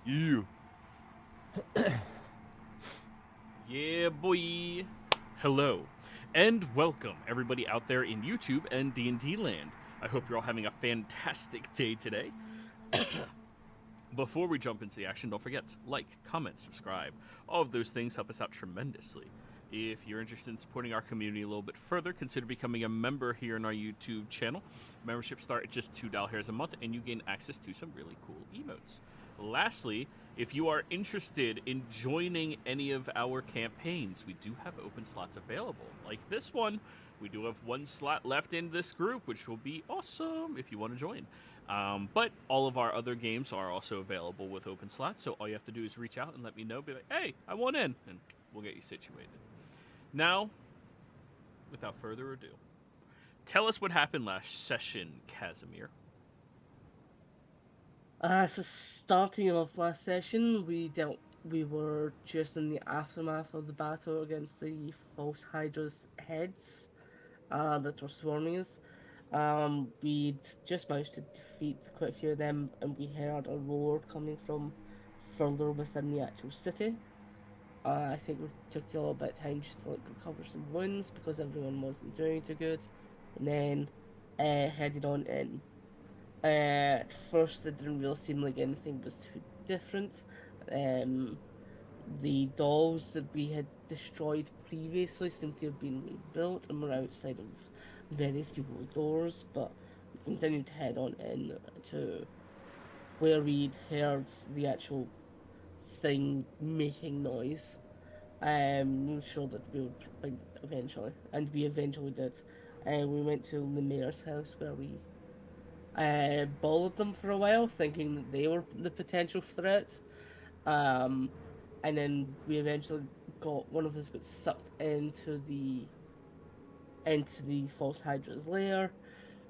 You. Yeah, boy. Hello, and welcome everybody out there in YouTube and D&D land. I hope you're all having a fantastic day today. Before we jump into the action, don't forget to like, comment, subscribe. All of those things help us out tremendously. If you're interested in supporting our community a little bit further, consider becoming a member here in our YouTube channel. Memberships start at just $2 a month, and you gain access to some really cool emotes. Lastly, if you are interested in joining any of our campaigns, we do have open slots available. Like this one, we do have one slot left in this group, which will be awesome if you want to join. But all of our other games are also available with open slots, so all you have to do is reach out and let me know. Be like, hey, I want in, and we'll get you situated. Now, without further ado, tell us what happened last session, Casimir. So starting off last session, we were just in the aftermath of the battle against the false Hydra's heads, that were swarming us. We'd just managed to defeat quite a few of them, and we heard a roar coming from further within the actual city. I think we took a little bit of time just to recover some wounds because everyone wasn't doing too good, and then headed on in. At first, it didn't really seem like anything was too different. Um, the dolls that we had destroyed previously seemed to have been rebuilt and were outside of various people's doors, but we continued to head on in to where we'd heard the actual thing making noise. We were sure that we would find it eventually, and we eventually did. We went to the mayor's house where we bullied them for a while, thinking that they were the potential threats. Um, and then we eventually got one of us got sucked into the false Hydra's lair,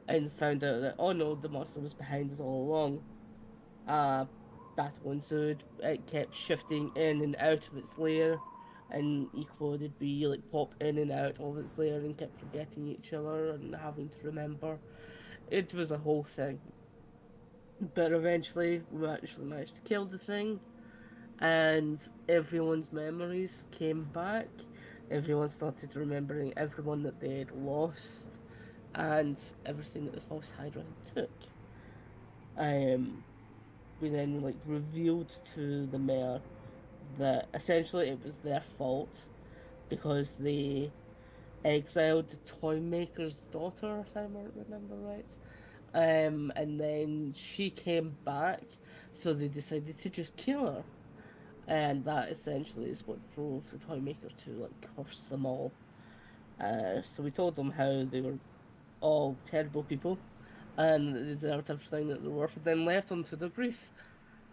and found out that, oh no, the monster was behind us all along. Uh, Battle ensued. It kept shifting in and out of its lair, and equally did we pop in and out of its lair and kept forgetting each other and having to remember. It was a whole thing. But eventually, we actually managed to kill the thing, and everyone's memories came back. Everyone started remembering everyone that they had lost and everything that the false Hydra took. Um, we then revealed to the mayor that essentially it was their fault because they exiled the toy maker's daughter, if I remember right. And then she came back, so they decided to just kill her, and that essentially is what drove the toy maker to curse them all. So we told them how they were all terrible people and they deserved everything that they were, for then left them to their grief.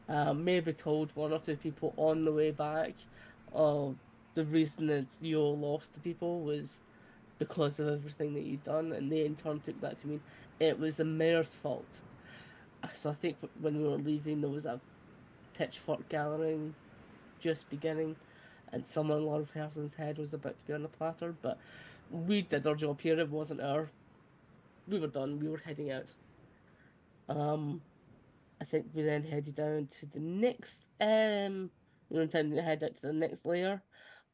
Maybe told one or two people on the way back, the reason that you all lost the people was because of everything that you'd done, and they in turn took that to mean it was the mayor's fault. So I think when we were leaving, there was a pitchfork gathering just beginning, and someone, one person's head was about to be on a platter. But we did our job here. It wasn't our. We were done. We were heading out. Um, I think we then headed down to the next. We were intending to head out to the next layer.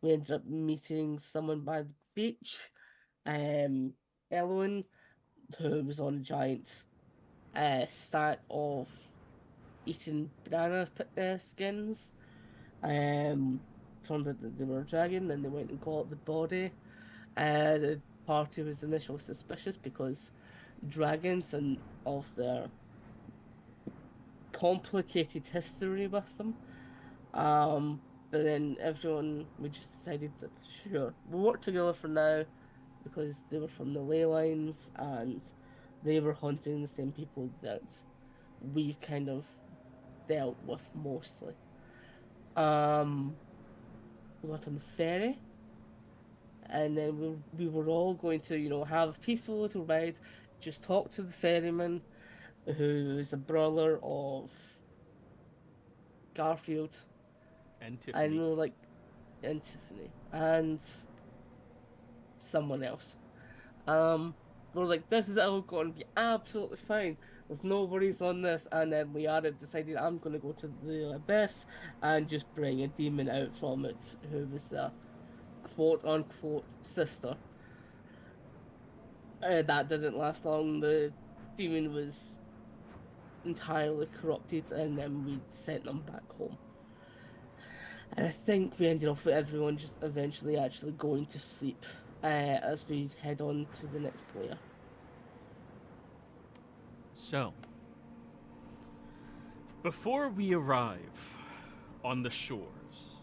We ended up meeting someone by the beach. Elwin, who was on a giant stack of eating banana skins. Um, Turned out that they were a dragon, then they went and got the body. The party was initially suspicious because dragons and of their complicated history with them. But then we just decided that sure, we'll work together for now because they were from the ley lines and they were hunting the same people that we've kind of dealt with mostly. Um, we got on the ferry, and then we were all going to have a peaceful little ride, just talk to the ferryman, who is a brother of Garfield, And and Tiffany. and Tiffany and someone else. Um, We're like, this is all going to be absolutely fine. There's no worries on this. And then Liara decided, I'm going to go to the abyss and just bring a demon out from it, who was the quote unquote sister. That didn't last long. The demon was entirely corrupted, and then we sent them back home. And I think we ended off with everyone just eventually actually going to sleep as we head on to the next layer. So, before we arrive on the shores,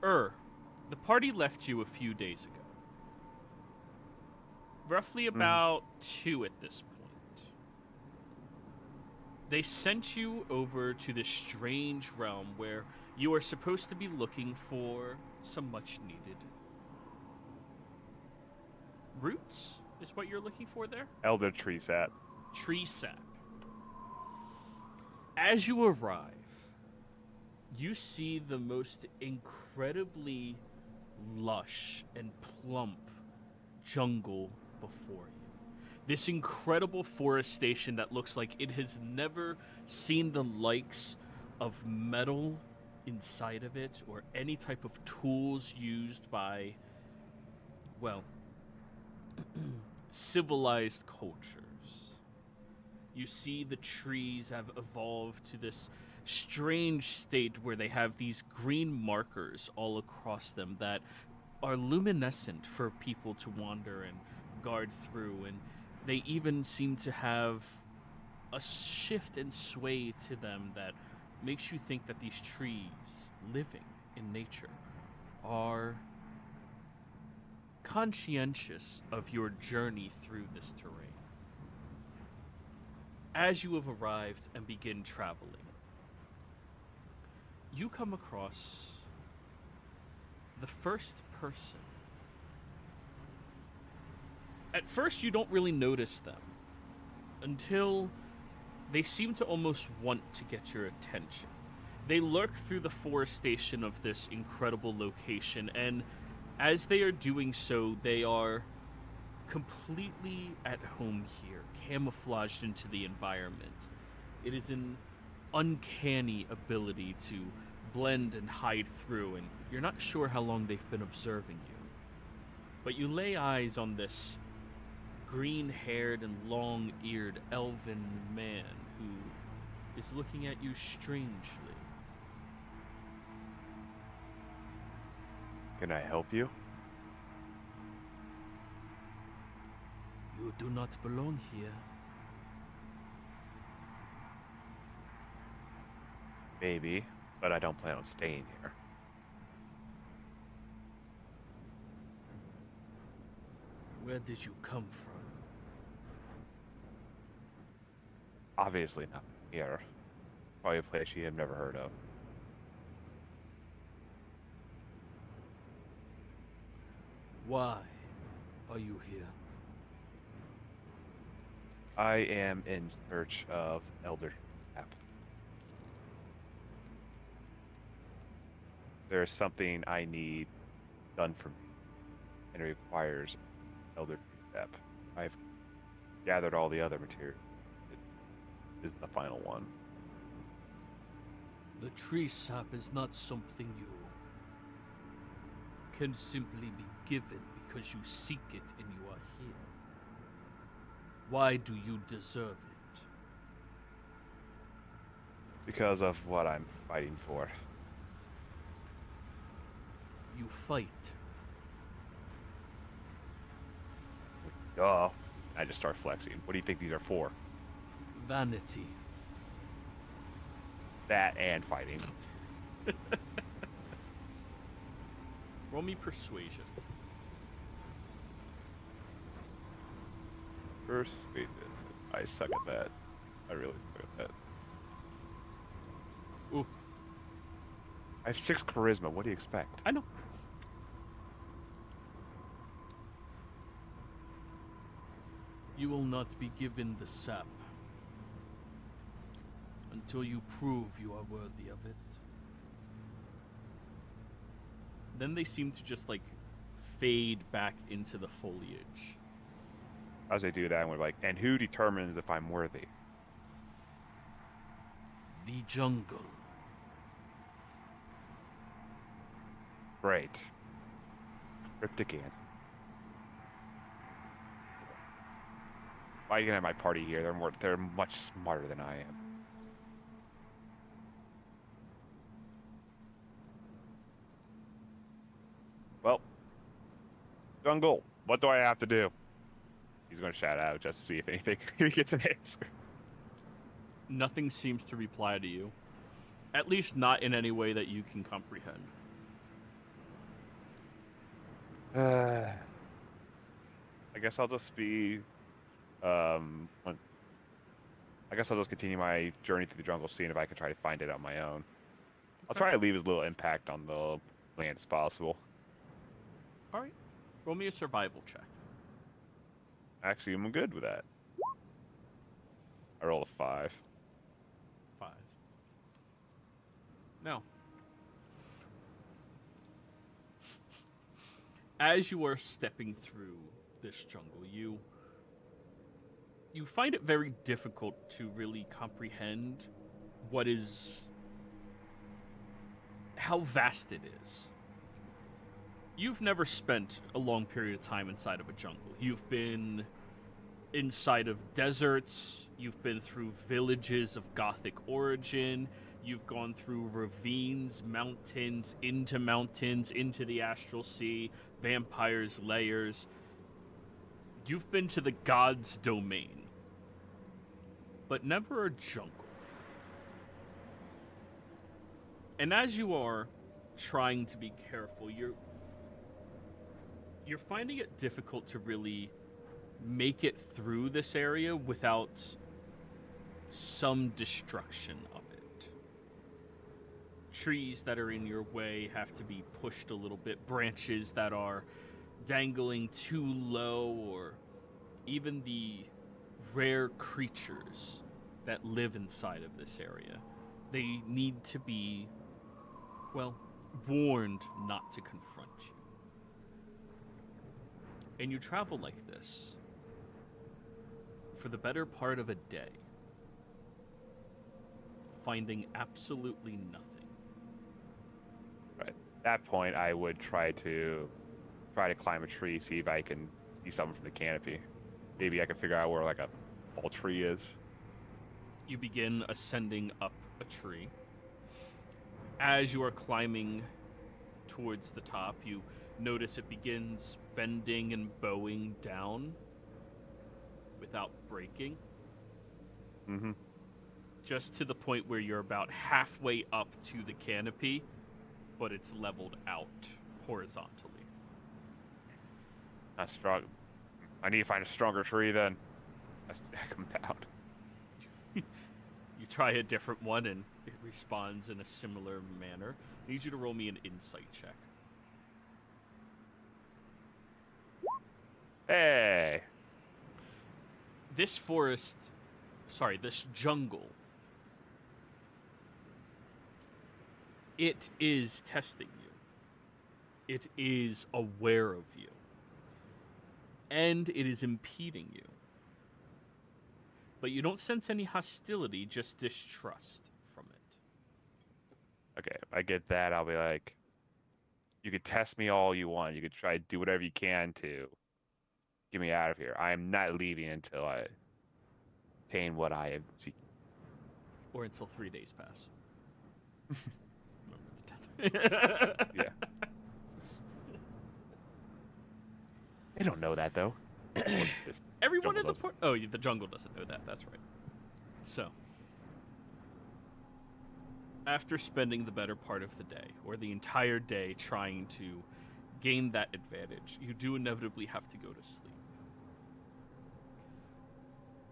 the party left you a few days ago. Roughly about 2 at this point. They sent you over to this strange realm where you are supposed to be looking for some much needed roots, is what you're looking for there? Elder tree sap. Tree sap. As you arrive, you see the most incredibly lush and plump jungle before you. This incredible forestation that looks like it has never seen the likes of metal inside of it or any type of tools used by, well, civilized cultures. You see the trees have evolved to this strange state where they have these green markers all across them that are luminescent for people to wander and guard through, and they even seem to have a shift and sway to them that makes you think that these trees living in nature are conscientious of your journey through this terrain. As you have arrived and begin traveling, you come across the first person. At first, you don't really notice them until they seem to almost want to get your attention. They lurk through the forestation of this incredible location, and as they are doing so, they are completely at home here, camouflaged into the environment. It is an uncanny ability to blend and hide through, and you're not sure how long they've been observing you. But you lay eyes on this green-haired and long-eared elven man who is looking at you strangely. Can I help you? You do not belong here. Maybe, but I don't plan on staying here. Where did you come from? Obviously not here. Probably a place you have never heard of. Why are you here? I am in search of Elder App. There's something I need done for me, and it requires Elder App. I've gathered all the other material. It is the final one. The tree sap is not something you can simply be given because you seek it and you are here. Why do you deserve it? Because of what I'm fighting for. You fight. Duh. I just start flexing. What do you think these are for? Vanity. That and fighting. Roll me persuasion. Persuaded. I suck at that. I really suck at that. Ooh. I have 6 charisma. What do you expect? I know. You will not be given the sap until you prove you are worthy of it. Then they seem to just like fade back into the foliage. As they do that, and we're like, and who determines if I'm worthy? The jungle. Great. Cryptic answer. Why are you gonna have my party here? They're much smarter than I am. Well, jungle, what do I have to do? He's gonna shout out just to see if anything he gets an answer. Nothing seems to reply to you. At least not in any way that you can comprehend. I guess I'll just be I guess I'll just continue my journey through the jungle, seeing if I can try to find it on my own. I'll try to leave as little impact on the land as possible. All right. Roll me a survival check. Actually, I'm good with that. I rolled a 5. 5. Now, as you are stepping through this jungle, you find it very difficult to really comprehend how vast it is. You've never spent a long period of time inside of a jungle. You've been inside of deserts, you've been through villages of Gothic origin, you've gone through ravines, mountains, into the astral sea, vampires' lairs. You've been to the gods' domain, but never a jungle. And as you are trying to be careful, you're finding it difficult to really make it through this area without some destruction of it. Trees that are in your way have to be pushed a little bit, branches that are dangling too low, or even the rare creatures that live inside of this area. They need to be, well, warned not to confront you. And you travel like this for the better part of a day, finding absolutely nothing. Right. At that point, I would try to climb a tree, see if I can see something from the canopy. Maybe I can figure out where like a tall tree is. You begin ascending up a tree. As you are climbing towards the top, you notice it begins bending and bowing down without breaking. Mm-hmm. Just to the point where you're about halfway up to the canopy, but it's leveled out horizontally. Not strong. I need to find a stronger tree then. I stack them down. You try a different one and it responds in a similar manner. I need you to roll me an insight check. Hey! This jungle, it is testing you. It is aware of you. And it is impeding you. But you don't sense any hostility, just distrust from it. Okay, if I get that, I'll be like, you could test me all you want. You could try to do whatever you can to get me out of here. I am not leaving until I obtain what I am seeking. Or until 3 days pass. Remember the death. Yeah. They don't know that, though. Everyone in the port. Oh, the jungle doesn't know that. That's right. So, after spending the better part of the day, or the entire day trying to gain that advantage, you do inevitably have to go to sleep.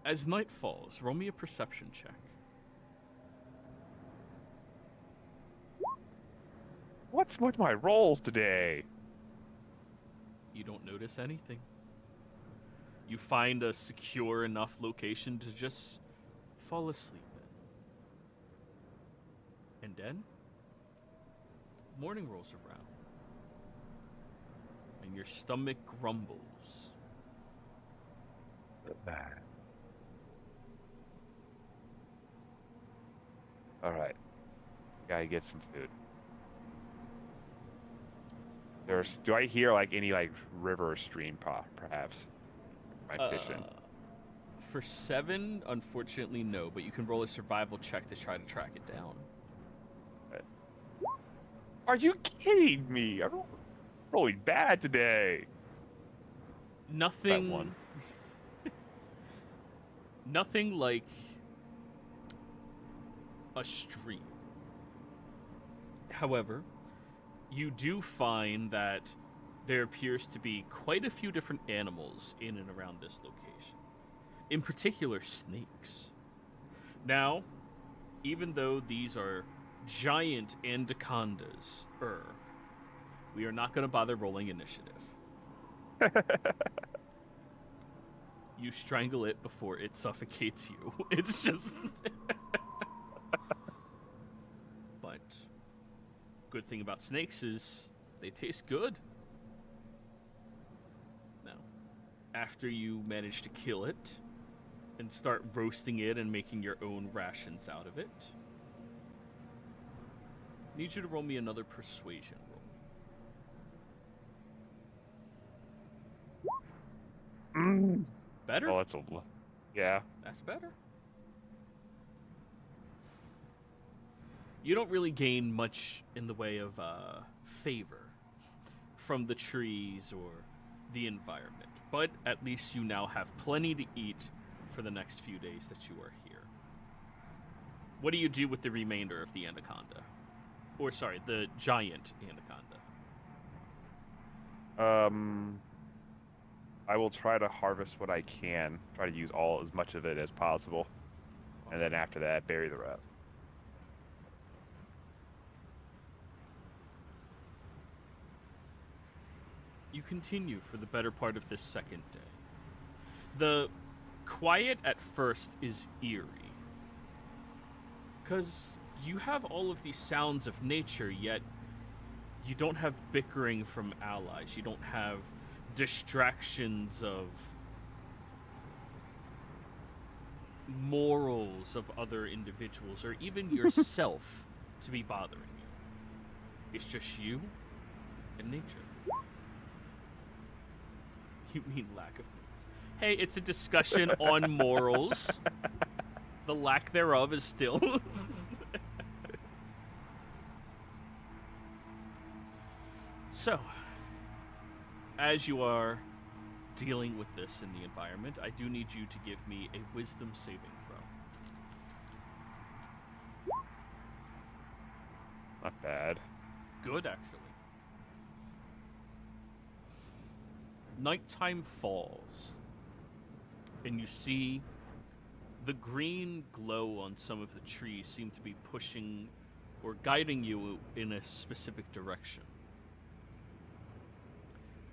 As night falls, roll me a perception check. What's with my rolls today? You don't notice anything. You find a secure enough location to just fall asleep in. And then, morning rolls around. And your stomach grumbles. All right, gotta get some food. Do I hear like any like river or stream perhaps? My fishing. For 7, unfortunately, no. But you can roll a survival check to try to track it down. Are you kidding me? I'm rolling bad today. Nothing. That one. Nothing like a stream. However, you do find that there appears to be quite a few different animals in and around this location. In particular, snakes. Now, even though these are giant anacondas, we are not going to bother rolling initiative. You strangle it before it suffocates you. It's just... But good thing about snakes is they taste good. Now, after you manage to kill it and start roasting it and making your own rations out of it, I need you to roll me another persuasion roll. Better? Oh, yeah. That's better. You don't really gain much in the way of favor from the trees or the environment, but at least you now have plenty to eat for the next few days that you are here. What do you do with the remainder of the anaconda? Or, sorry, the giant anaconda? I will try to harvest what I can. Try to use as much of it as possible, and then after that, bury the rest. You continue for the better part of this second day. The quiet at first is eerie, because you have all of these sounds of nature, yet you don't have bickering from allies. You don't have distractions of morals of other individuals, or even yourself to be bothering you. It's just you and nature. You mean lack of morals? Hey, it's a discussion on morals. The lack thereof is still... So, as you are dealing with this in the environment, I do need you to give me a wisdom saving throw. Not bad. Good, actually. Nighttime falls, and you see the green glow on some of the trees seem to be pushing or guiding you in a specific direction.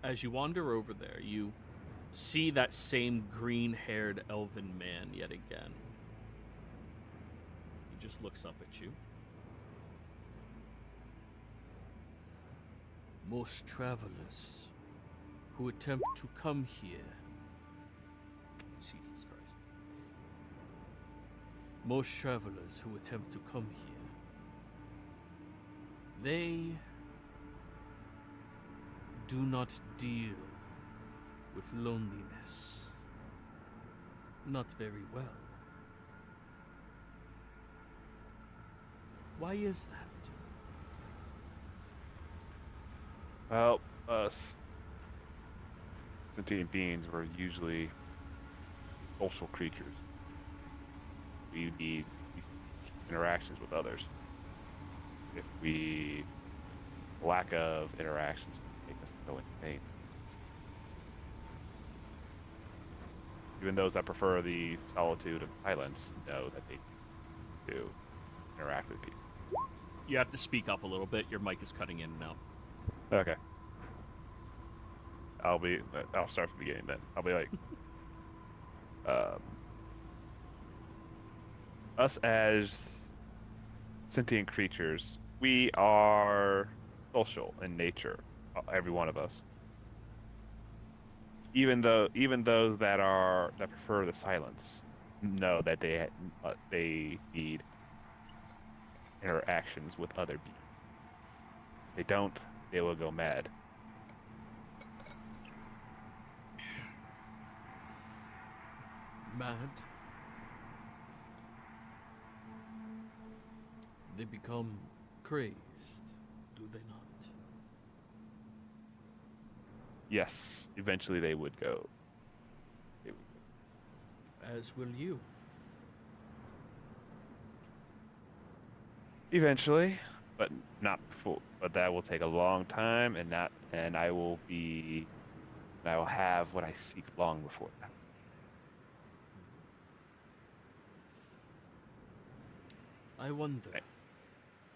As you wander over there, you see that same green-haired elven man yet again. He just looks up at you. Most travelers who attempt to come here... Jesus Christ. Most travelers who attempt to come here, they do not deal with loneliness. Not very well. Why is that? Well, us sentient beings were usually social creatures. We need interactions with others. If we lack of interactions, make us feel in pain. Even those that prefer the solitude of silence know that they do interact with people. You have to speak up a little bit. Your mic is cutting in and out. Okay. I'll start from the beginning then. I'll be like, us as sentient creatures, we are social in nature, every one of us. even those that prefer the silence know that they need interactions with other beings. If they don't, they will go mad. Mad. They become crazed, do they not? Yes, eventually they would go. They would go. As will you. Eventually, but not before. But that will take a long time, and I will have what I seek long before that. I wonder,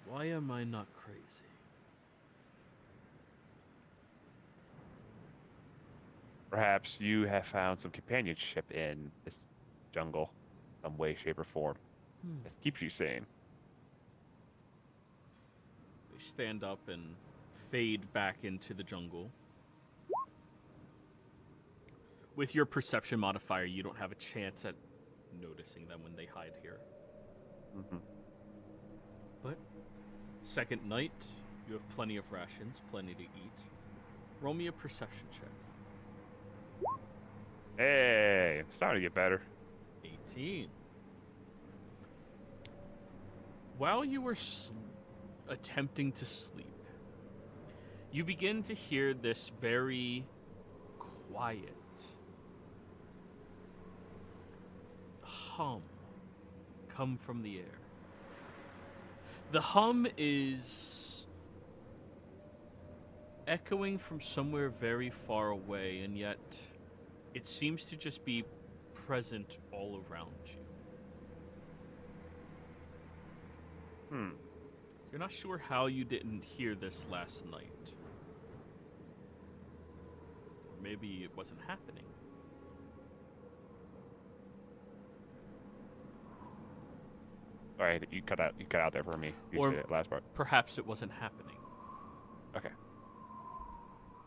why am I not crazy? Perhaps you have found some companionship in this jungle, some way, shape, or form. That keeps you sane. They stand up and fade back into the jungle. With your perception modifier, you don't have a chance at noticing them when they hide here. Mm-hmm. But second night, you have plenty of rations, plenty to eat. Roll me a perception check. Hey, it's starting to get better. 18. While you were attempting to sleep, you begin to hear this very quiet hum come from the air. The hum is echoing from somewhere very far away, and yet it seems to just be present all around you. You're not sure how you didn't hear this last night. Or maybe it wasn't happening. Sorry, you cut out there for me. You Or said that last part. perhaps it wasn't happening. Okay.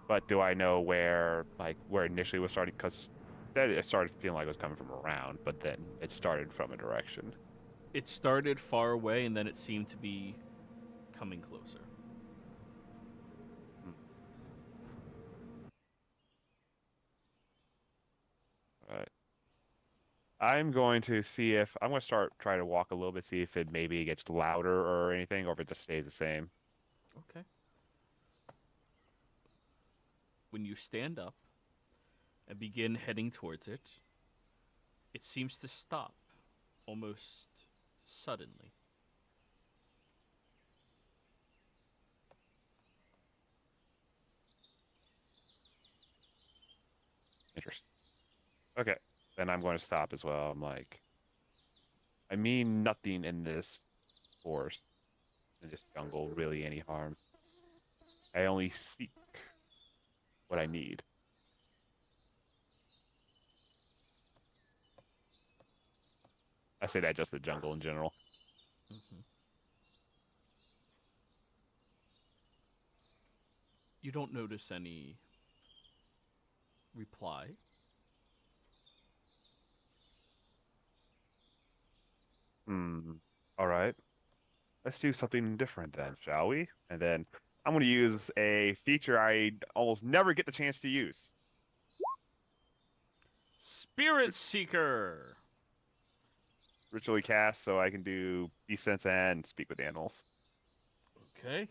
But do I know where initially was starting? Because it started feeling like it was coming from around, but then it started from a direction. It started far away, and then it seemed to be coming closer. All right. I'm going to try to walk a little bit, see if it maybe gets louder or anything, or if it just stays the same. Okay. When you stand up and begin heading towards it, it seems to stop almost suddenly. Interesting. Okay, then I'm going to stop as well. I'm like, I mean nothing in this forest, in this jungle, really any harm. I only seek what I need. I say that just the jungle in general. You don't notice any reply. All right. Let's do something different then, shall we? And then I'm going to use a feature I almost never get the chance to use. Spirit Seeker! Ritually cast so I can do Beast Sense and Speak with Animals. Okay.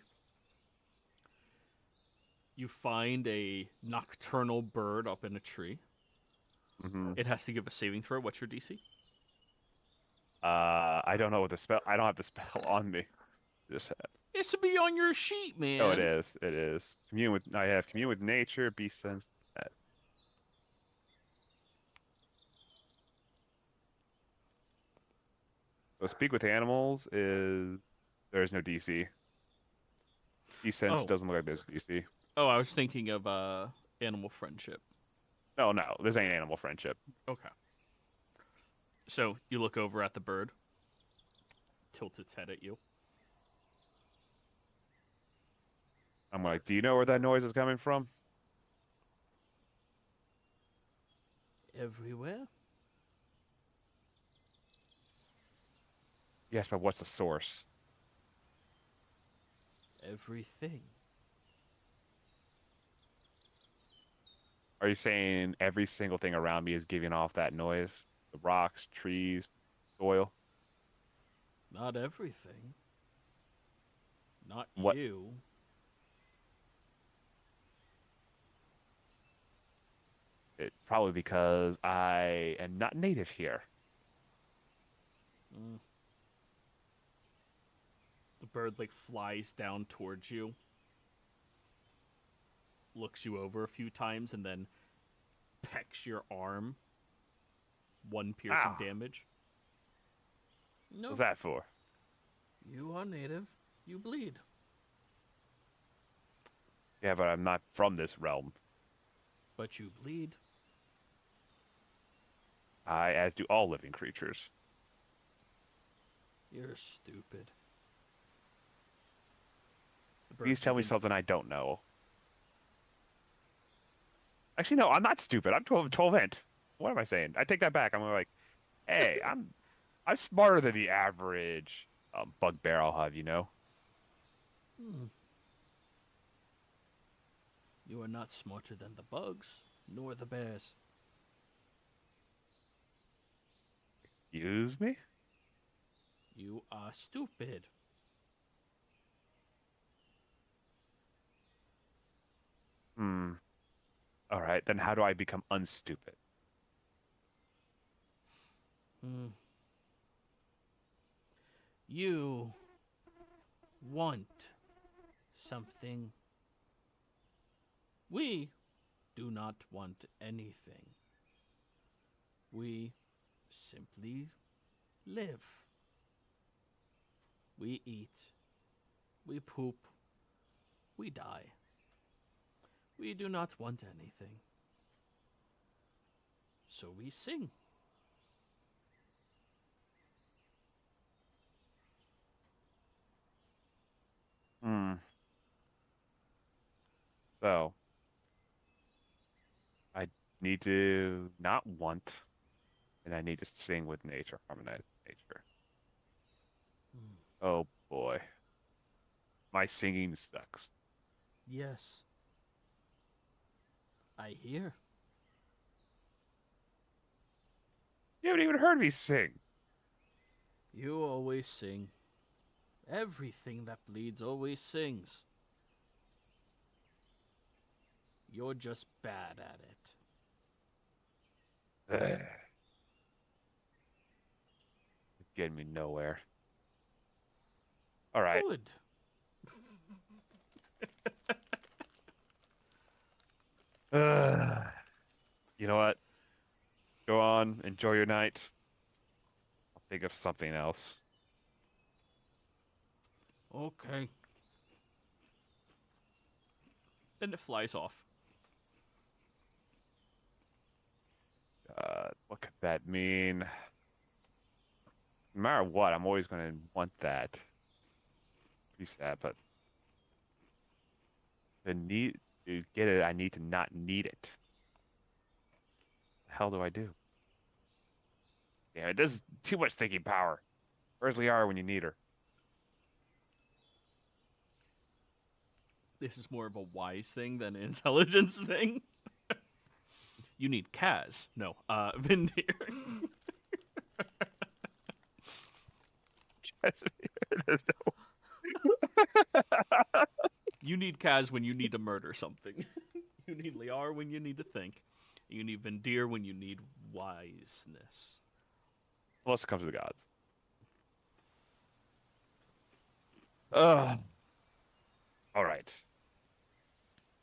You find a nocturnal bird up in a tree. It has to give a saving throw. What's your DC? I don't know what the spell. I don't have the spell on me. It should be on your sheet, man. Oh, it is. It is. I have commune with nature, Beast Sense. So Speak with Animals is there's no DC. Beast Sense doesn't look like there's DC. Oh, I was thinking of animal friendship. No, this ain't animal friendship. Okay. So you look over at the bird, tilts its head at you. I'm like, do you know where that noise is coming from? Everywhere. Yes, but what's the source? Everything. Are you saying every single thing around me is giving off that noise? The rocks, trees, soil? Not everything. Not What? you. Probably because I am not native here. Mm. The bird like flies down towards you, looks you over a few times, and then pecks your arm. 1 piercing Ow. damage. No, What's that for? you are native. You bleed. Yeah, but I'm not from this realm. But you bleed. As do all living creatures. You're stupid. The bird Please tell me begins- something I don't know. Actually, no, I'm not stupid. I'm 12 int. What am I saying? I take that back. I'm like, hey, I'm smarter than the average bugbear I'll have, you know? Hmm. You are not smarter than the bugs, nor the bears. Excuse me? You are stupid. Hmm. All right, then how do I become unstupid? Hmm. You want something. We do not want anything. We simply live. We eat. We poop. We die. We do not want anything. So we sing. Hmm. So, I need to not want, and I need to sing with nature, harmonize with nature. Oh boy. My singing sucks. Yes. I hear. You haven't even heard me sing. You always sing. Everything that bleeds always sings. You're just bad at it. Ugh. It's getting me nowhere. All right. Good. Ugh. You know what? Go on, enjoy your night. I'll think of something else. Okay. Then it flies off. What could that mean? No matter what, I'm always going to want that. Pretty sad, but to get it, I need to not need it. The hell do I do? Yeah, this is too much thinking power. Where's Liara when you need her? This is more of a wise thing than an intelligence thing. You need Kaz. No, Vindir. There's no- You need Kaz when you need to murder something. You need Liar when you need to think. You need Vindir when you need wiseness. Unless it comes to the gods. Ugh. All right.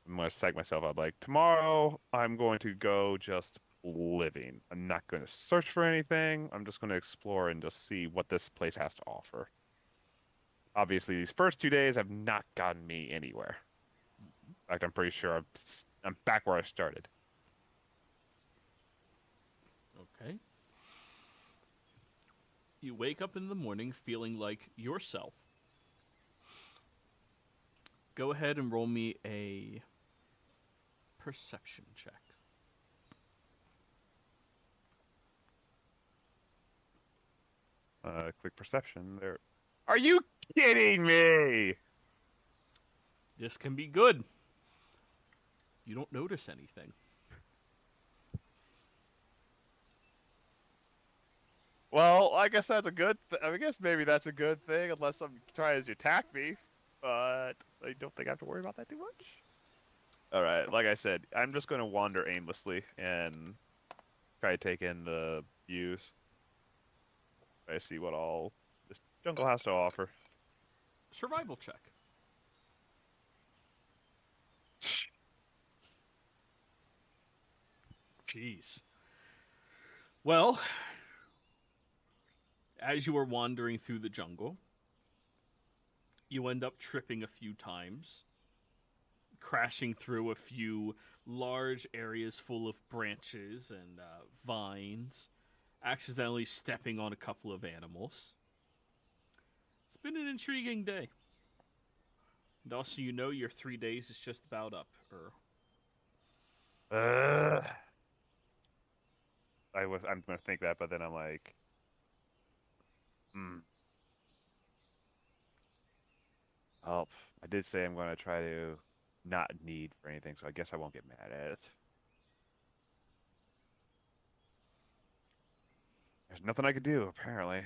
I'm going to psych myself out. Like, tomorrow, I'm going to go just living. I'm not going to search for anything. I'm just going to explore and just see what this place has to offer. Obviously, these first 2 days have not gotten me anywhere. In fact, I'm pretty sure I'm back where I started. Okay. You wake up in the morning feeling like yourself. Go ahead and roll me a perception check. Quick perception there. Are you kidding me? This can be good. You don't notice anything. Well, I guess that's a good. I guess maybe that's a good thing, unless somebody tries to attack me. But I don't think I have to worry about that too much. All right, like I said, I'm just going to wander aimlessly and try to take in the views. Try to see what all this jungle has to offer. Survival check. Jeez. Well, as you are wandering through the jungle, you end up tripping a few times, crashing through a few large areas full of branches and vines, accidentally stepping on a couple of animals. It's been an intriguing day. And also, you know your 3 days is just about up. I'm gonna think that, but then I'm like, oh, I did say I'm gonna try to not need for anything, so I guess I won't get mad at it. There's nothing I could do, apparently.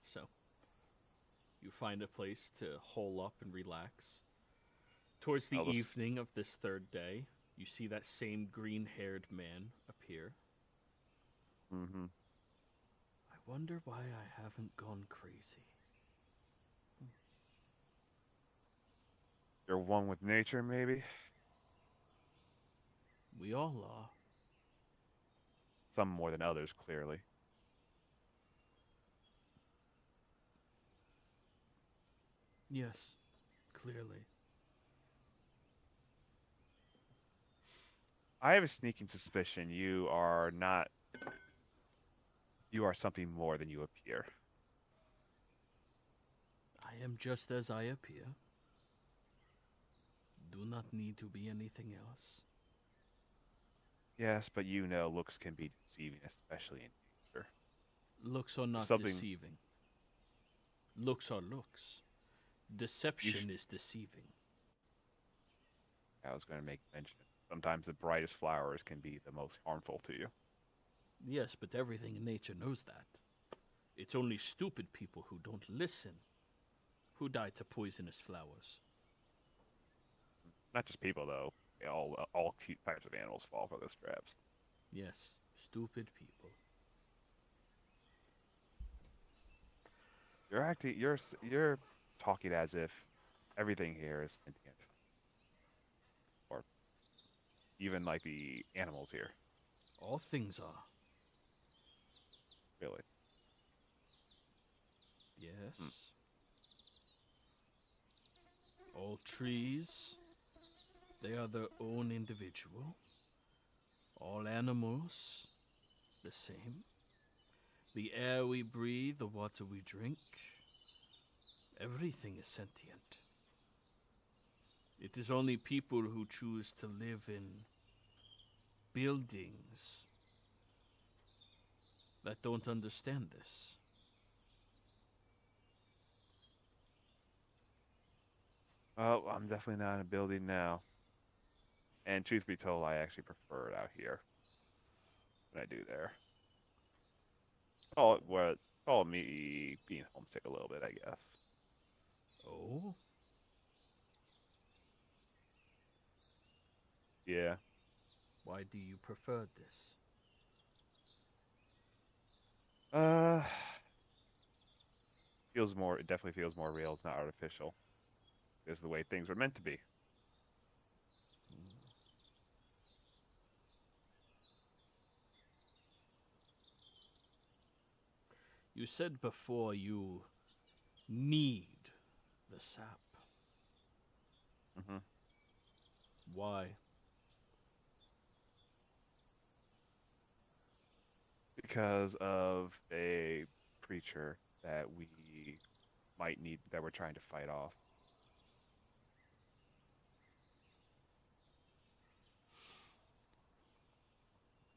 So, you find a place to hole up and relax. Towards the evening of this third day, you see that same green-haired man appear. Mm-hmm. I wonder why I haven't gone crazy. You're one with nature, maybe? We all are. Some more than others, clearly. Yes, clearly. I have a sneaking suspicion you are not... You are something more than you appear. I am just as I appear. Do not need to be anything else. Yes, but you know looks can be deceiving, especially in nature. Looks are not deceiving. Looks are looks. Deception is deceiving. I was going to make mention. Sometimes the brightest flowers can be the most harmful to you. Yes, but everything in nature knows that. It's only stupid people who don't listen who die to poisonous flowers. Not just people, though. All cute types of animals fall for those traps. Yes, stupid people. You're talking as if everything here is sentient, or even like the animals here. All things are. Really? Yes. All trees, they are their own individual. All animals, the same. The air we breathe, the water we drink, everything is sentient. It is only people who choose to live in buildings that don't understand this. Oh, I'm definitely not in a building now. And truth be told, I actually prefer it out here than I do there. Call it me being homesick a little bit, I guess. Oh? Yeah. Why do you prefer this? It definitely feels more real. It's not artificial. It's the way things were meant to be. You said before you need the sap. Mm-hmm. Why? Because of a creature that we might need, that we're trying to fight off.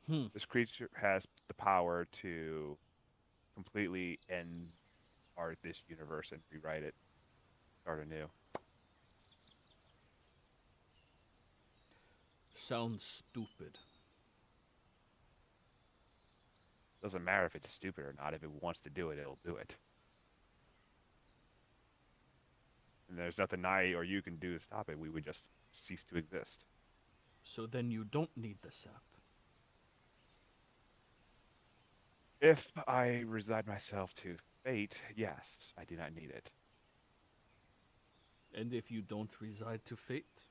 This creature has the power to completely end this universe and rewrite it, start anew. Sounds stupid. Doesn't matter if it's stupid or not. If it wants to do it, it'll do it. And there's nothing I or you can do to stop it. We would just cease to exist. So then you don't need the sap. If I resign myself to fate, yes, I do not need it. And if you don't reside to fate?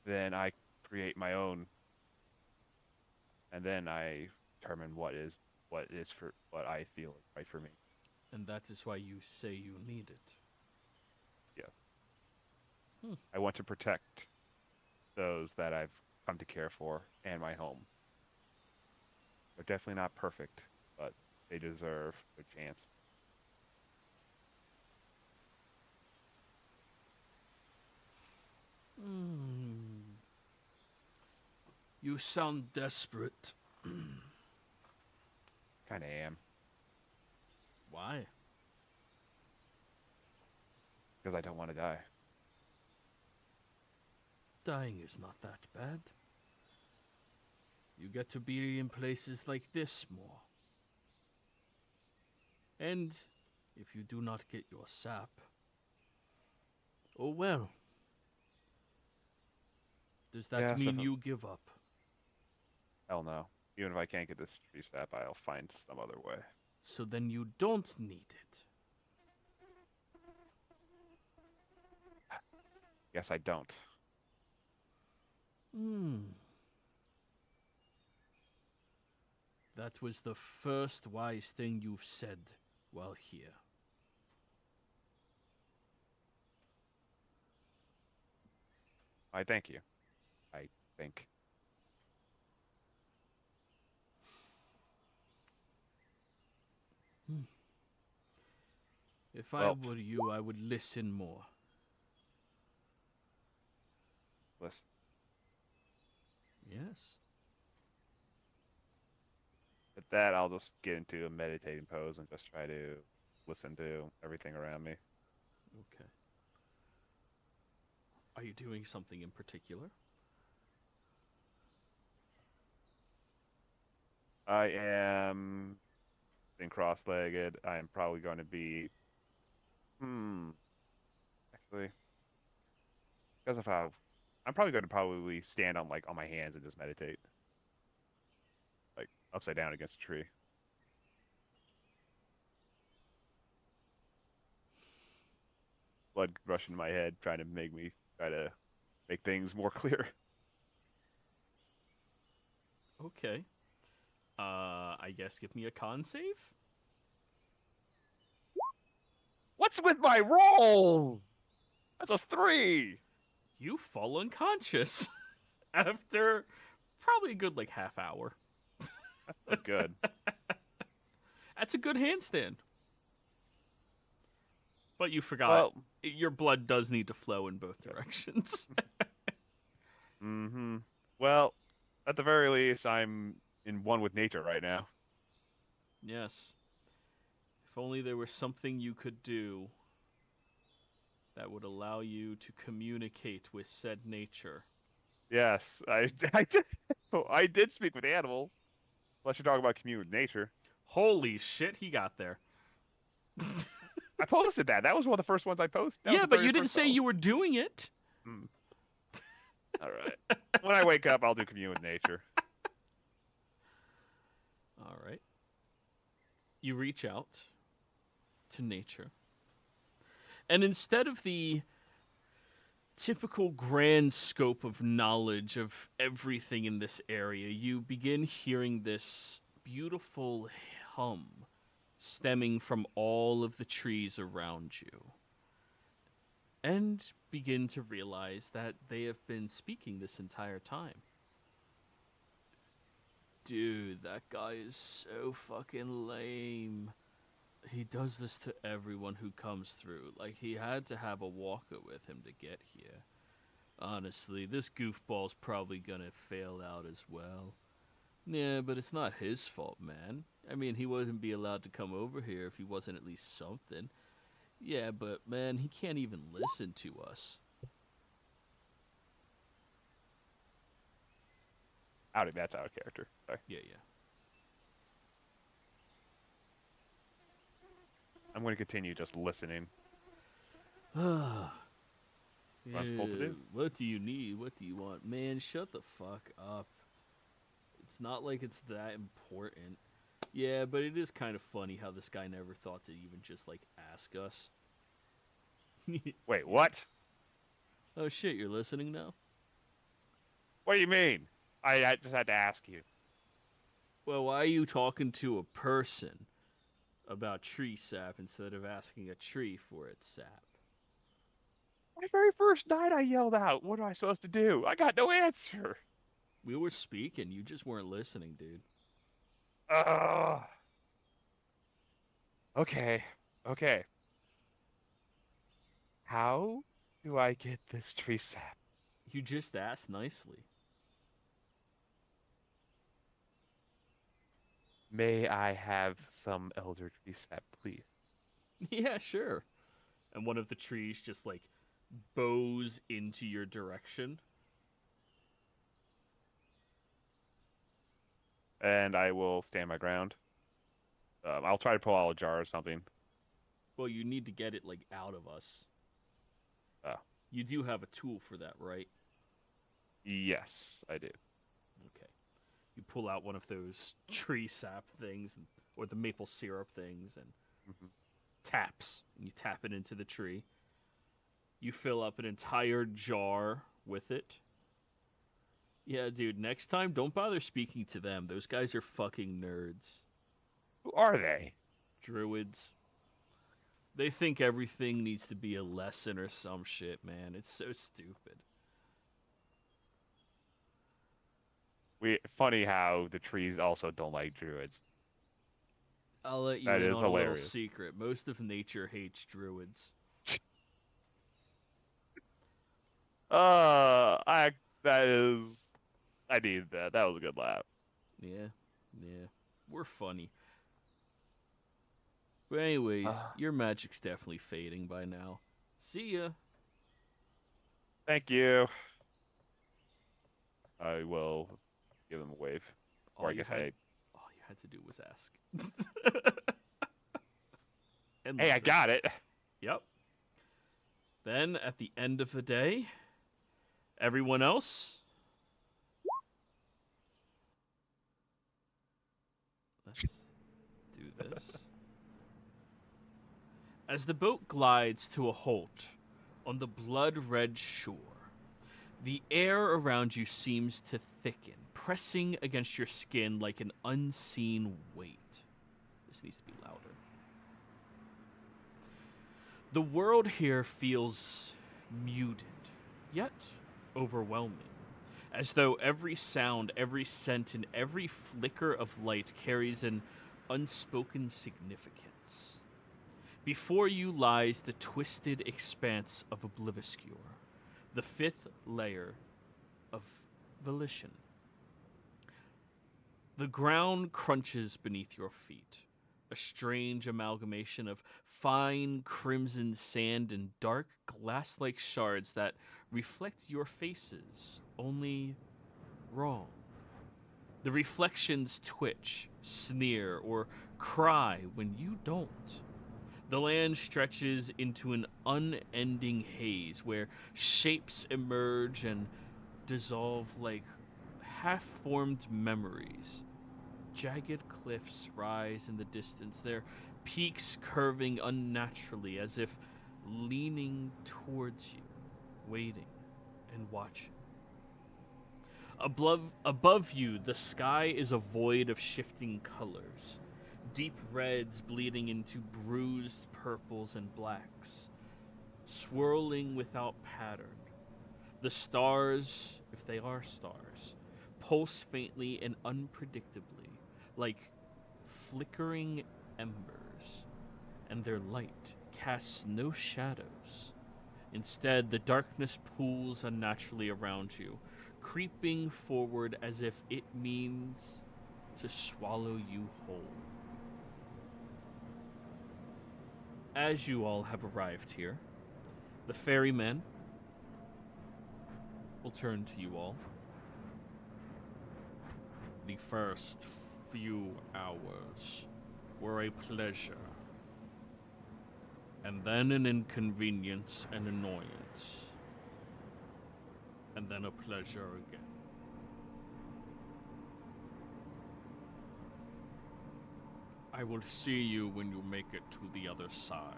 Then I create my own, and then I determine what is for what I feel is right for me. And that is why you say you need it. Yeah. I want to protect those that I've come to care for and my home. They're definitely not perfect, but they deserve their chance. You sound desperate. Kind of am. Why? Because I don't want to die. Dying is not that bad. You get to be in places like this more. And if you do not get your sap, oh well. Does that mean you give up? Hell no. Even if I can't get this tree sap, I'll find some other way. So then you don't need it. Yes, I don't. That was the first wise thing you've said while here. I thank you. I think. If I were you, I would listen more. Listen. Yes. At that, I'll just get into a meditating pose and just try to listen to everything around me. Okay. Are you doing something in particular? I am sitting cross-legged. I am probably going to be... Actually, because of how... I'm probably going to probably stand on my hands and just meditate. Like, upside down against a tree. Blood rushing to my head, trying to make things more clear. Okay. I guess give me a con save? What's with my roll? That's a 3. You fall unconscious after probably a good half hour. That's not good. That's a good handstand. But you forgot your blood does need to flow in both directions. Well, at the very least, I'm in one with nature right now. Yes. If only there was something you could do that would allow you to communicate with said nature. Yes, I did speak with animals. Unless you're talking about communing with nature. Holy shit, he got there. I posted that. That was one of the first ones I posted. Yeah, but you didn't say you were doing it. All right. When I wake up, I'll do commune with nature. All right. You reach out to nature. And instead of the typical grand scope of knowledge of everything in this area, you begin hearing this beautiful hum stemming from all of the trees around you. And begin to realize that they have been speaking this entire time. Dude, that guy is so fucking lame. He does this to everyone who comes through. He had to have a walker with him to get here. Honestly, this goofball's probably gonna fail out as well. Yeah, but it's not his fault, man. I mean, he wouldn't be allowed to come over here if he wasn't at least something. Yeah, but man, he can't even listen to us. That's out of character. Sorry. Yeah. I'm going to continue just listening. What I'm supposed to do. What do you need? What do you want? Man, shut the fuck up. It's not like it's that important. Yeah, but it is kind of funny how this guy never thought to even just, like, ask us. Wait, what? Oh shit, you're listening now? What do you mean? I just had to ask you. Well, why are you talking to a person about tree sap instead of asking a tree for its sap? My very first night I yelled out, what am I supposed to do? I got no answer. We were speaking, you just weren't listening, dude. Okay. How do I get this tree sap? You just asked nicely. May I have some elder tree sap, please? Yeah, sure. And one of the trees just, like, bows into your direction. And I will stand my ground. I'll try to pull out a jar or something. Well, you need to get it, like, out of us. Oh. You do have a tool for that, right? Yes, I do. Okay. You pull out one of those tree sap things, or the maple syrup things, and taps. And you tap it into the tree. You fill up an entire jar with it. Yeah, dude, next time, don't bother speaking to them. Those guys are fucking nerds. Who are they? Druids. They think everything needs to be a lesson or some shit, man. It's so stupid. Funny how the trees also don't like druids. I'll let you That in is on a little hilarious. secret. Most of nature hates druids. I needed that. That was a good laugh. Yeah. We're funny. But anyways, your magic's definitely fading by now. See ya. Thank you. I will give them a wave. Or I guess all you had to do was ask. And Hey, I listen. got it. Yep. Then, at the end of the day, everyone else, let's do this. As the boat glides to a halt on the blood-red shore, the air around you seems to thicken, pressing against your skin like an unseen weight. This needs to be louder. The world here feels muted, yet overwhelming, as though every sound, every scent, and every flicker of light carries an unspoken significance. Before you lies the twisted expanse of Obliviscure, the fifth layer of volition. The ground crunches beneath your feet, a strange amalgamation of fine crimson sand and dark glass-like shards that reflect your faces, only wrong. The reflections twitch, sneer, or cry when you don't. The land stretches into an unending haze where shapes emerge and dissolve like half-formed memories. Jagged cliffs rise in the distance, their peaks curving unnaturally as if leaning towards you, waiting and watching. Above you, the sky is a void of shifting colors. Deep reds bleeding into bruised purples and blacks, swirling without pattern. The stars, if they are stars, pulse faintly and unpredictably, like flickering embers, and their light casts no shadows. Instead, the darkness pools unnaturally around you, creeping forward as if it means to swallow you whole. As you all have arrived here, the ferryman will turn to you all. The first few hours were a pleasure, and then an inconvenience and annoyance, and then a pleasure again. I will see you when you make it to the other side.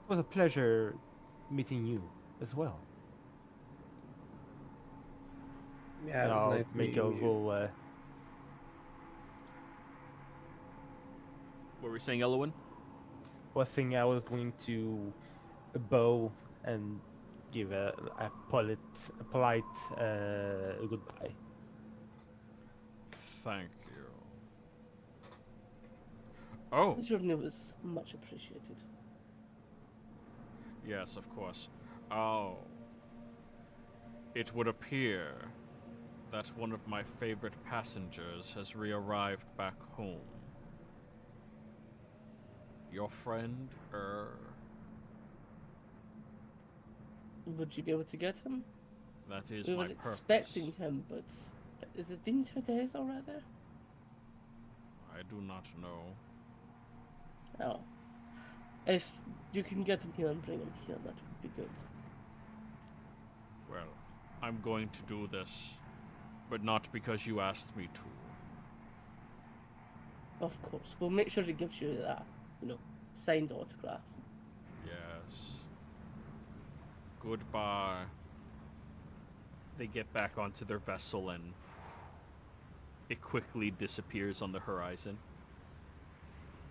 It was a pleasure meeting you as well. Yeah, And it I'll was nice make a meeting you. little. What were we saying, Elowen? Was saying I was going to bow and give a polite goodbye. Thank you. Oh, The journey was much appreciated. yes, of course. Oh. It would appear that one of my favorite passengers has re-arrived back home. Your friend, Would you be able to get him? that is We my were purpose. expecting him, but is it been 2 days already? I do not know. Oh. If you can get him here and bring him here, that would be good. Well, I'm going to do this, but not because you asked me to. Of course. We'll make sure he gives you that, signed autograph. Yes. Goodbye. They get back onto their vessel and it quickly disappears on the horizon.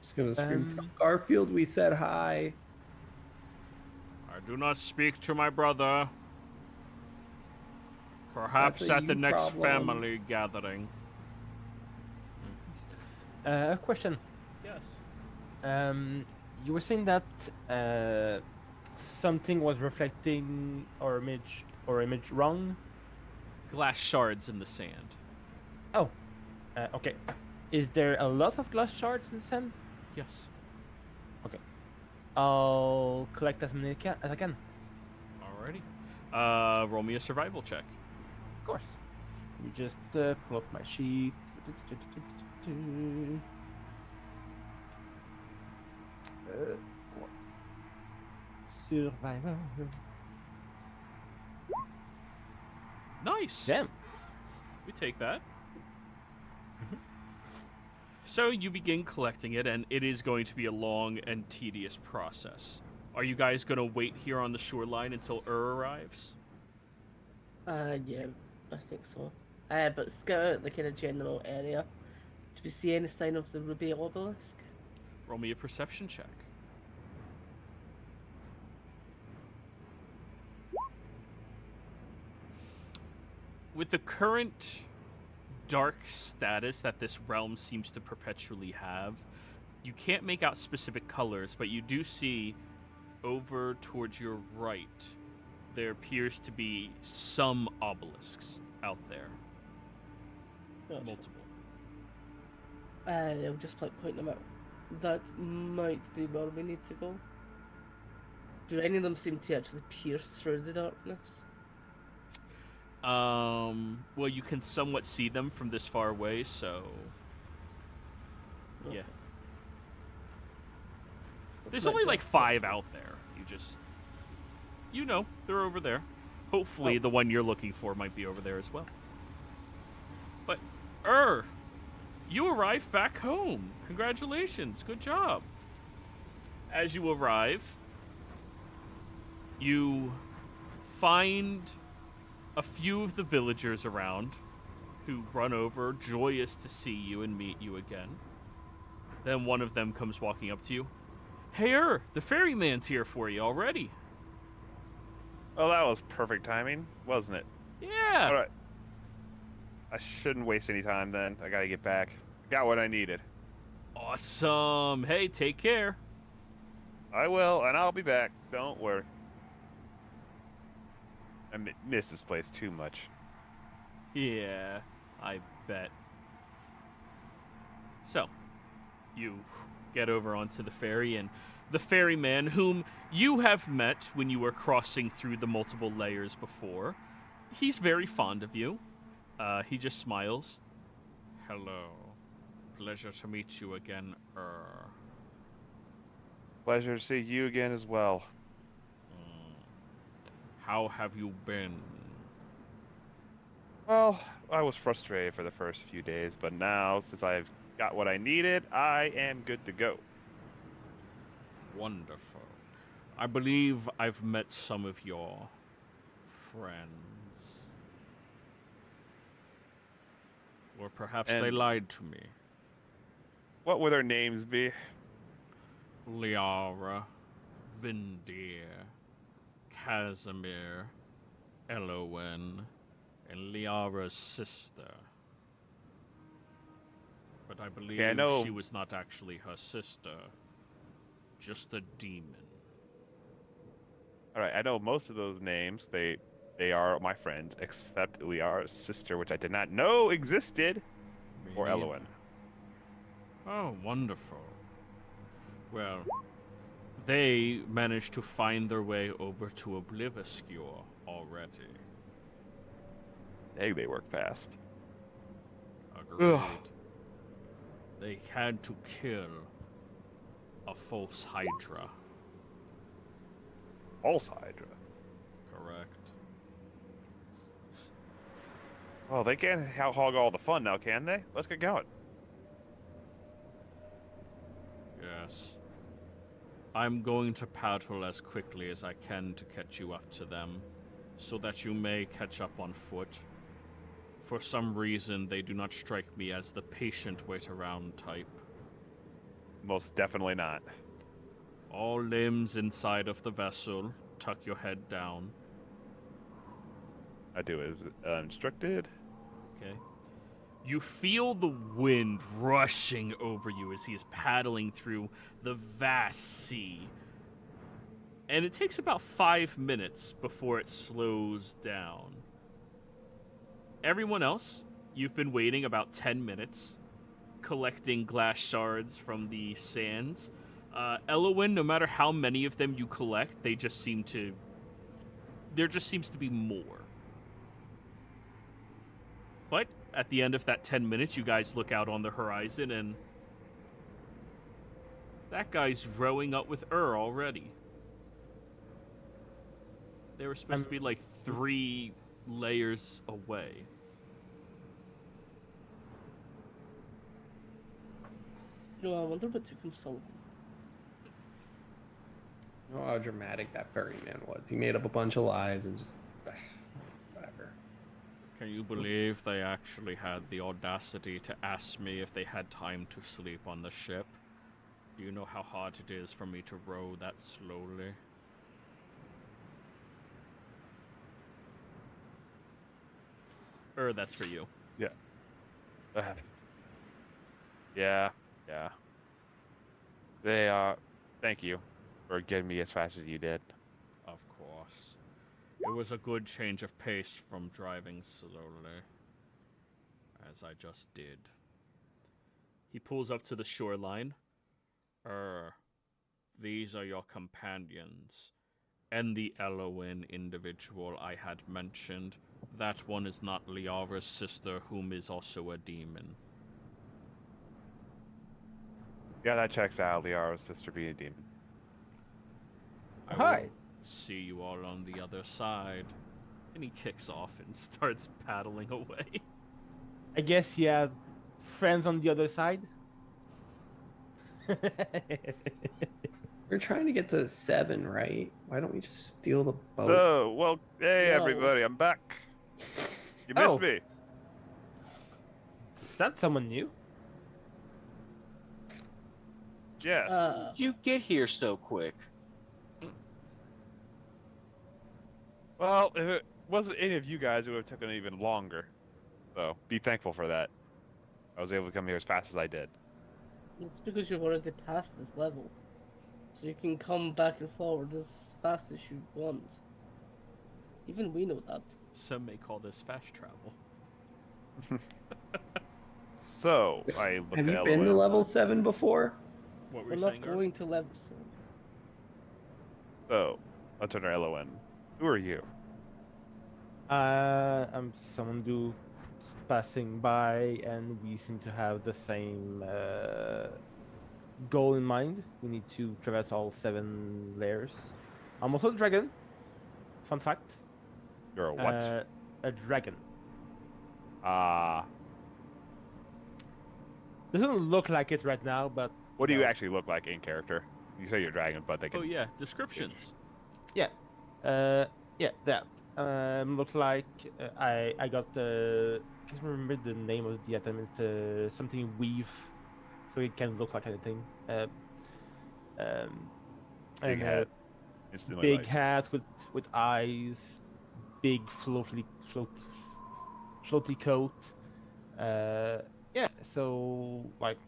Just gonna scream, Um, "Tell Garfield we said hi." I do not speak to my brother. Perhaps That's a at the you next problem. family gathering. A question. Yes. You were saying that something was reflecting our image wrong. Glass shards in the sand. Oh, okay. Is there a lot of glass shards in the sand? Yes. I'll collect as many as I can. Alrighty. Roll me a survival check. Of course. Let me just pull up my sheet. Survival. Nice. Damn. We take that. So you begin collecting it, and it is going to be a long and tedious process. Are you guys going to wait here on the shoreline until arrives? Yeah, I think so. But scout out the kind of general area. Do we see any sign of the ruby obelisk? Roll me a perception check. With the current dark status that this realm seems to perpetually have, you can't make out specific colors, but you do see over towards your right, there appears to be some obelisks out there. Gotcha. Multiple. I'll just point them out. That might be where we need to go. Do any of them seem to actually pierce through the darkness? Well, you can somewhat see them from this far away, so yeah. There's only like 5 out there. They're over there. Hopefully, the one you're looking for might be over there as well. But, you arrived back home. Congratulations. Good job. As you arrive, you find a few of the villagers around who run over, joyous to see you and meet you again. Then one of them comes walking up to you. Hey, the ferryman's here for you already. Oh, that was perfect timing, wasn't it? Yeah. All right. I shouldn't waste any time then. I gotta get back. Got what I needed. Awesome. Hey, take care. I will, and I'll be back. Don't worry. I miss this place too much. Yeah, I bet. So, you get over onto the ferry, and the ferryman, whom you have met when you were crossing through the multiple layers before, he's very fond of you. He just smiles. Hello. Pleasure to meet you again, Pleasure to see you again as well. How have you been? Well, I was frustrated for the first few days, but now, since I've got what I needed, I am good to go. Wonderful. I believe I've met some of your friends. Or perhaps they And- lied to me. What would their names be? Liara, Vindir, Casimir, Elowen, and Liara's sister. But I believe I know- she was not actually her sister, just a demon. All right, I know most of those names. They are my friends, except Liara's sister, which I did not know existed, or Me neither. Elowen. Oh, wonderful. Well, they managed to find their way over to Obliviscure already. Hey, they work fast. Agreed. They had to kill a false Hydra. False Hydra. Correct. Well, they can't hog all the fun now, can they? Let's get going. Yes. I'm going to paddle as quickly as I can to catch you up to them, so that you may catch up on foot. For some reason, they do not strike me as the patient wait-around type. Most definitely not. All limbs inside of the vessel, tuck your head down. I do as instructed. Okay. You feel the wind rushing over you as he is paddling through the vast sea. And it takes about 5 minutes before it slows down. Everyone else, you've been waiting about 10 minutes, collecting glass shards from the sands. Elowen, no matter how many of them you collect, there just seems to be more. But at the end of that 10 minutes, you guys look out on the horizon, and that guy's rowing up with already. They were supposed to be like 3 layers away. You know, I wonder what took him so long. You know how dramatic that ferryman was. He made up a bunch of lies and just whatever. Can you believe they actually had the audacity to ask me if they had time to sleep on the ship? Do you know how hard it is for me to row that slowly? That's for you. Yeah. Yeah. They are. Thank you for getting me as fast as you did. Of course. It was a good change of pace from driving slowly, as I just did. He pulls up to the shoreline. These are your companions. And the Elowen individual I had mentioned. That one is not Liara's sister, whom is also a demon. Yeah, that checks out. Liara's sister being a demon. I Hi. will see you all on the other side. And he kicks off and starts paddling away. I guess he has friends on the other side. We're trying to get to 7, right? Why don't we just steal the boat? Oh, well, hey, Yo. everybody, I'm back. You missed Oh. me. Is that someone new? Yes. You get here so quick. Well, if it wasn't any of you guys, it would have taken even longer. So, be thankful for that. I was able to come here as fast as I did. It's because you've already passed this level. So you can come back and forward as fast as you want. Even we know that. Some may call this fast travel. So I look Have at you been to Elowen. level 7 before? What were We're you not saying, Gar? going to level 7. So I'll turn to Elowen. Who are you? I'm someone who passing by, and we seem to have the same goal in mind. We need to traverse all 7 layers. I'm also a dragon. Fun fact. You're a what? A dragon. Doesn't look like it right now, but What do you know. actually look like in character? You say you're a dragon, but they can. Oh yeah, descriptions. Yeah, that looks like I got the. I can't remember the name of the item. It's something weave, so it can look like anything. Big and, hat. Instantly big like, hat with eyes, big floaty coat. Yeah, so like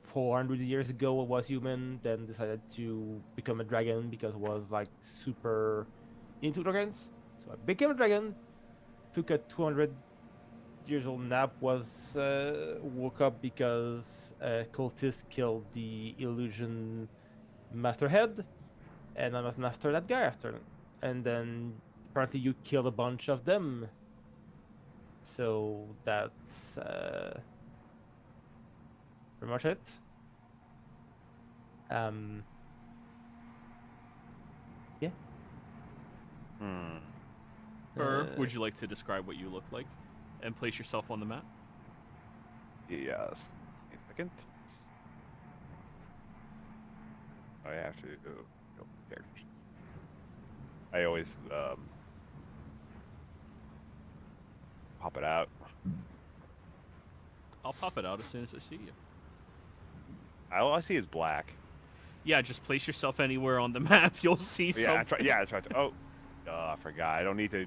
400 years ago it was human, then decided to become a dragon because it was like super into dragons. So I became a dragon, took a 200 years old nap, woke up because cultists killed the illusion master head, and I went after that guy and then apparently you killed a bunch of them. So that's pretty much it. Yeah. Or would you like to describe what you look like and place yourself on the map? Yes. A second. I have to go characters. I always pop it out. I'll pop it out as soon as I see you. All I see is black. Yeah, just place yourself anywhere on the map. You'll see Yeah, something. I tried to. Oh, I forgot. I don't need to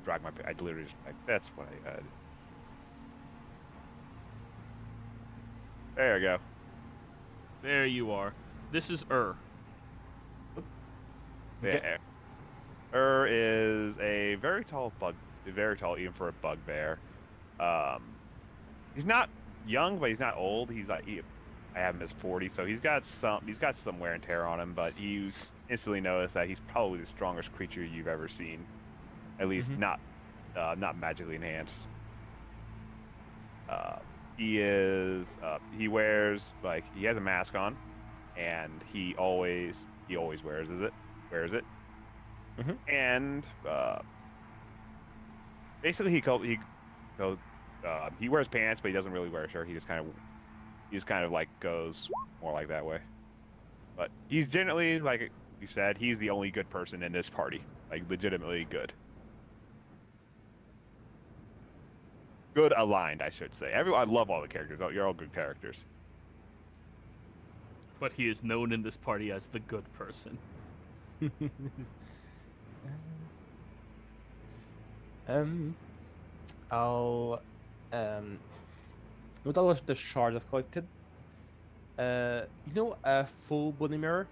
drag my. I literally just. That's what I had. There we go. There you are. This is Yeah. Is a very tall even for a bugbear. He's not young, but he's not old. He's like I have him as 40, so he's got some wear and tear on him, but you instantly notice that he's probably the strongest creature you've ever seen. At least not magically enhanced. He wears he has a mask on, and he always wears it. And basically he wears pants, but he doesn't really wear a shirt. He just kind of like goes more like that way. But he's generally, like you said, he's the only good person in this party. Like legitimately good. Good aligned, I should say. I love all the characters. You're all good characters. but he is known in this party as the good person. I'll with all of the shards I've collected, a full body mirror,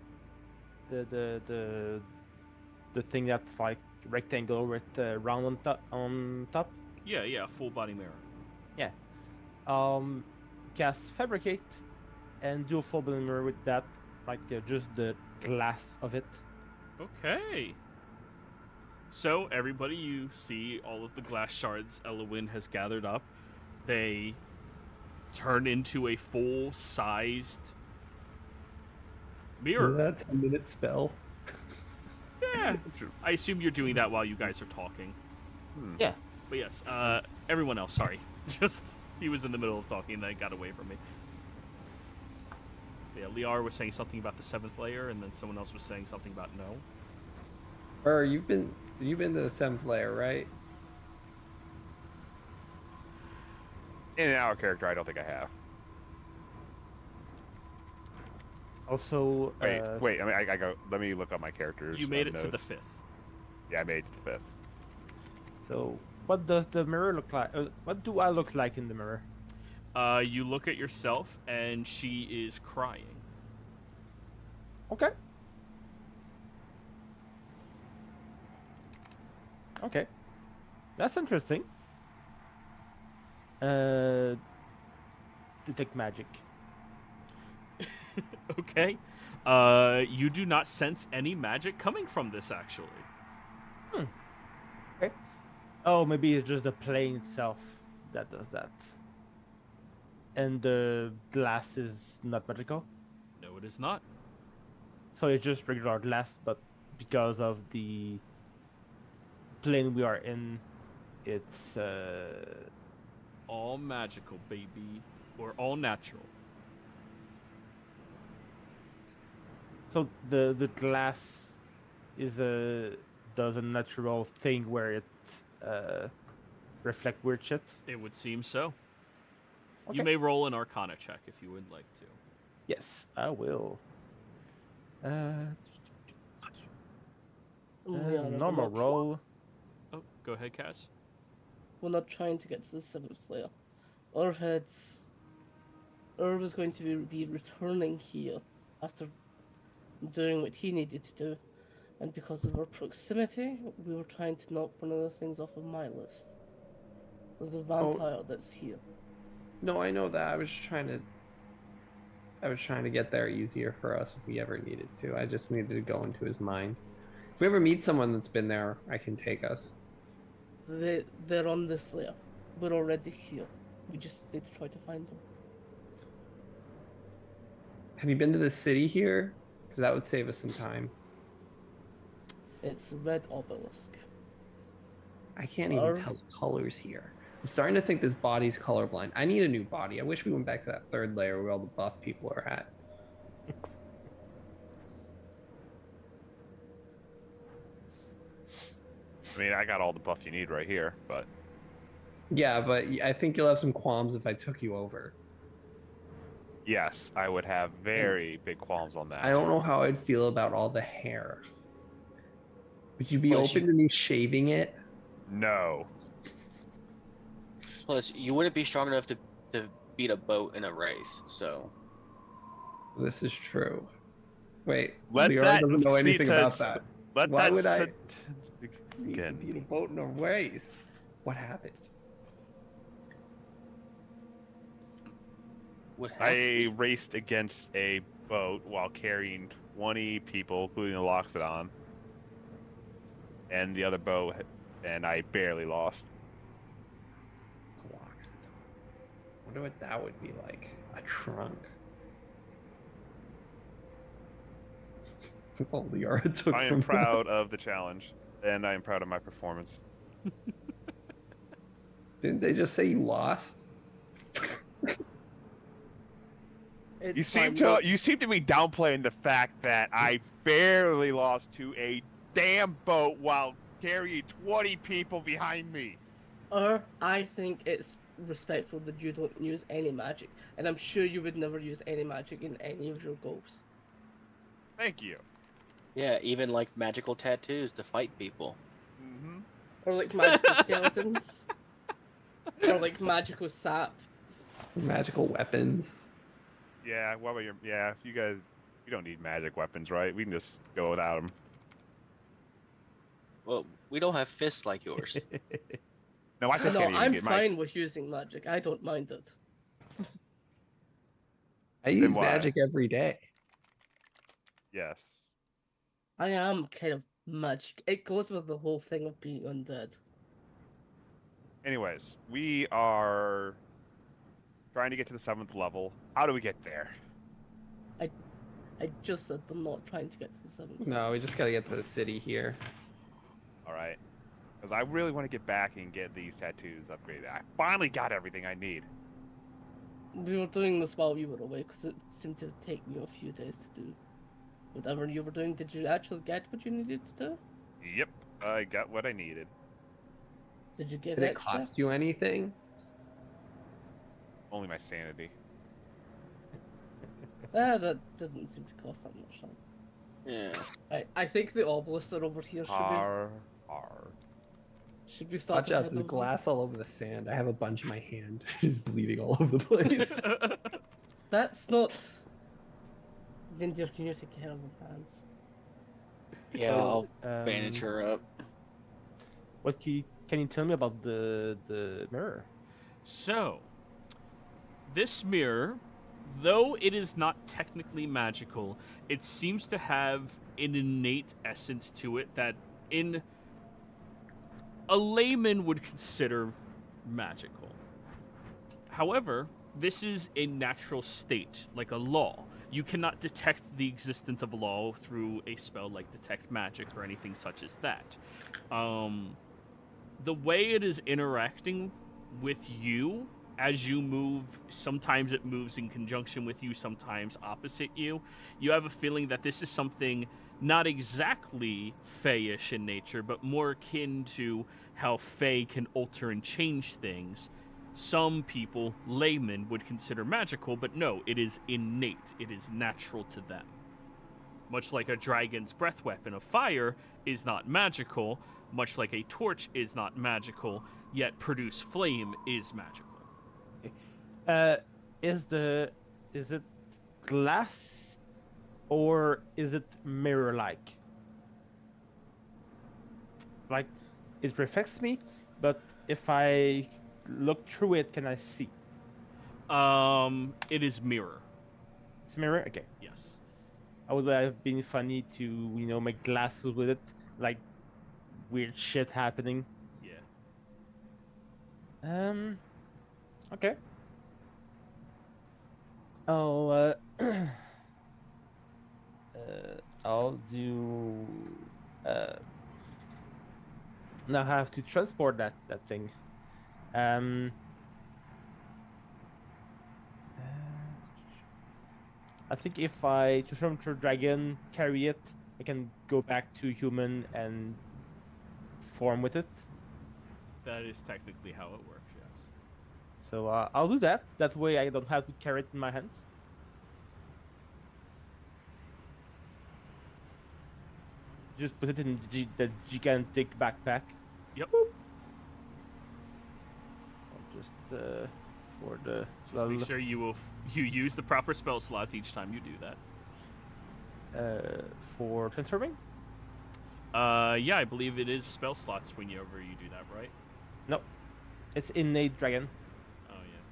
the thing that's like rectangle with round on top. Yeah, full body mirror. Yeah. Cast fabricate and do a full body mirror with that, like just the glass of it. Okay. So everybody, you see all of the glass shards Elowen has gathered up. They turn into a full-sized mirror. That's a 10-minute spell. Yeah. I assume you're doing that while you guys are talking. Yeah. But yes, everyone else, sorry. Just, he was in the middle of talking and then it got away from me. Yeah, Liar was saying something about the 7th layer, and then someone else was saying something about no. You've been to the 7th layer, right? In our character, I don't think I have. Also, Wait. I mean, I go. Let me look up my characters. You made it to the notes. 5th. Yeah, I made it to the 5th. So, what does the mirror look like? What do I look like in the mirror? You look at yourself, and she is crying. Okay. Okay, that's interesting. Detect magic. Okay. You do not sense any magic coming from this, actually. Okay. Oh, maybe it's just the plane itself that does that. And the glass is not magical, No, it is not. so it's just regular glass, but because of the plane we are in, it's All magical, baby. Or all natural. so the glass is does a natural thing where it reflect weird shit. It would seem so. Okay. You may roll an Arcana check if you would like to. Yes, I will. We are Normal not- roll. Oh, go ahead, Cass. We're not trying to get to the 7th layer. Irv was going to be returning here after doing what he needed to do. And because of our proximity, we were trying to knock one of the things off of my list. There's a vampire that's here. No, I know that. I was trying to get there easier for us if we ever needed to. I just needed to go into his mind. If we ever meet someone that's been there, I can take us. They're on this layer. We're already here. We just need to try to find them. Have you been to the city here? Because that would save us some time. It's a red obelisk. I can't even tell the colors here. I'm starting to think this body's colorblind. I need a new body. I wish we went back to that 3rd layer where all the buff people are at. I mean, I got all the buff you need right here, but Yeah, but I think you'll have some qualms if I took you over. yes, I would have very big qualms on that. I don't know how I'd feel about all the hair. Would you be Plus open to me shaving it? No. Plus, you wouldn't be strong enough to beat a boat in a race, so. This is true. Wait, Let Leora that doesn't know anything sit- about that. Let Why that would I sit need to again. beat a boat in a race? What happened? What I happened? raced against a boat while carrying 20 people, including the Loxodon, and the other boat, and I barely lost. Wonder what that would be like. A trunk. That's all Leora took I from am that. proud of the challenge, and I am proud of my performance. Didn't they just say you lost? It's You seem fine, to be downplaying the fact that I barely lost to a damn boat while carrying 20 people behind me. Or I think it's respectful that you don't use any magic, and I'm sure you would never use any magic in any of your goals. Thank you. Yeah, even like magical tattoos to fight people. Mm-hmm. Or like magical skeletons. Or like magical sap. Magical weapons. Yeah, what about your... Yeah, if you guys... You don't need magic weapons, right? We can just go without them. Well, we don't have fists like yours. No, I just No, can't even I'm get fine with using magic. I don't mind it. I use why? magic every day. Yes. I am kind of magic. It goes with the whole thing of being undead. Anyways, we are trying to get to the 7th level. How do we get there? I just said I'm not trying to get to the 7th. No, we just gotta get to the city here. All right. Because I really want to get back and get these tattoos upgraded. I finally got everything I need. We were doing this while you were away because it seemed to take me a few days to do whatever you were doing. Did you actually get what you needed to do? Yep, I got what I needed. Did you get Did it extra? cost you anything? Only my sanity. That didn't seem to cost that much. Yeah. I think the obelisks are over here. R. Should we start? Watch out, there's glass all over the sand. I have a bunch in my hand. It's bleeding all over the place. That's not. Vindir, can you take care of her hands? Yeah, I'll bandage her up. What can you tell me about the mirror? So, this mirror, though it is not technically magical, it seems to have an innate essence to it that in a layman would consider magical. However, this is a natural state, like a law. You cannot detect the existence of a law through a spell like Detect Magic or anything such as that. The way it is interacting with you as you move, sometimes it moves in conjunction with you, sometimes opposite you. You have a feeling that this is something not exactly Fey-ish in nature, but more akin to how Fey can alter and change things. Some people, laymen, would consider magical, but no, it is innate. It is natural to them. Much like a dragon's breath weapon of fire is not magical, much like a torch is not magical, yet produce flame is magical. Is it glass or is it mirror-like? Like, it reflects me, but if I look through it, can I see? It is mirror. It's mirror? Okay. Yes. I would have been funny to, make glasses with it, like weird shit happening. Yeah. Okay. I'll I'll do now I have to transport that thing. I think if I transform to a dragon, carry it, I can go back to human and form with it. That is technically how it works, yes. So I'll do that. That way I don't have to carry it in my hands. Just put it in the gigantic backpack. Yep. Boop. I'll just for the Just make sure you use the proper spell slots each time you do that. For transforming. Yeah, I believe it is spell slots whenever you do that, right? No, it's innate dragon. Oh yeah.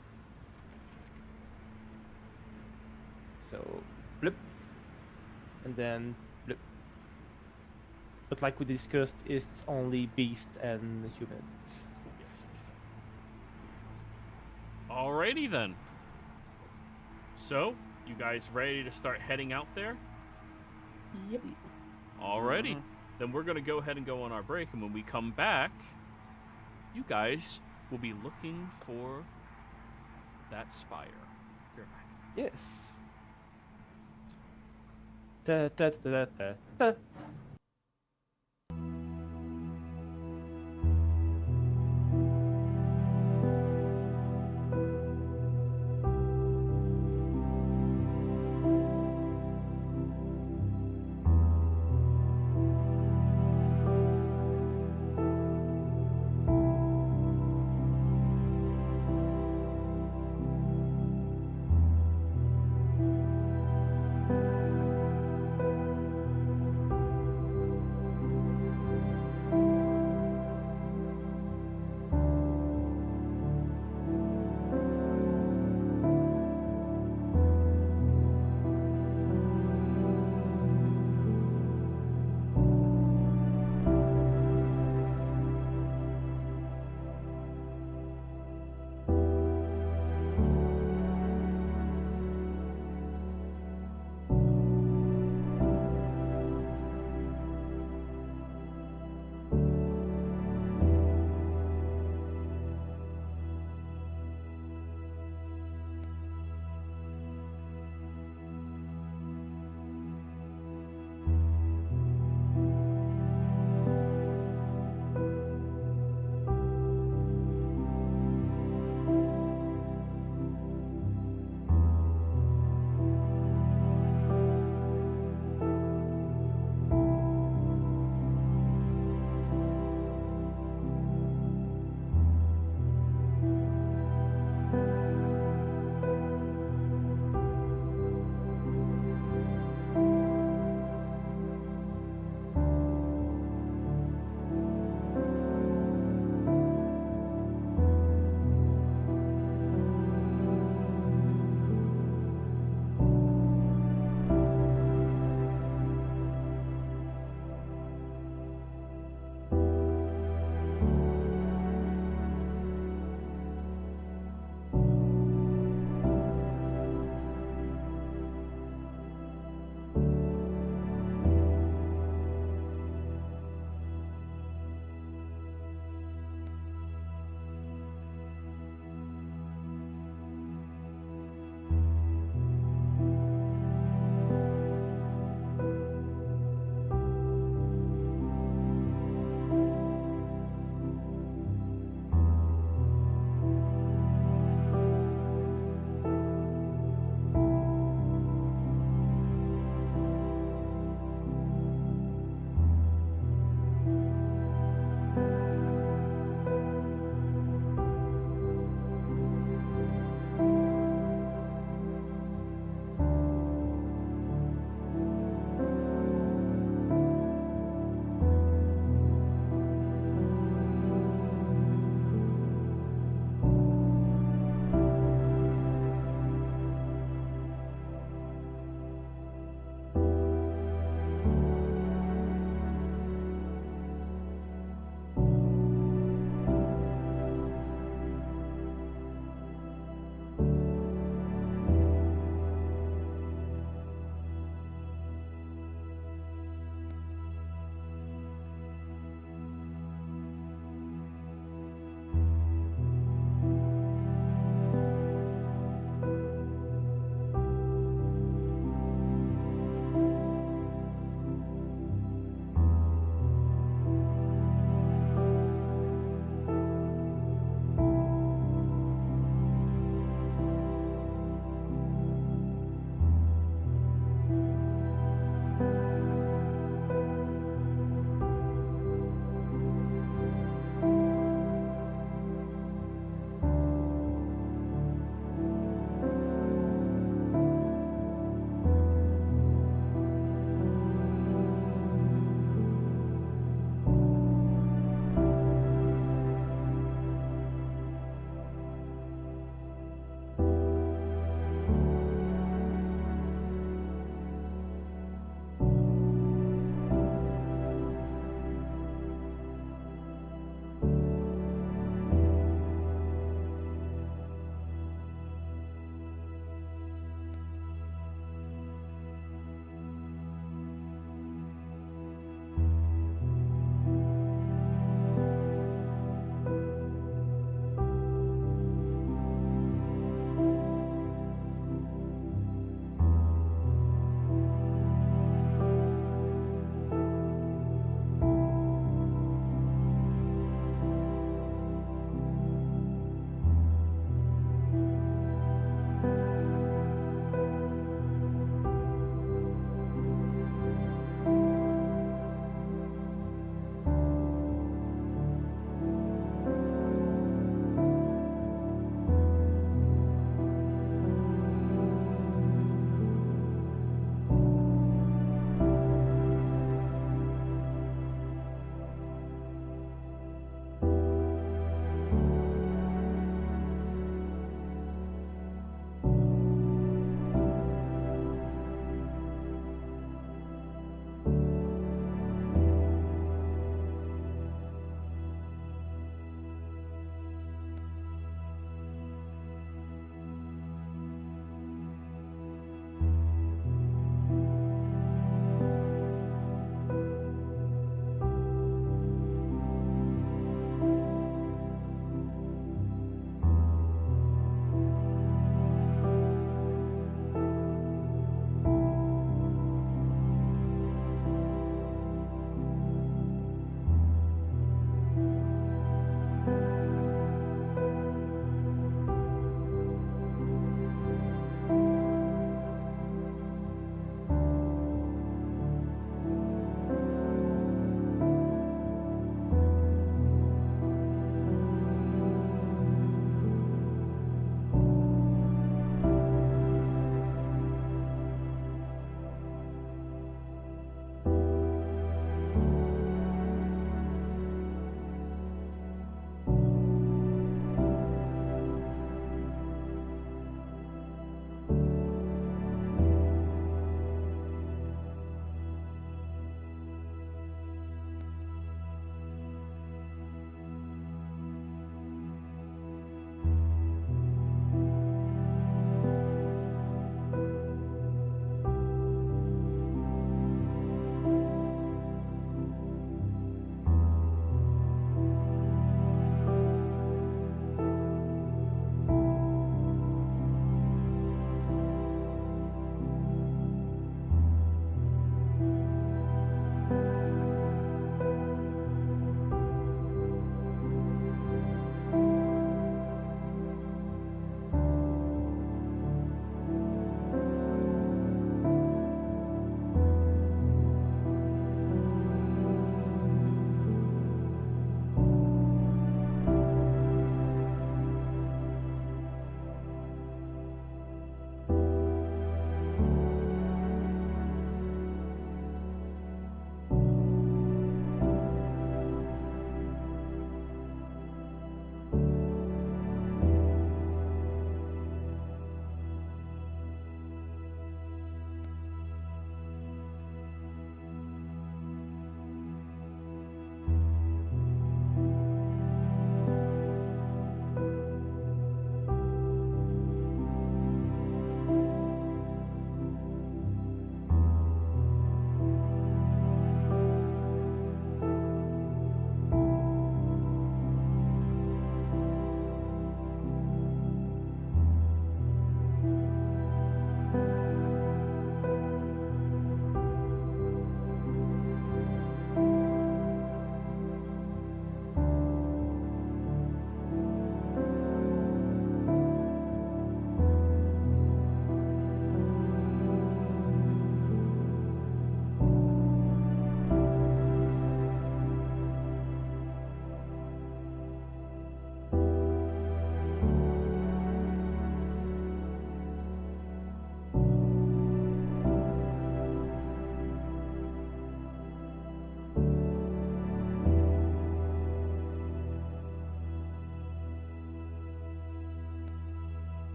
So flip, and then flip. But like we discussed, it's only beast and humans. Alrighty then. So, you guys ready to start heading out there? Yep. Alrighty. Then we're going to go ahead and go on our break, and when we come back, you guys will be looking for that spire. You're back. Yes. Da, da, da, da, da.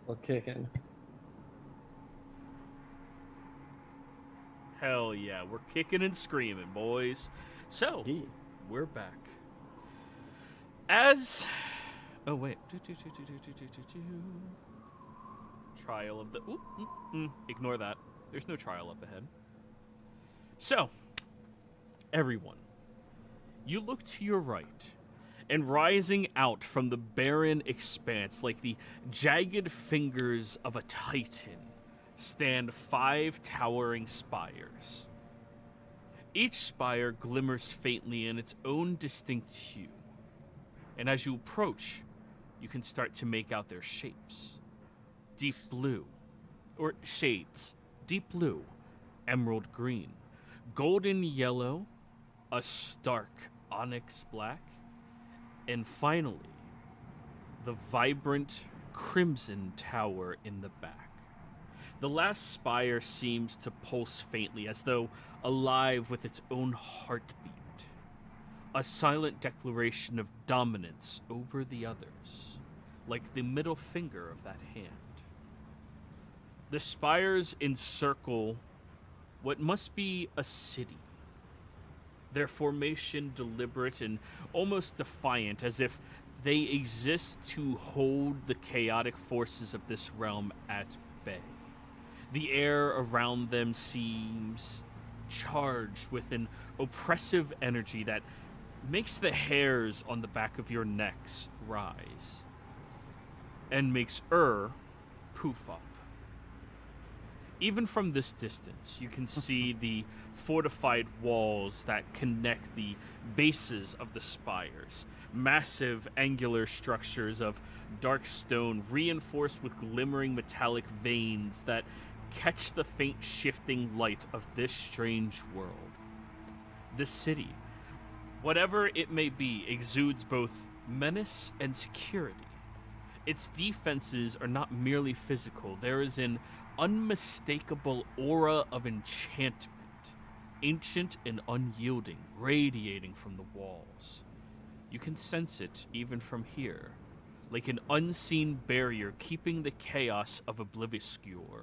We're kicking. Hell yeah, we're kicking and screaming, boys. So, Yeah. we're back. As... Oh, wait. Trial of the... Ignore that. There's no trial up ahead. So, everyone, you look to your right, and rising out from the barren expanse like the jagged fingers of a titan stand 5 towering spires. Each spire glimmers faintly in its own distinct hue, and as you approach, you can start to make out their shapes. Deep blue, or shades, deep blue, emerald green, golden yellow, a stark onyx black, and finally, the vibrant crimson tower in the back. The last spire seems to pulse faintly, as though alive with its own heartbeat. A silent declaration of dominance over the others, like the middle finger of that hand. The spires encircle what must be a city, their formation deliberate and almost defiant, as if they exist to hold the chaotic forces of this realm at bay. The air around them seems charged with an oppressive energy that makes the hairs on the back of your necks rise and makes poof up. Even from this distance, you can see the fortified walls that connect the bases of the spires. Massive angular structures of dark stone reinforced with glimmering metallic veins that catch the faint shifting light of this strange world. The city, whatever it may be, exudes both menace and security. Its defenses are not merely physical. There is an unmistakable aura of enchantment, ancient and unyielding, radiating from the walls. You can sense it even from here, like an unseen barrier keeping the chaos of Obliviscure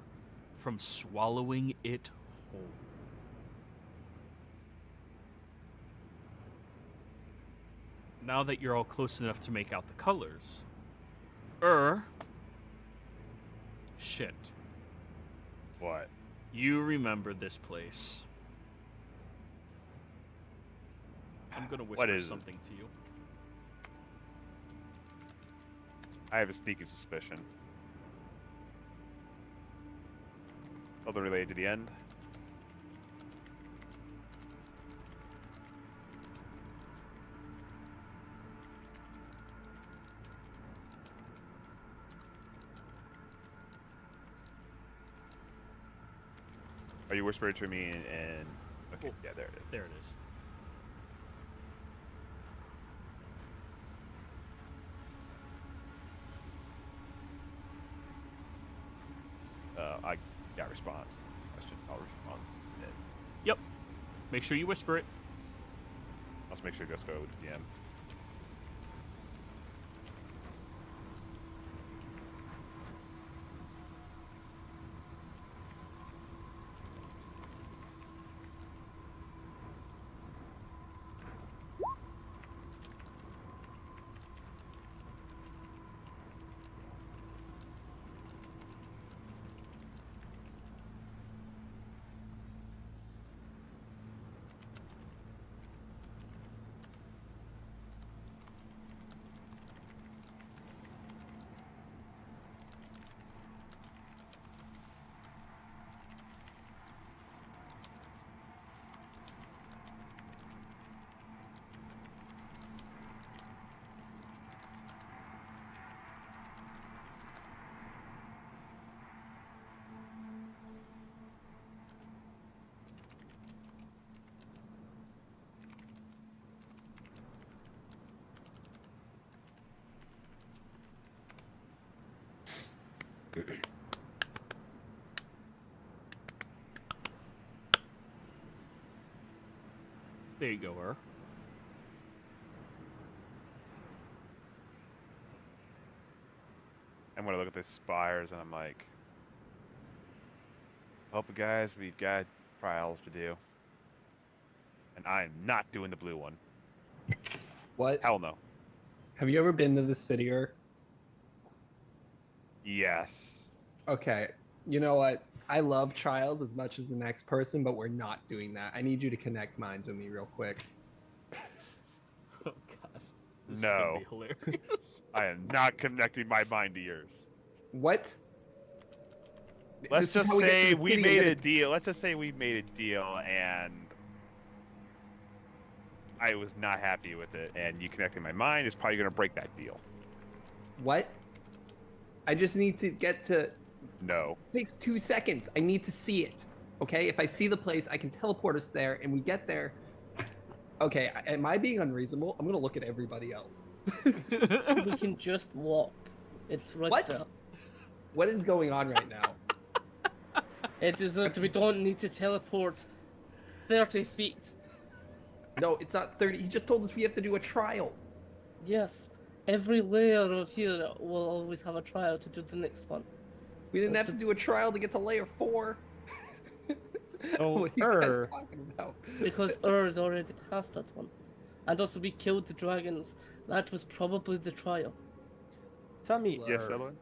from swallowing it whole. Now that you're all close enough to make out the colors, shit. What? You remember this place. I'm gonna What whisper is it? something to you. I have a sneaky suspicion. Something related to the end. Are you whispering to me and okay, Oh, yeah, there it is. There it is. I got response. Question. I'll respond. Yep. Make sure you whisper it. Let's make sure it goes to the end. There you go, I'm gonna look at the spires and I'm like, "Help it, guys. We've got trials to do, and I'm not doing the blue one. What? Hell no. Have you ever been to the city or? Yes. Okay. You know what? I love trials as much as the next person, but we're not doing that. I need you to connect minds with me real quick. Oh gosh. This is No. gonna be hilarious. I am not connecting my mind to yours. What? Let's This is just how we get to say the we city made and a get deal. Let's just say we made a deal and I was not happy with it. And you connecting my mind is probably going to break that deal. What? I just need to get to. No. It takes 2 seconds. I need to see it. Okay? If I see the place, I can teleport us there, and we get there. Okay, am I being unreasonable? I'm gonna look at everybody else. We can just walk. It's right What? there. What is going on right now? It is that we don't need to teleport 30 feet. No, it's not 30. He just told us we have to do a trial. Yes, every layer of here will always have a trial to do the next one. We didn't That's have to do a trial to get to layer 4. Oh, what are you guys talking about? Because Erd already passed that one. And also we killed the dragons. That was probably the trial. Tell me, Yes, Evelyn?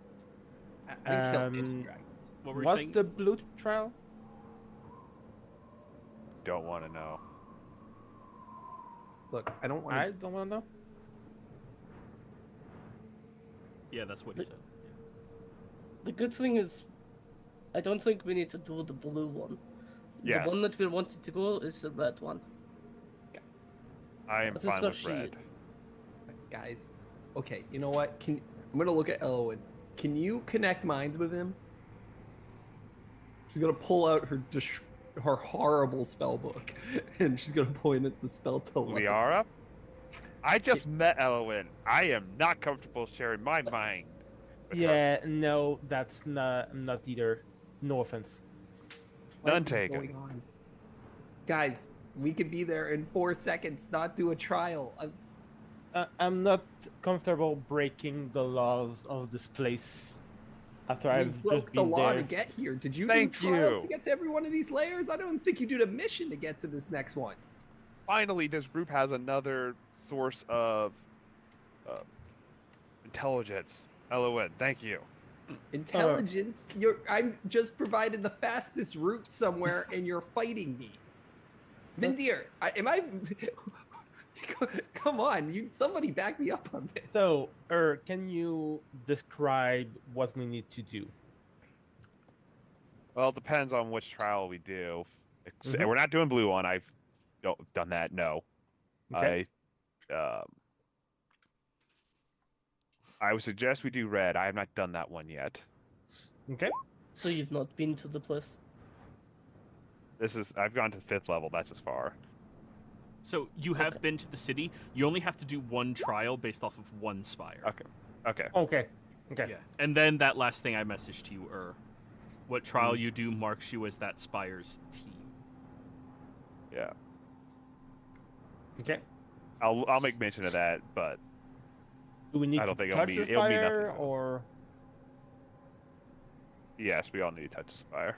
I didn't kill any Um, dragons. What were you what's saying? the blue trial? Don't want to know. Look, I don't want I to. don't want to know. Yeah, that's what he said. The good thing is, I don't think we need to do the blue one. Yes. The one that we wanted to go is the red one. I am This is fine where with she- red. Guys, okay, you know what? I'm gonna look at Elwyn. Can you connect minds with him? She's gonna pull out her horrible spell book, and she's gonna point at the spell to Liara? I just met Elowen. I am not comfortable sharing my mind. with her. Yeah, no, that's not either. No offense. What None is taken. going on? Guys, we could be there in 4 seconds, not do a trial. I'm not comfortable breaking the laws of this place after We I've broke just the been law there. to get here. Did you Thank do trials you. to get to every one of these layers? I don't think you did a mission to get to this next one. Finally, this group has another source of intelligence. Elowen, thank you. Intelligence? I'm just provided the fastest route somewhere, and you're fighting me. Vindir, am I? Come on, somebody back me up on this. So, can you describe what we need to do? Well, it depends on which trial we do. Mhm. We're not doing blue one. I've done that. No. Okay. I would suggest we do red. I have not done that one yet. Okay. So you've not been to the place. I've gone to 5th level. That's as far. So you have Okay. been to the city. You only have to do one trial based off of one spire. Okay. Okay. Okay. Okay. Yeah. And then that last thing I messaged to you, what trial Mm-hmm. you do marks you as that spire's team. Yeah. Okay. I'll make mention of that, but Do we need I don't to think it'll touch mean- the it'll mean nothing fire to them. or? yes, we all need to touch the spire.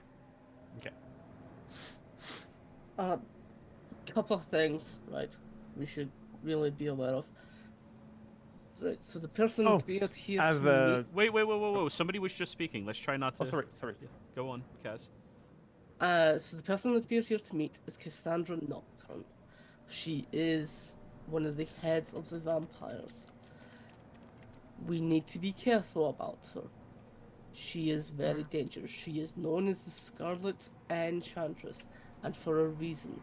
Couple of things, right? We should really be aware of. Right. So the person Oh, appeared here I've to meet. Wait. Somebody was just speaking. Let's try not to. Oh, sorry. Yeah, go on, Kaz. So the person that we're here to meet is Cassandra Nocturne. She is one of the heads of the vampires. We need to be careful about her. She is very dangerous. She is known as the Scarlet Enchantress, and for a reason.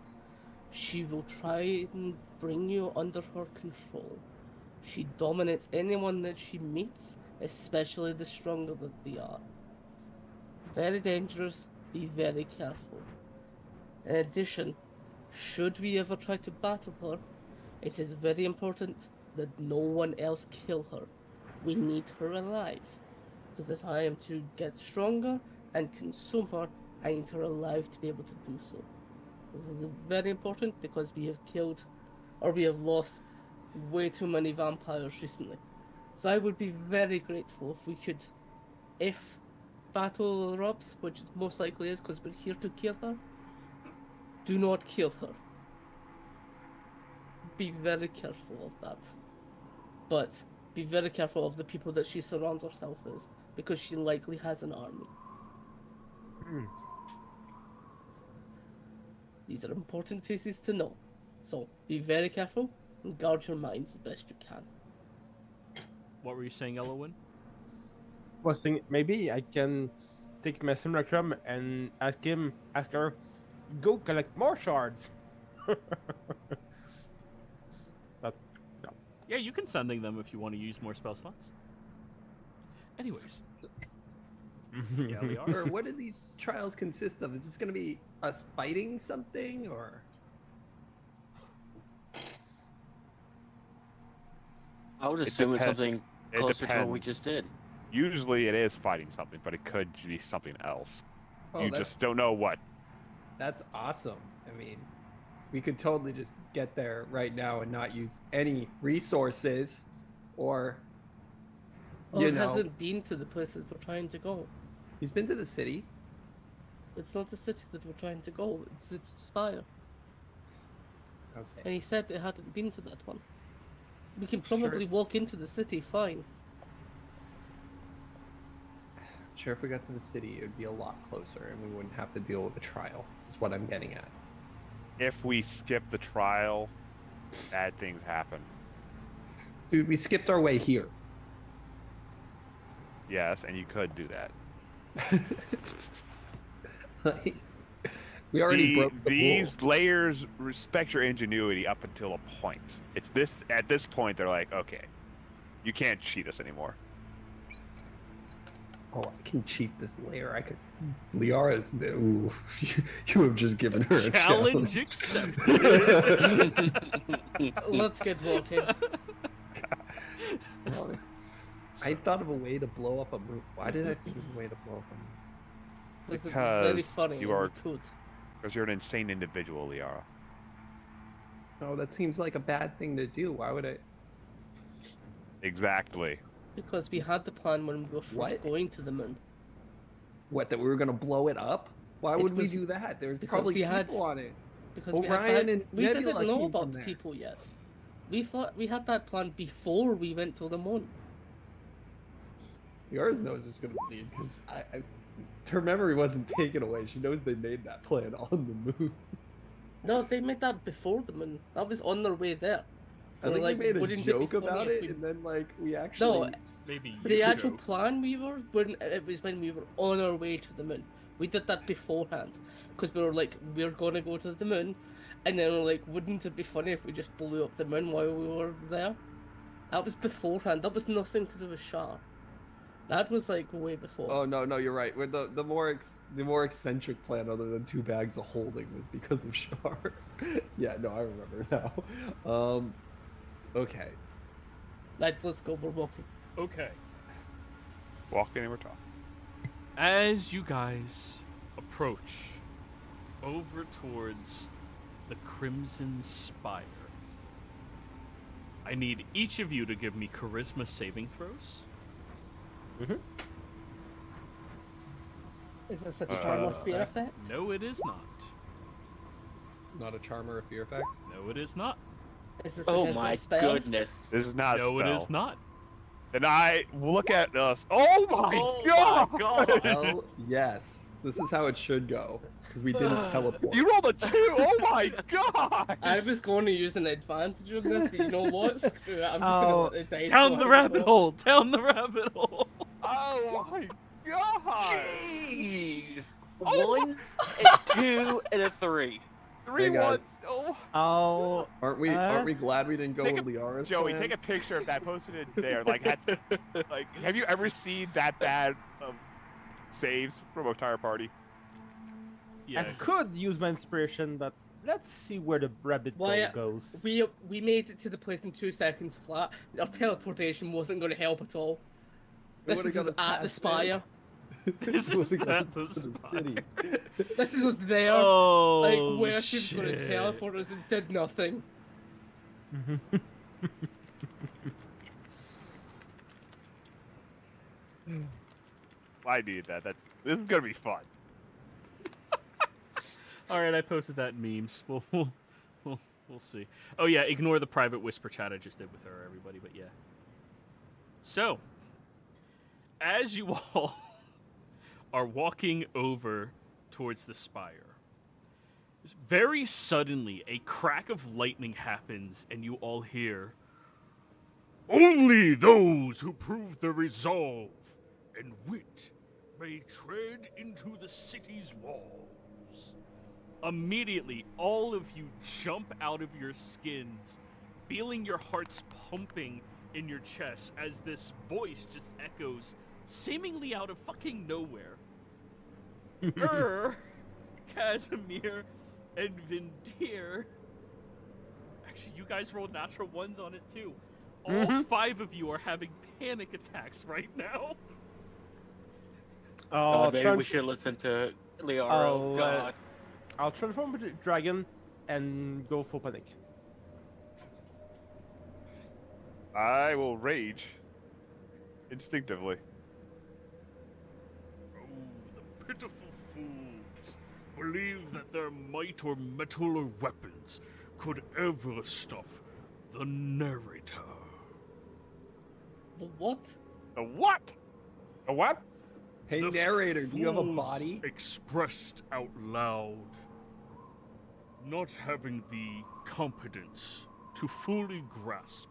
She will try and bring you under her control. She dominates anyone that she meets, especially the stronger that they are. Very dangerous, be very careful. In addition, should we ever try to battle her, it is very important that no one else kill her. We need her alive. Because if I am to get stronger and consume her, I need her alive to be able to do so. This is very important because we have killed, or we have lost, way too many vampires recently. So I would be very grateful if we could if battle erupts, which it most likely is because we're here to kill her, do not kill her. Be very careful of that. But be very careful of the people that she surrounds herself with, because she likely has an army. These are important pieces to know. So be very careful and guard your minds the best you can. What were you saying, Elowin? Was thinking maybe I can take my simulacrum and ask her, go collect more shards. But no. Yeah, you can sending them if you want to use more spell slots. Anyways. Yeah, Liara? Or what do these trials consist of? Is this going to be us fighting something, or? I would assume it's depends. something It closer to what we depends. just did. Usually it is fighting something, but it could be something else. Oh, You just don't know what. That's awesome. I mean, we could totally just get there right now and not use any resources, or Or you know, hasn't been to the places we're trying to go. he's been to the city. It's not the city that we're trying to go, it's the Spire. And Okay. he said they hadn't been to that one. We can probably walk into the city fine. Sure, if we got to the city, it would be a lot closer, and we wouldn't have to deal with a trial. Is what I'm getting at. If we skip the trial, bad things happen. Dude, we skipped our way here. Yes, and you could do that. Like, we already broke the These rule. layers respect your ingenuity up until a point. It's this at this point they're like, okay, you can't cheat us anymore. Oh, I can cheat this layer. I could. Liara's. Ooh, you have just given her a Challenge challenge. accepted. Let's get walking. I thought of a way to blow up a moon. Why did I think of a way to blow up a moon? Because it was very Because funny you and are- we could. Because you're an insane individual, Liara. No, that seems like a bad thing to do. Why would I? Exactly. Because we had the plan when we were first What? going to the moon. What, that we were gonna blow it up? Why It would we was- do that? There's because probably we people had- on it. Because Orion we, and we Nebula didn't know came from about the there. people yet. We thought we had that plan before we went to the moon. Yours knows it's gonna bleed because her memory wasn't taken away. She knows they made that plan on the moon. No, they made that before the moon. That was on their way there. I They're think like, we made a wouldn't it be joke funny about if it, we- and then like we actually. Maybe you The actual joked. plan we were when it was when we were on our way to the moon. We did that beforehand because we were like, we're gonna go to the moon, and then we're like, wouldn't it be funny if we just blew up the moon while we were there? That was beforehand. That was nothing to do with Shar. That was like way before. Oh no, you're right. With the more eccentric plan, other than 2 bags of holding, was because of Shar. Yeah, no, I remember now. Okay. Right, let's go. We're walking. Okay. Walking and we're talking. As you guys approach over towards the Crimson Spire, I need each of you to give me charisma saving throws. Is this a charm or fear effect? No, it is not. Not a charm or a fear effect. No, it is not. Is this Oh against a my spell? goodness. This is not a No, spell. it is not. And I look at us. Oh my Oh god! my god. Hell yes. This is how it should go because we didn't teleport. You rolled a 2. Oh my god! I was going to use an advantage on this, but you know what? Screw it. I'm just Oh, going to let the dice Down go the how rabbit they go. hole. Down the rabbit hole. Oh my god! Jeez. Oh 1, a 2, and a 3. 3 Hey, guys. 1. Oh. Oh, Aren't we glad we didn't go Take with a- Liara's Joey, plan? take a picture of that. Posted it there. Like, have you ever seen that bad saves from a entire party? Yeah. I could use my inspiration, but let's see where the rabbit hole Why- goes. We made it to the place in 2 seconds flat. Our teleportation wasn't going to help at all. We This would've is got us us at the past spire. this. This Would've is got at us the to spire. city. This is us there. Oh, Like, where she was going to shit. teleport us and did nothing. I need that. This is gonna be fun. All right, I posted that in memes. We'll see. Oh yeah, ignore the private whisper chat I just did with her, everybody. But yeah. So, as you all are walking over towards the spire, very suddenly a crack of lightning happens, and you all hear, "Only those who prove their resolve and wit may tread into the city's walls." Immediately, all of you jump out of your skins, feeling your hearts pumping in your chest as this voice just echoes, seemingly out of fucking nowhere. Casimir and Vindir. Actually, you guys rolled natural ones on it too. All 5 of you are having panic attacks right now. God, maybe we should listen to Liara. God. I'll transform into a dragon and go full panic. I will rage instinctively. Oh, the pitiful fools believe that their might or metal or weapons could ever stop the narrator. The what? The what? A what? Hey, The narrator, do you have a fools body? Expressed out loud, not having the competence to fully grasp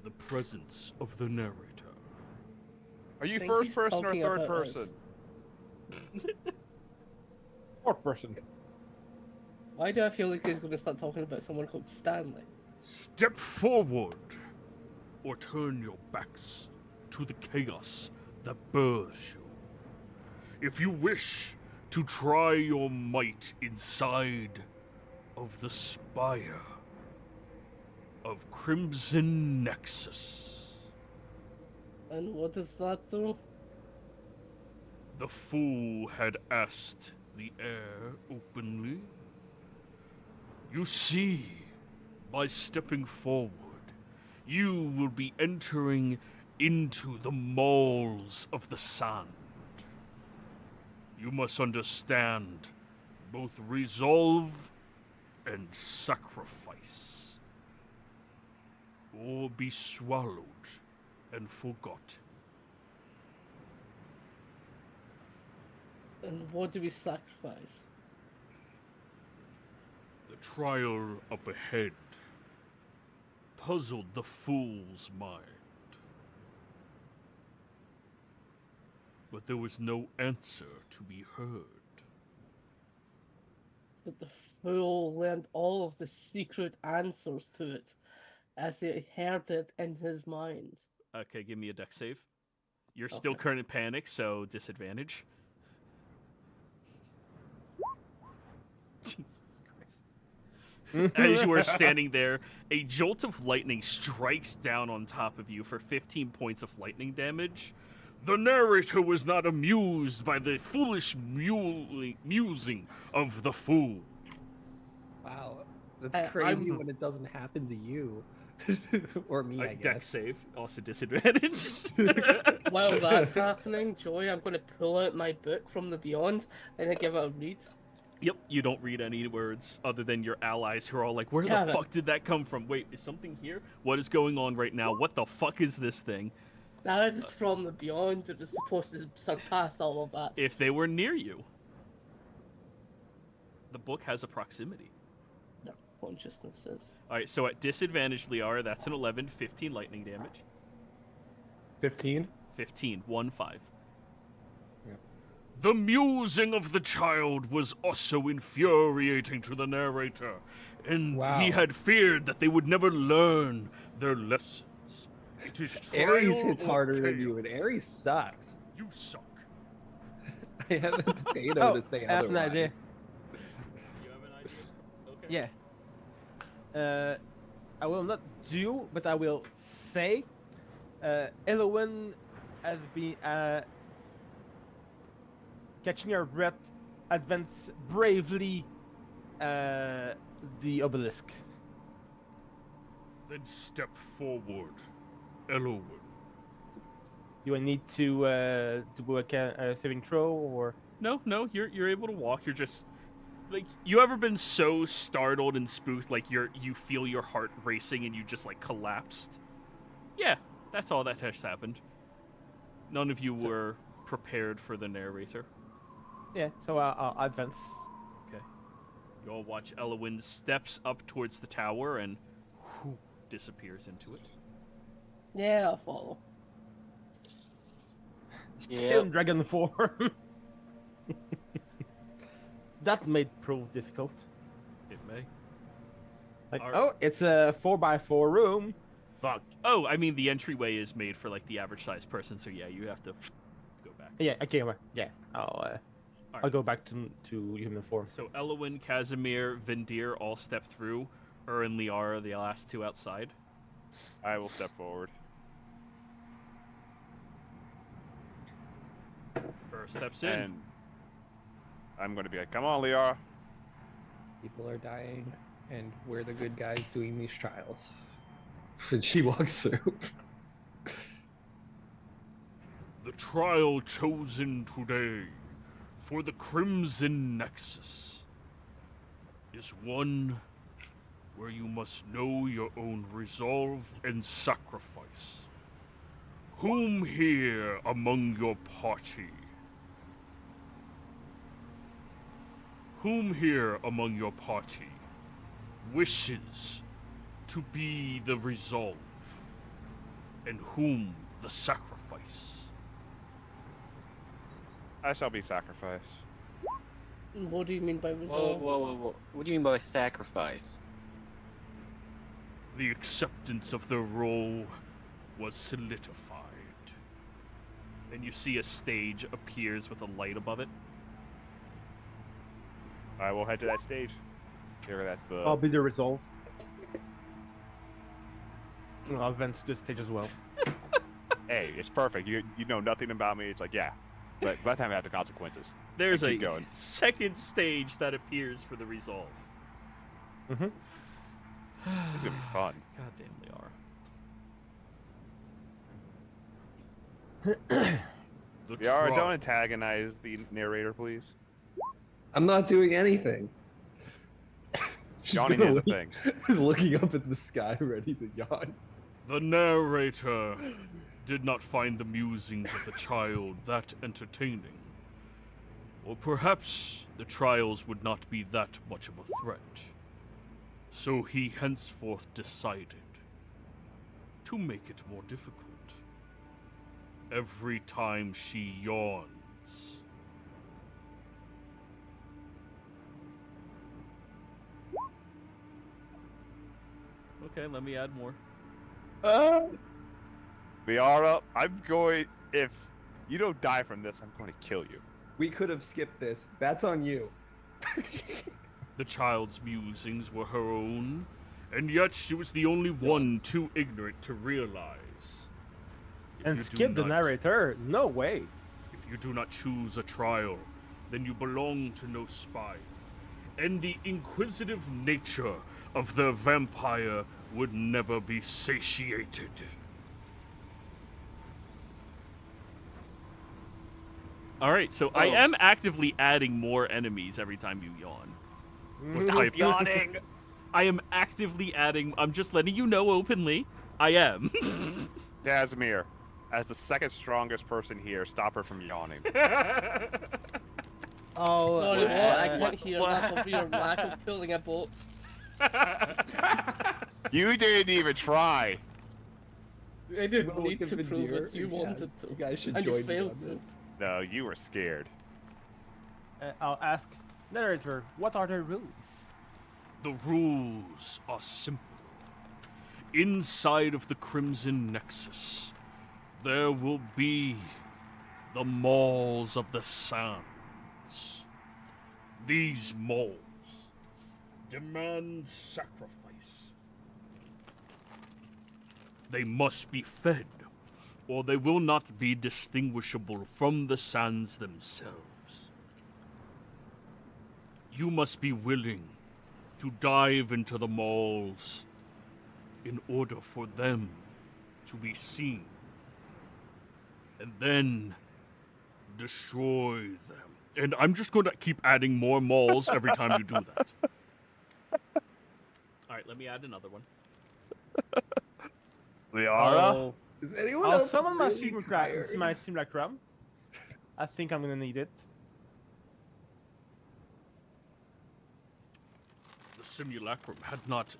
the presence of the narrator. Are you think first he's person or talking third about us. person? Fourth person. Why do I feel like he's going to start talking about someone called Stanley? Step forward, or turn your backs to the chaos that births you. If you wish to try your might inside of the spire of Crimson Nexus. And what does that do? The fool had asked the heir openly. You see, by stepping forward, you will be entering into the maws of the sand. You must understand both resolve and sacrifice, or be swallowed and forgotten. And what do we sacrifice? The trial up ahead puzzled the fool's mind. But there was no answer to be heard. But the fool learned all of the secret answers to it as he heard it in his mind. Okay, give me a dex save. You're still Okay. current in panic, so disadvantage. Jesus Christ. As you are standing there, a jolt of lightning strikes down on top of you for 15 points of lightning damage. The narrator was not amused by the foolish musing of the fool. Wow, that's I'm- crazy when it doesn't happen to you. Or me, I Dex guess. save, also disadvantage. While that's happening, Joey, I'm going to pull out my book from the Beyond and I give it a read. Yep, you don't read any words other than your allies who are all like, where Damn the it. fuck did that come from? Wait, is something here? What is going on right now? What the fuck is this thing? That is from the Beyond. It is supposed to surpass all of that. If they were near you. The book has a proximity. No, consciousness is. Alright, so at disadvantage, Liara, that's an 11, 15 lightning damage. 15? 15, 1-5. Yeah. The musing of the child was also infuriating to the narrator, and Wow. he had feared that they would never learn their lessons. It is Ares trial hits or harder than you, chaos. and Ares sucks. You suck. I have a potato to say I have an otherwise. idea. You have an idea? Okay. Yeah. I will not do, but I will say, Elowen has been catching her breath, advance bravely the obelisk. Then step forward, Elowen. Do I need to do a saving throw or? No, you're able to walk. You're just like, you ever been so startled and spooked, like you feel your heart racing and you just like collapsed? Yeah, that's all that has happened. None of you were prepared for the narrator. Yeah, so I'll advance. Okay. You all watch Elowin steps up towards the tower and disappears into it. Yeah, I'll follow. Still in dragon form. That may prove difficult. It may. Like, Are- oh, it's a 4x4 room. Fuck. Oh, I mean, the entryway is made for like the average sized person, so yeah, you have to go back. Yeah, okay, well, yeah. I'll Alright. go back to human form. So Elowin, Casimir, Vindir all step through. And Liara, the last two outside. I will step forward. Steps in. And I'm going to be like, come on, Liara. People are dying, and we're the good guys doing these trials. And she walks through. The trial chosen today for the Crimson Nexus is one where you must know your own resolve and sacrifice. Whom here among your party? Whom here among your party wishes to be the resolve, and whom the sacrifice? I shall be sacrificed. What do you mean by Whoa, resolve? whoa. What do you mean by sacrifice? The acceptance of the role was solidified. And you see a stage appears with a light above it. I will head to that stage. Here, that's the. I'll be the resolve. I'll advance to this stage as well. Hey, it's perfect. You know nothing about me. It's like, yeah. But by the time I have the consequences. There's a Keep going. second stage that appears for the resolve. Mm-hmm. It's gonna be fun. God damn, they are. The Liara, tri- don't antagonize the narrator, please. I'm not doing anything. She's Yawning gonna is a look- thing. Looking up at the sky, ready to yawn. The narrator did not find the musings of the child that entertaining. Or perhaps the trials would not be that much of a threat. So he henceforth decided to make it more difficult. Every time she yawns. Okay, let me add more. Liara, I'm going. If you don't die from this, I'm going to kill you. We could have skipped this. That's on you. The child's musings were her own, and yet she was the only one too ignorant to realize. If And you do skip the not- narrator? No way. If you do not choose a trial, then you belong to no spy. And the inquisitive nature of the vampire would never be satiated. Alright, so I am actively adding more enemies every time you yawn. What type- Yawning! I am actively adding. I'm just letting you know openly. I am. Casimir, as the second strongest person here, stop her from yawning. Oh, Sorry, what? I uh, can't hear that over your lack of pulling a boat. You didn't even try. I didn't Well, need look to at prove Veneer. it. You You wanted guys- to. you guys should and join you me failed on to. this. No, you were scared. I'll ask narrator, what are the rules? The rules are simple. Inside of the Crimson Nexus, there will be the Maws of the Sands. These Maws demand sacrifice. They must be fed, or they will not be distinguishable from the Sands themselves. You must be willing to dive into the malls in order for them to be seen. and then destroy them. And I'm just going to keep adding more malls every time you do that. All right, let me add another one. Liara? I'll, Is anyone I'll else summon my really tired? simulacrum. I think I'm gonna need it. The simulacrum had not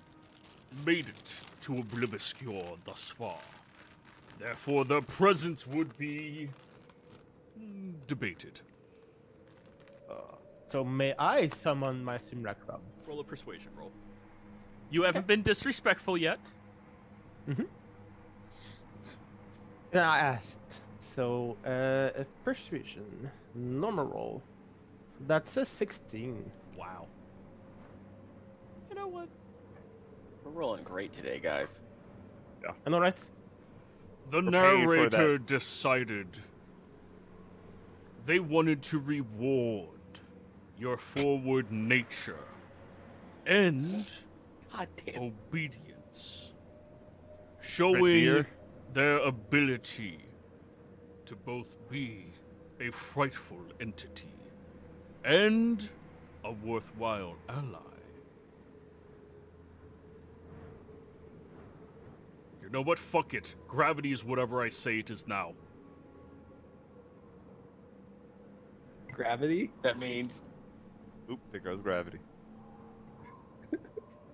made it to Oblibiscure thus far. Therefore, their presence would be debated. So may I summon my simulacrum? Roll a persuasion roll. You haven't been disrespectful yet. And I asked. So, a persuasion, normal roll. That's a 16. Wow. You know what? We're rolling great today, guys. I know, right? The We're paying for narrator decided they wanted to reward your forward nature and God damn. obedience, Red showing deer? their ability to both be a frightful entity and a worthwhile ally. You know what? Fuck it. Gravity is whatever I say it is now. Gravity? That means Oop, there goes gravity.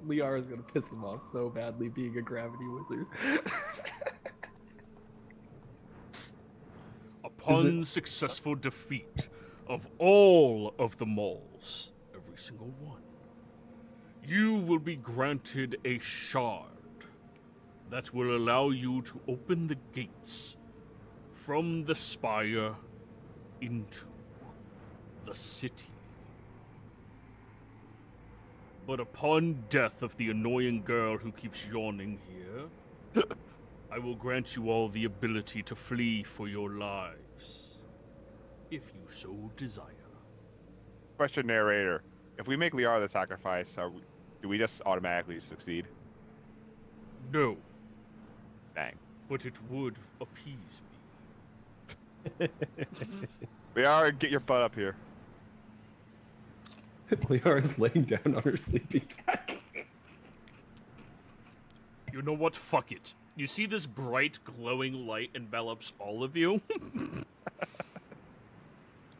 Liara's gonna piss him off so badly being a gravity wizard. Upon successful defeat of all of the moles, every single one, you will be granted a shard that will allow you to open the gates from the spire into the city. But upon death of the annoying girl who keeps yawning here, I will grant you all the ability to flee for your lives, if you so desire. Question, narrator. If we make Liara the sacrifice, do we just automatically succeed? No, Dang. but it would appease me. Liara, get your butt up here. Liara's laying down on her sleeping bag. You know what? Fuck it. You see this bright, glowing light envelops all of you?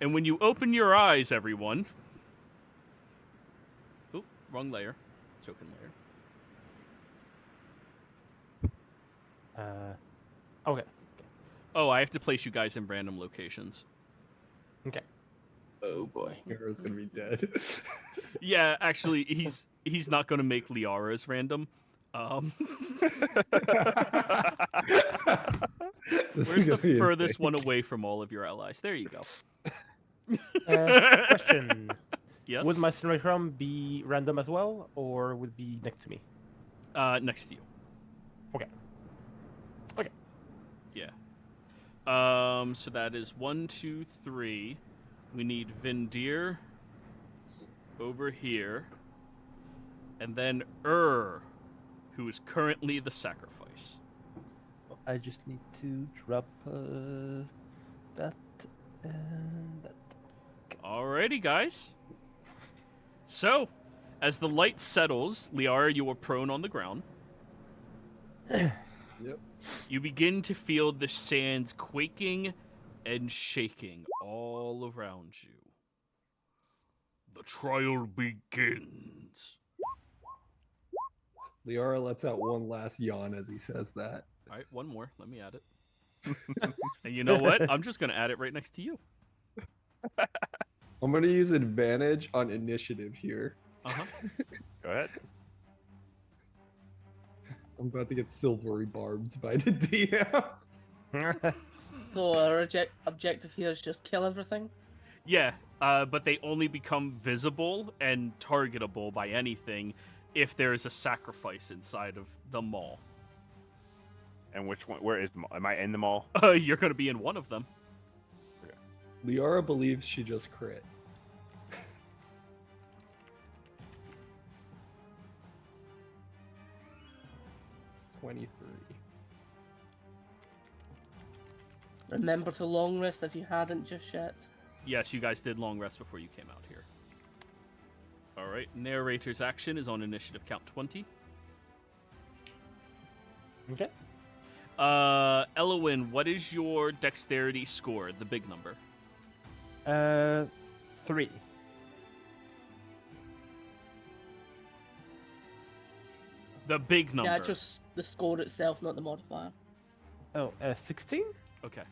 And when you open your eyes, everyone... Oop, wrong layer. Token layer. Okay. Oh, I have to place you guys in random locations. Okay. oh boy. Liara's gonna be dead. Yeah, actually, he's not going to make Liara's random. Where's the furthest one away from all of your allies? There you go. Question. Yes? Would my simulacrum be random as well, or would it be next to me? Next to you. Okay. Okay. Yeah. So that is 1, 2, 3. We need Vindir over here. And then who is currently the sacrifice. I just need to drop that and that. Alrighty, guys. So, as the light settles, Liara, you are prone on the ground. Yep. You begin to feel the sands quaking and shaking all around you. The trial begins. Liara lets out one last yawn as he says that. All right, one more. Let me add it. And you know what? I'm just going to add it right next to you. I'm gonna use advantage on initiative here. Uh-huh. Go ahead. I'm about to get silvery barbed by the DM. So our objective here is just kill everything. Yeah, but they only become visible and targetable by anything if there is a sacrifice inside of the mall. And which one? Where is the mall? Am I in the mall? You're going to be in one of them. Liara believes she just crit. Remember to long rest if you hadn't just yet. Yes, you guys did long rest before you came out here. All right, narrator's action is on initiative count 20. Okay. Elowin, what is your dexterity score? The big number. 3. The big number. Yeah, just the score itself, not the modifier. Oh, 16? Okay.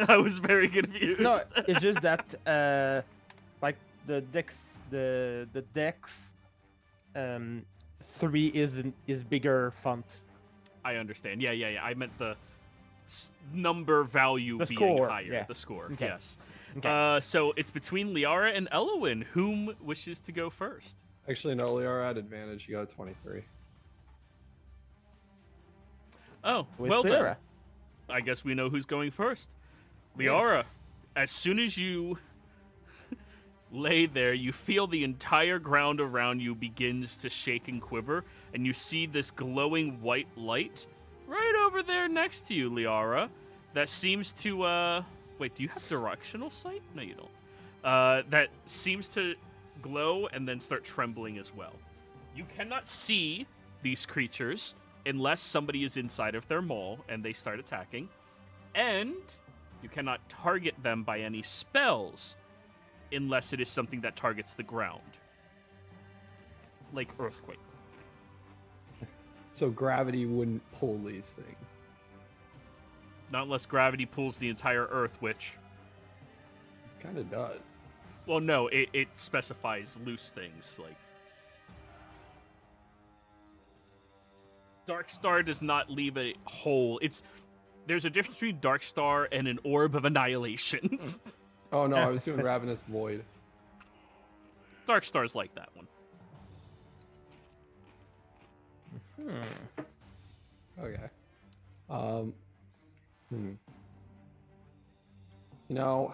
I was very confused. No, it's just that like the dex 3 is bigger font. I understand. Yeah. I meant the number value The being score, higher. yeah. The score, Okay. yes. Okay. So it's between Liara and Elowin. Whom wishes to go first? Actually, no, Liara had advantage. You got 23. Oh, With well Sarah. then. I guess we know who's going first. Liara, Yes. as soon as you lay there, you feel the entire ground around you begins to shake and quiver, and you see this glowing white light right over there next to you, Liara, that seems to, wait, do you have directional sight? No, you don't. That seems to glow and then start trembling as well. You cannot see these creatures unless somebody is inside of their maw and they start attacking, and you cannot target them by any spells unless it is something that targets the ground, like earthquake. So gravity wouldn't pull these things. Not unless gravity pulls the entire earth, which, Kind of does. well, no, it specifies loose things, like Darkstar does not leave a hole. There's a difference between Darkstar and an orb of annihilation. Oh no, I was doing Ravenous Void. Darkstar's like that one. Okay. You know,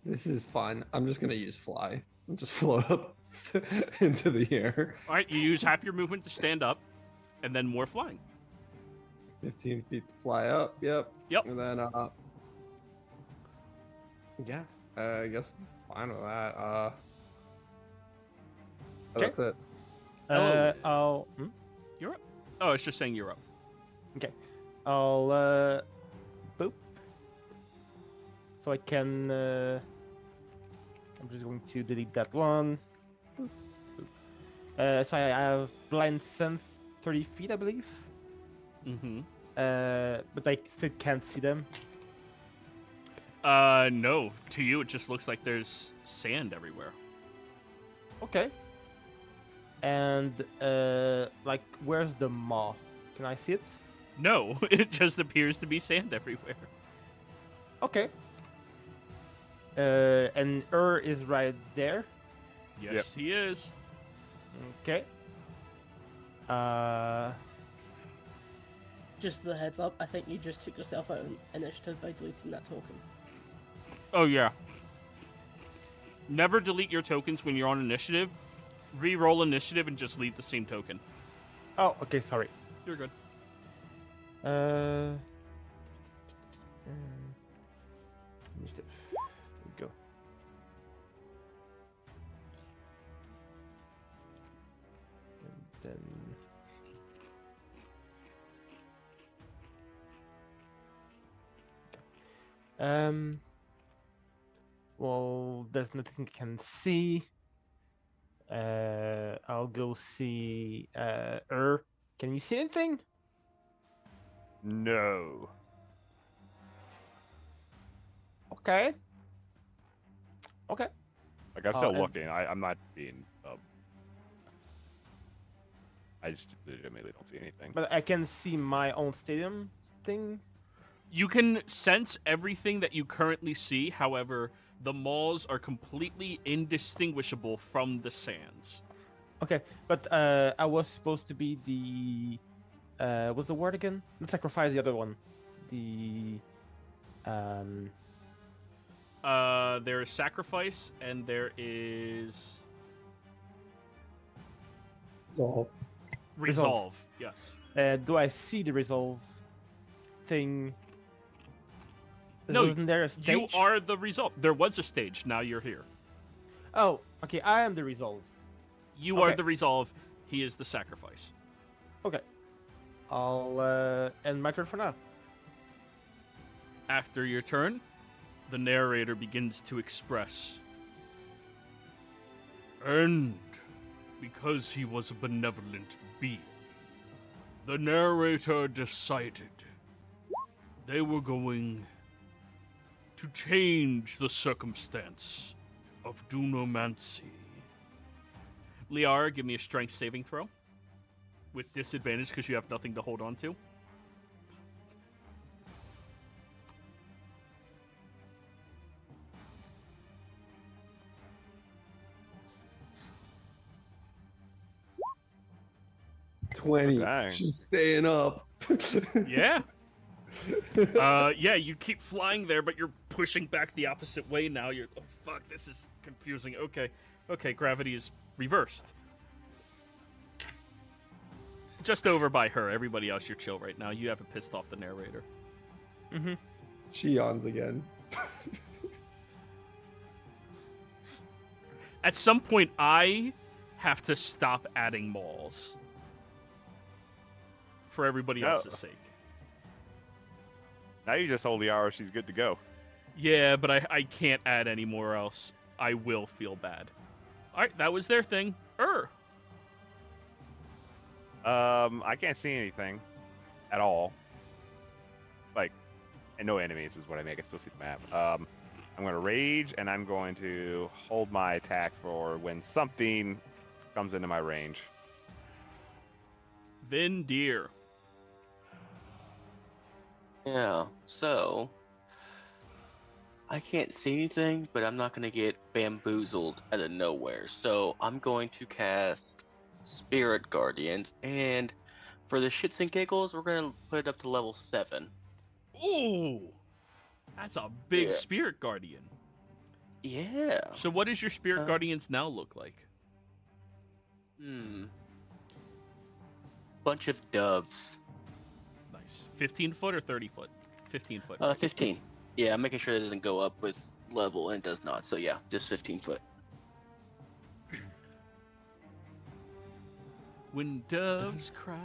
this is fun. I'm just gonna use fly. I'll just float up into the air. All right, you use half your movement to stand up, and then more flying. 15 feet to fly up. Yep. Yep. And then yeah. I guess I'm fine with that. Okay. That's it. I'll You're up. Oh, it's just saying you're up. I'll boop. So I can I'm just going to delete that one. Boop, boop. So I have blind sense 30 feet, I believe. Mm-hmm. But I still can't see them. No. To you, it just looks like there's sand everywhere. Okay. And like, where's the maw? Can I see it? No, it just appears to be sand everywhere. Okay. And is right there. Yes, Yep. he is. Okay. Just as a heads up, I think you just took yourself out of initiative by deleting that token. Oh, yeah. Never delete your tokens when you're on initiative. Re-roll initiative and just leave the same token. Oh, okay. Sorry. You're good. Initiative. There we go. And then. Well, there's nothing I can see. I'll go see Can you see anything? No. Okay. Okay. Like, I'm still and- looking. I'm not being. I just legitimately don't see anything. But I can see my own stadium thing. You can sense everything that you currently see. However, the malls are completely indistinguishable from the sands. Okay, but I was supposed to be the what's the word again? Not sacrifice, the other one. The There is sacrifice, and there is Resolve. resolve. Yes. do I see the resolve thing? No, Wasn't there a stage? You are the result. There was a stage. Now you're here. Oh, okay. I am the result. You are Okay. the resolve. He is the sacrifice. Okay. I'll end my turn for now. After your turn, the narrator begins to express. And because he was a benevolent being, the narrator decided they were going to change the circumstance of Dunomancy. Liara, give me a strength saving throw. With disadvantage because you have nothing to hold on to. Dang. She's staying up. Yeah. Yeah, you keep flying there, but you're pushing back the opposite way now. You're, oh fuck, this is confusing. Okay, gravity is reversed. Just over by her. Everybody else, you're chill right now. You haven't pissed off the narrator. Mm-hmm. She yawns again. At some point, I have to stop adding malls. For everybody No. else's sake. Now you just hold the hour. She's good to go. Yeah, but I can't add any more else. I will feel bad. Alright, that was their thing. I can't see anything at all. Like, and no enemies is what I make. I still see the map. I'm going to rage, and I'm going to hold my attack for when something comes into my range. Vindir. Yeah, so I can't see anything, but I'm not going to get bamboozled out of nowhere. So I'm going to cast Spirit Guardians, and for the shits and giggles, we're going to put it up to level 7. Ooh! That's a big Yeah. spirit guardian. Yeah. So what does your spirit guardians now look like? Bunch of doves. Nice. 15 foot or 30 foot? 15 foot. 15. Yeah, I'm making sure it doesn't go up with level, and it does not. So yeah, just 15 foot. When doves cry.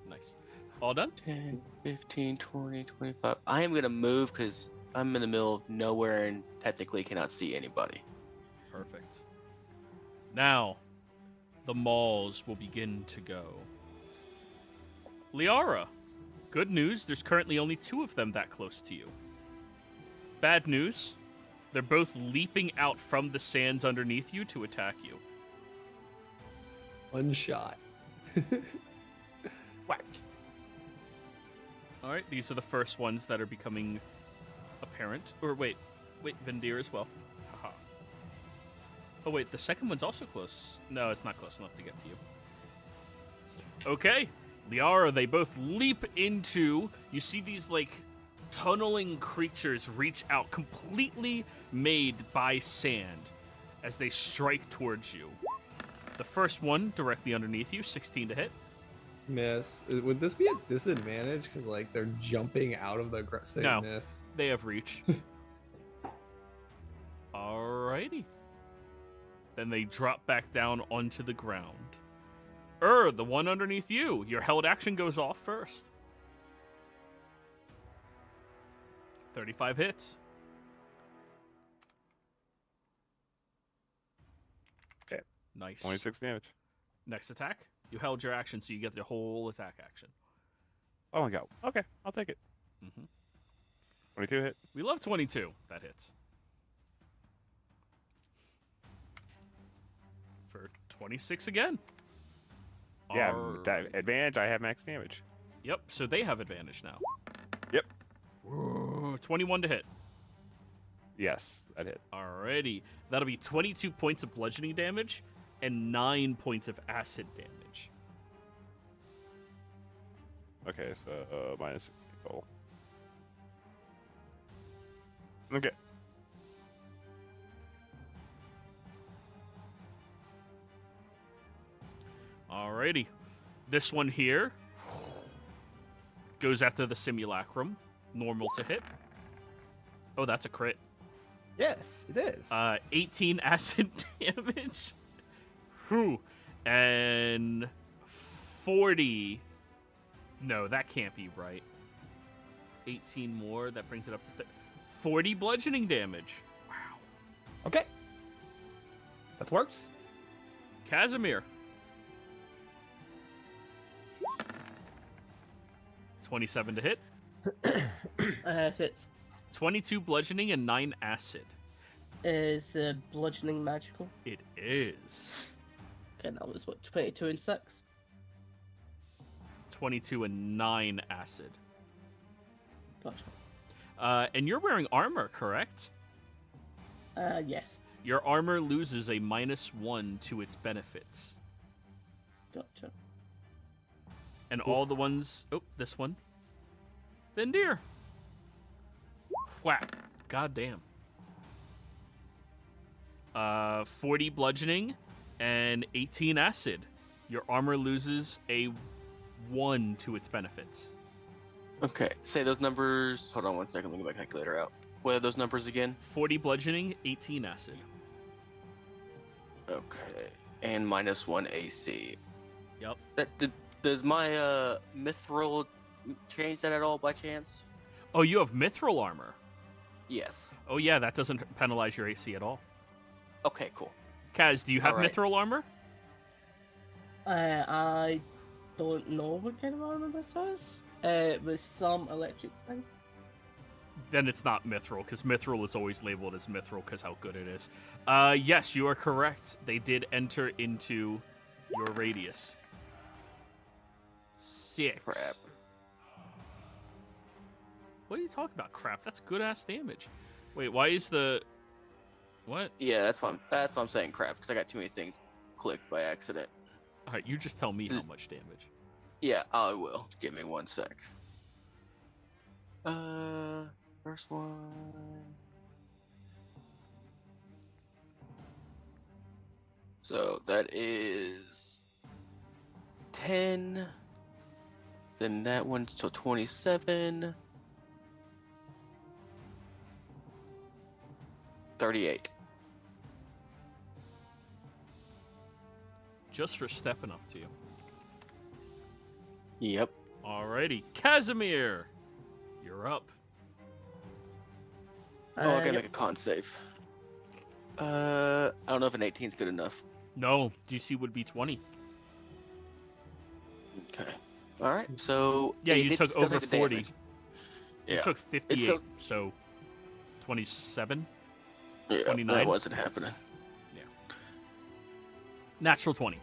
Nice. All done? 10, 15, 20, 25. I am going to move because I'm in the middle of nowhere and technically cannot see anybody. Perfect. Now, the malls will begin to go. Liara, good news, there's currently only 2 of them that close to you. Bad news, they're both leaping out from the sands underneath you to attack you. One shot. Whack. All right, these are the first ones that are becoming apparent. Or wait, Vindir as well. Haha. Oh wait, the second one's also close. No, it's not close enough to get to you. Okay, Liara, they both leap into. You see these like tunneling creatures reach out, completely made by sand, as they strike towards you. The first one directly underneath you, 16 to hit. Miss. Would this be a disadvantage? Because like they're jumping out of the say No. miss. They have reach. Alrighty. Then they drop back down onto the ground. The one underneath you. Your held action goes off first. 35 hits. Okay. Nice. 26 damage. Next attack. You held your action, so you get the whole attack action. Oh my god. Okay, I'll take it. Mm-hmm. 22 hit. We love 22. That hits. For 26 again. Yeah, Alright. that advantage. I have max damage. Yep, so they have advantage now. Yep. Whoa, 21 to hit. Yes, that hit. Alrighty. That'll be 22 points of bludgeoning damage and 9 points of acid damage. Okay, so minus total. Okay. Alrighty. This one here goes after the simulacrum. Normal to hit. Oh, that's a crit. Yes, it is. 18 acid damage. Whew. And 40. No, that can't be right. 18 more. That brings it up to 40 bludgeoning damage. Wow. Okay. That works. Casimir. 27 to hit. Hits. 22 bludgeoning and 9 acid. Is bludgeoning magical? It is. Okay, that was what, 22 and 6? 22 and 9 acid. Gotcha. And you're wearing armor, correct? Yes. Your armor loses a -1 to its benefits. Gotcha. And all the ones... Oh, this one. Vendir. Whack. God damn. 40 bludgeoning and 18 acid. Your armor loses a 1 to its benefits. Okay, say those numbers. Hold on one second. Let me get my calculator out. What are those numbers again? 40 bludgeoning, 18 acid. Okay, and -1 AC. Yep. Does my mithril change that at all by chance? Oh, you have mithril armor. Yes. Oh, yeah, that doesn't penalize your AC at all. Okay, cool. Kaz, do you have Alright. mithril armor? I don't know what kind of armor this is. It was some electric thing. Then it's not mithril, because mithril is always labeled as mithril because how good it is. Yes, you are correct. They did enter into your radius. 6. Crap. What are you talking about, crap? That's good-ass damage. Wait, why is the... What? Yeah, that's fine. That's what I'm saying, crap, because I got too many things clicked by accident. Alright, you just tell me how much damage. Yeah, I will. Give me 1 sec. First one. So that is 10. Then that one's till 27. 38. Just for stepping up to you. Yep. Alrighty, Casimir! You're up. Oh, I gotta Yep. make a con save. I don't know if an 18 is good enough. No, DC would be 20. Okay. All right. So Yeah, it you did took still over take the 40. damage. You Yeah. took 58, still- so 27? Yeah, 29? that wasn't happening. Natural 20.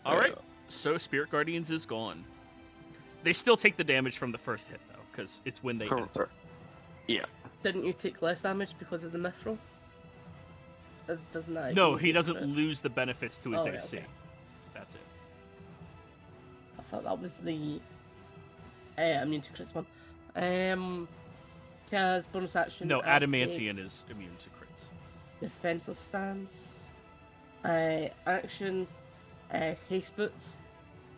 Yeah. Alright, so Spirit Guardians is gone. They still take the damage from the first hit, though, because it's when they enter. Yeah. Didn't you take less damage because of the mithril? Doesn't that? No, equal he doesn't benefits? lose the benefits to his Oh, yeah, AC. okay. That's it. I thought that was the immune to crits one. Kaz bonus action. No, Adamantian activates is immune to crits. defensive stance. Action. Haste boots.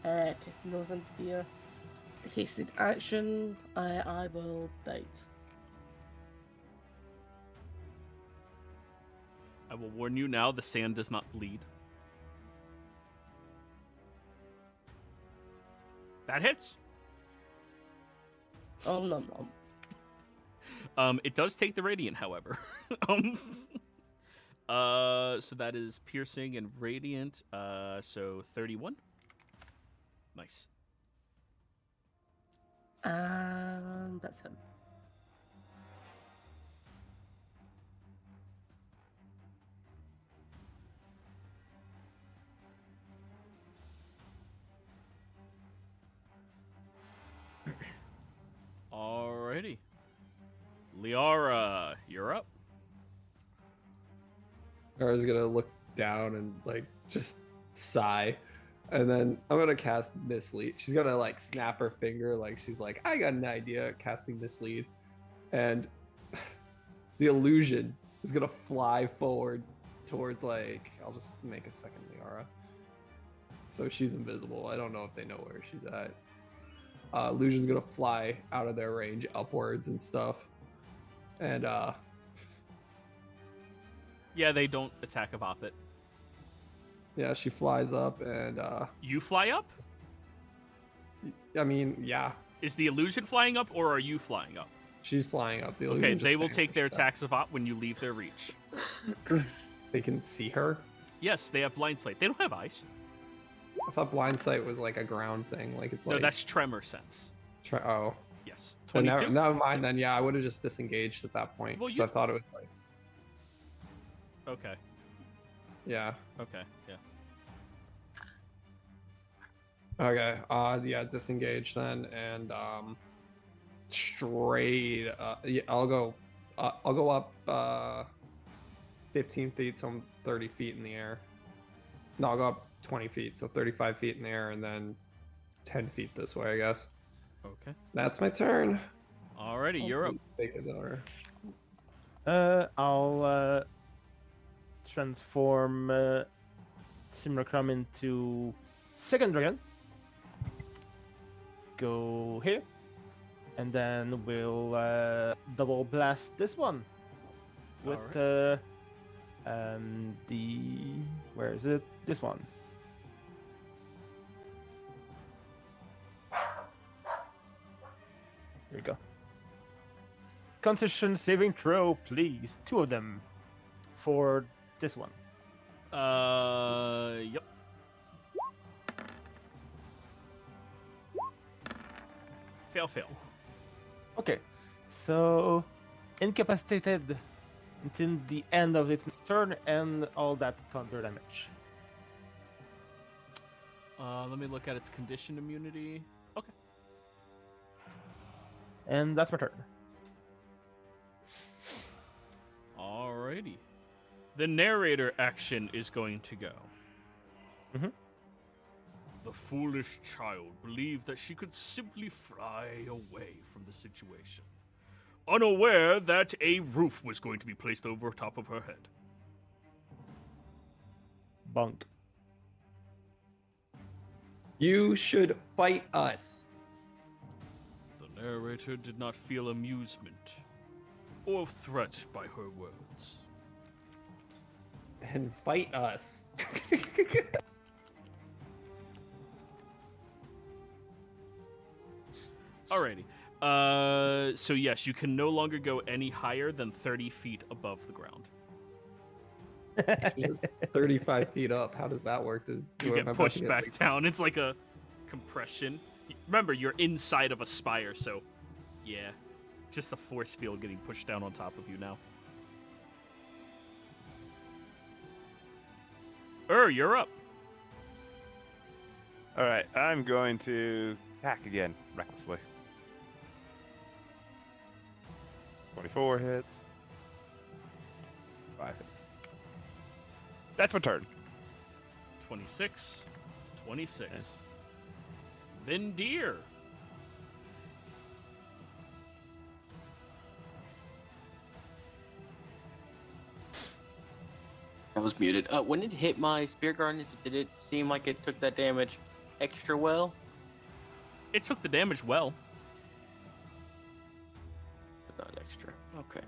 Kicking those into gear. Hasted action. I will bite. I will warn you now, the sand does not bleed. That hits. Oh no. It does take the radiant, however. So that is piercing and radiant. So 31. Nice. That's him. Alrighty. Liara, you're up. Gara's gonna look down and like just sigh, and then I'm gonna cast Mislead. She's gonna like snap her finger, like she's like, I got an idea at casting Mislead, and the illusion is gonna fly forward towards like, I'll just make a second Liara. So she's invisible. I don't know if they know where she's at. Illusion's gonna fly out of their range upwards and stuff, And Yeah, they don't attack of Oppet. yeah, she flies up and You fly up? I mean, yeah, Is the illusion flying up, or are you flying up? she's flying up. The Okay, illusion they just will stands take their like that. attacks of Op when you leave their reach. They can see her. Yes, they have blind sight. They don't have eyes. I thought blind sight was like a ground thing. Like it's No, like that's tremor sense. oh. Yes. Then 22? never mind. Then yeah, I would have just disengaged at that point. Well, 'cause you- I thought it was like Okay. yeah. Okay. Yeah. Okay. Yeah, disengage then, and straight. Yeah, I'll go up 15 feet, so I'm 30 feet in the air. No, I'll go up 20 feet, so 35 feet in the air, and then 10 feet this way, I guess. Okay. That's my turn. Alrighty, you're up. Take it over. I'll transform Simracrum into second dragon. Go here, and then we'll double blast this one with the where is it? This one. Here we go. Constitution saving throw, please. 2 of them for this one. Yep. Fail. Okay, so incapacitated until the end of its turn and all that thunder damage. Let me look at its condition immunity. Okay. And that's my turn. Alrighty. The narrator action is going to go. Mhm. The foolish child believed that she could simply fly away from the situation, unaware that a roof was going to be placed over top of her head. Bunk. You should fight us. The narrator did not feel amusement or threat by her words. And fight us. Alrighty. So yes, you can no longer go any higher than 30 feet above the ground. Just 35 feet up. How does that work? You am I get about pushed to get, back like- down. It's like a compression. Remember, you're inside of a spire, so yeah, just a force field getting pushed down on top of you now. You're up. All right, I'm going to attack again recklessly. 24 hits. 5 hits. That's my turn. 26. 26. Then deer. I was muted. When it hit my Spear Guardians, did it seem like it took that damage extra well? It took the damage well. But not extra. Okay.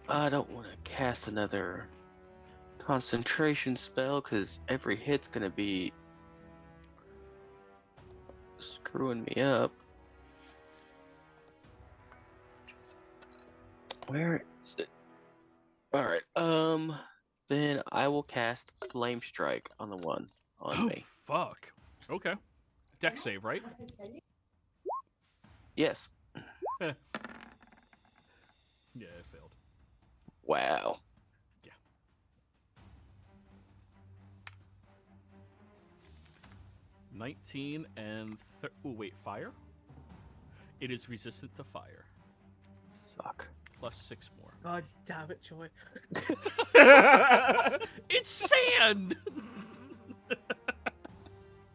I don't want to cast another concentration spell because every hit's gonna be screwing me up. Where is it? All right. Then I will cast Flame Strike on the one on Oh, me. fuck. Okay. Deck save, right? Yes. Yeah, it failed. Wow. 19 and... Oh, wait, fire? It is resistant to fire. Fuck. Plus 6 more. God damn it, Joy. It's sand!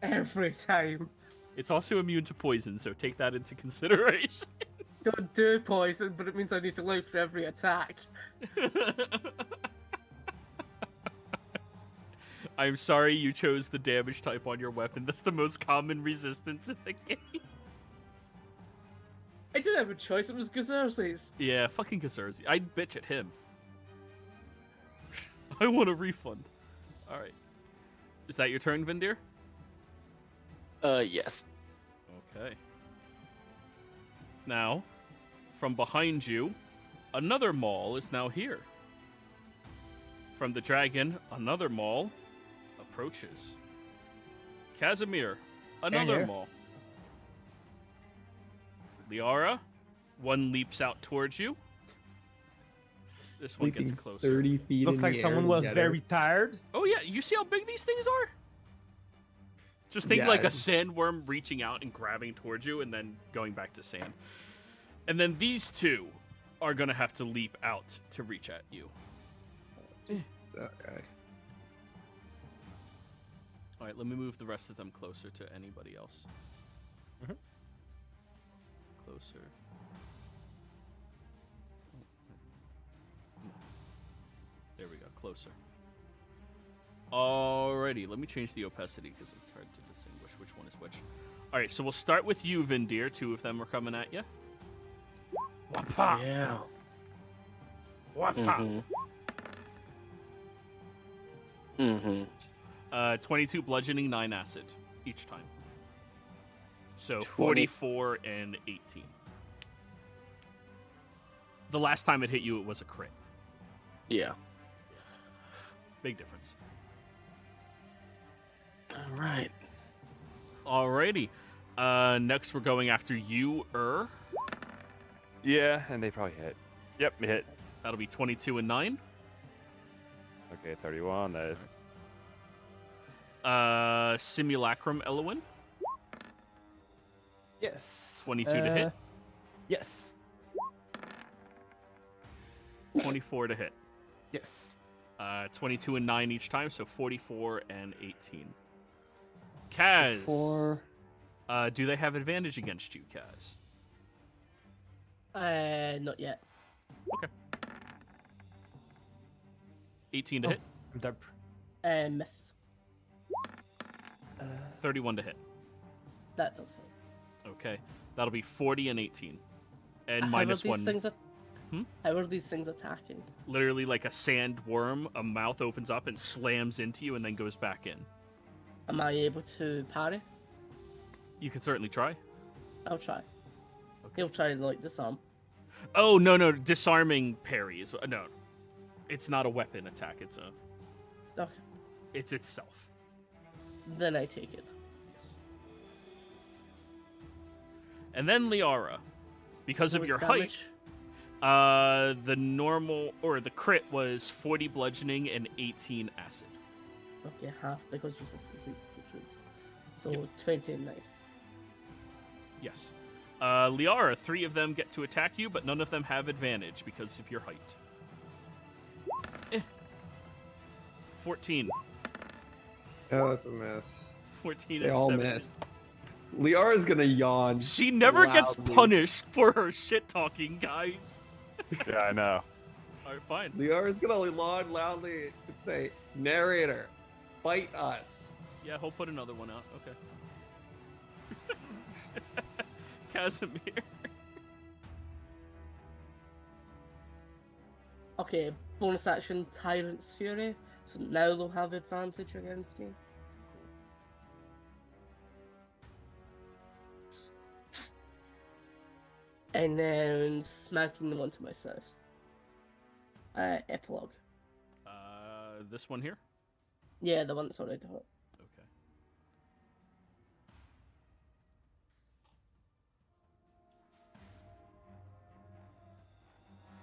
Every time. It's also immune to poison, so take that into consideration. Don't do poison, but it means I need to live for every attack. I'm sorry you chose the damage type on your weapon. That's the most common resistance in the game. I didn't have a choice. It was Gazerzi's. Yeah, fucking Kazurzi. I'd bitch at him. I want a refund. All right. Is that your turn, Vindir? Yes. Okay. Now, from behind you, another maul is now here. From the dragon, another maul approaches. Casimir, another here. maul. Liara, one leaps out towards you. This one gets Leaping closer. 30 feet Looks in like the someone air was to get her. very tired. Oh yeah, you see how big these things are? Just think like a Yeah. sandworm reaching out and grabbing towards you and then going back to sand. And then these two are gonna have to leap out to reach at you. Okay. All right, let me move the rest of them closer to anybody else. Mhm. Closer. There we go, closer. Alrighty, let me change the opacity because it's hard to distinguish which one is which. All right, so we'll start with you, Vindir. Two of them are coming at you. Wapa! Yeah. Wapa! Mm-hmm. 22 bludgeoning, 9 acid each time. So 20. 44 and 18. The last time it hit you, it was a crit. Yeah. Big difference. All right. Alrighty. Next, we're going after you, Yeah, and they probably hit. Yep, it hit. That'll be 22 and 9. Okay, 31. That is Simulacrum Elowin, Yes. 22 to hit. Yes. 24 to hit. Yes. 22 and 9 each time, so 44 and 18. Kaz. Do they have advantage against you, Kaz? Not yet. Okay. 18 to Oh. hit, I'm done. Miss. 31 to hit. That does hit. Okay. That'll be 40 and 18. And How minus are these 1. things Hmm? How are these things attacking? Literally like a sand worm, a mouth opens up and slams into you and then goes back in. Am I able to parry? You can certainly try. I'll try. He'll try to like disarm. Oh, no. Disarming parry is... No. It's not a weapon attack. Okay. It's itself. Then I take it. Yes. And then Liara. Because of What your was height, damage? the normal... Or the crit was 40 bludgeoning and 18 acid. Okay, half because resistances, which was so Yep. 20 and 9. Yes. Liara, 3 of them get to attack you, but none of them have advantage because of your height. 14. Oh, that's a miss. 14 They and all 17. miss. Liara's gonna yawn. She never gets loudly. punished for her shit talking, guys. yeah, I know. Alright, fine. Liara's gonna yawn loudly and say, "Narrator, fight us." Yeah, he'll put another one out. Okay. Casimir. Okay, bonus action Tyrant's Fury. So now they'll have advantage against me. And then smacking them onto myself. Epilogue. This one here? Yeah, the one that's already hot. Okay.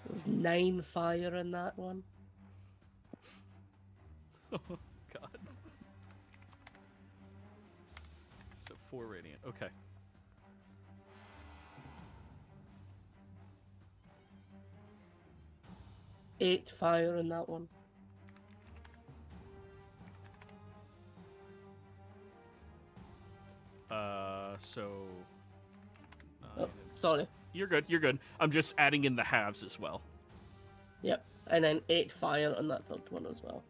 There was 9 fire in that one. Oh, God. So 4 radiant. Okay. Eight fire in that one. So. Oh, sorry. You're good. You're good. I'm just adding in the halves as well. Yep. And then 8 fire on that third one as well.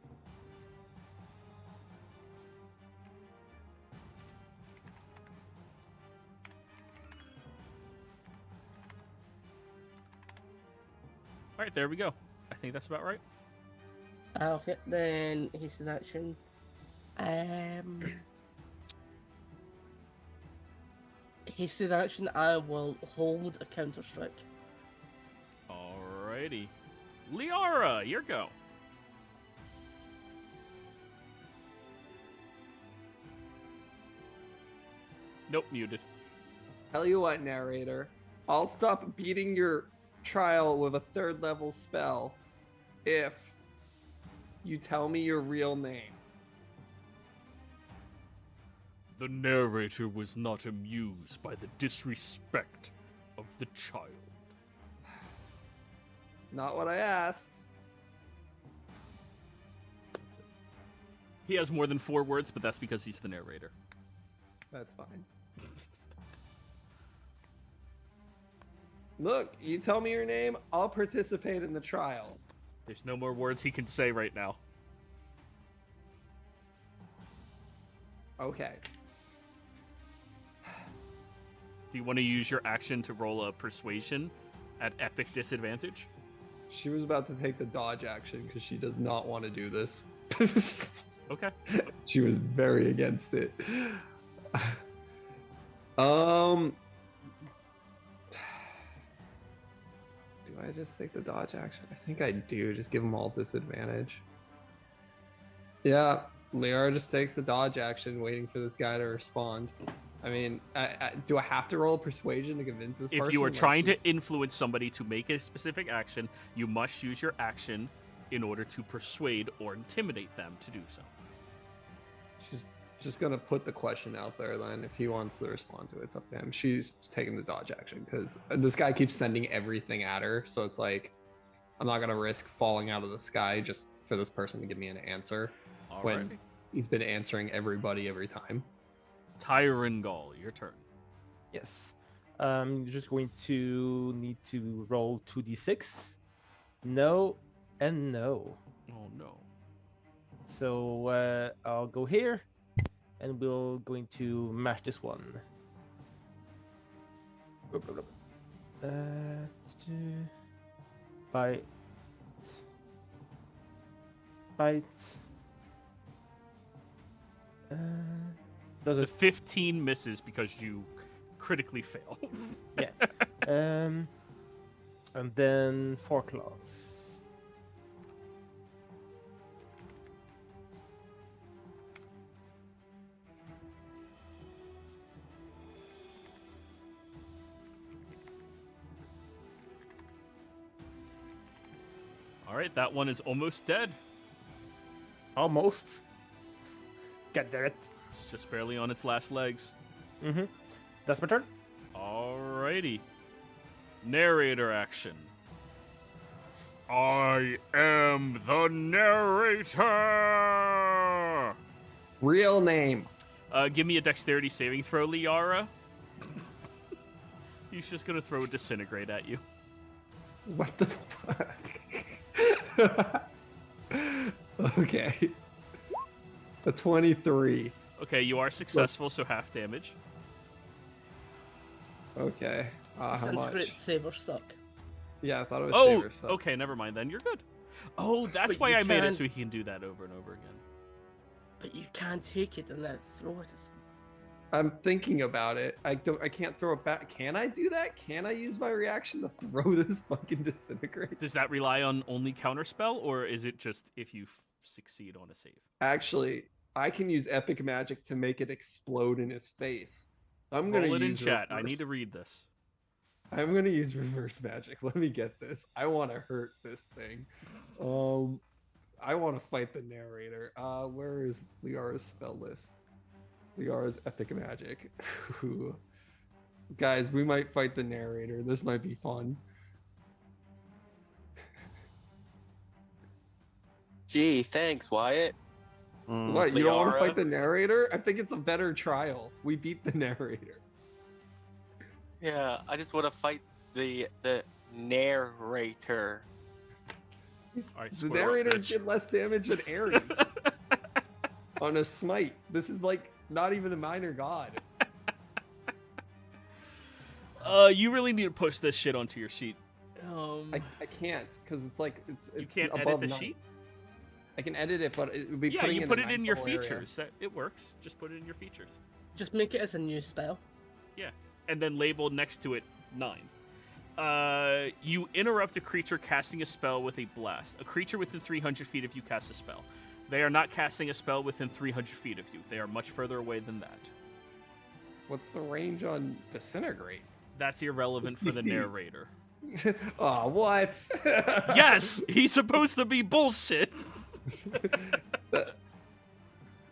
right, there we go. I think that's about right. Okay, then hasted action. Hasted action, I will hold a counter strike. Alrighty. Liara, your go. Nope, muted. Tell you what, narrator, I'll stop beating your trial with a 3rd level spell if you tell me your real name. The narrator was not amused by the disrespect of the child. Not what I asked. He has more than 4 words, but that's because he's the narrator. That's fine. Look, you tell me your name, I'll participate in the trial. There's no more words he can say right now. Okay. Do you want to use your action to roll a persuasion at epic disadvantage? She was about to take the dodge action because she does not want to do this. Okay. She was very against it. Do I just take the dodge action? I think I do. Just give them all disadvantage. Yeah, Liara just takes the dodge action, waiting for this guy to respond. I mean, do I have to roll a persuasion to convince this person? If you are trying to influence somebody to make a specific action, you must use your action in order to persuade or intimidate them to do so. She's just gonna put the question out there then. If he wants to respond to it, it's up to him. She's taking the dodge action because this guy keeps sending everything at her, so it's like I'm not gonna risk falling out of the sky just for this person to give me an answer when he's been answering everybody every time. Tyrangal, your turn. Yes. You're just going to need to roll 2d6. No and no. Oh no. So I'll go here, and we're going to mash this one. Bite. Bite. Does The it? 15 misses because you critically fail. Yeah. And then 4 claws. All right, that one is almost dead. Almost. God damn it. It's just barely on its last legs. Mm-hmm. That's my turn. Alrighty. Narrator action. I am the narrator! Real name. Give me a dexterity saving throw, Liara. He's just gonna throw a disintegrate at you. What the fuck? Okay. A 23. Okay, you are successful, so half damage. Okay. How Disintegrate much? save or suck. Yeah, I thought it was Oh, saver, so. okay, never mind then. You're good. Oh, that's But why you I made it can- so he can do that over and over again. But you can't take it and then throw it. I'm thinking about it. I can't throw it back. Can I do that? Can I use my reaction to throw this fucking disintegrate? Does that rely on only counterspell, or is it just if you succeed on a save? Actually, I can use epic magic to make it explode in his face. I'm gonna Roll it in use chat. I reverse- need to read this. I'm gonna use reverse magic. Let me get this. I want to hurt this thing. I want to fight the narrator. Where is Liara's spell list? Liara's epic magic. Guys, we might fight the narrator. This might be fun. Gee, thanks, Wyatt. What? You don't want to Liara? fight the narrator? I think it's a better trial. We beat the narrator. Yeah, I just want to fight the narrator. Alright, The square up, narrator bitch. did less damage than Ares on a smite. This is like not even a minor god. You really need to push this shit onto your sheet. I can't because it's like it's You can't edit above the 9. sheet? I can edit it, but it would be Yeah, putting you in put a it in ninth your level area. features. That it works. Just put it in your features. Just make it as a new spell. Yeah, and then label next to it 9. You interrupt a creature casting a spell with a blast. A creature within 300 feet of you casts a spell. They are not casting a spell within 300 feet of you. They are much further away than that. What's the range on disintegrate? That's irrelevant for the 60 feet. narrator. Oh, what? Yes, he's supposed to be bullshit.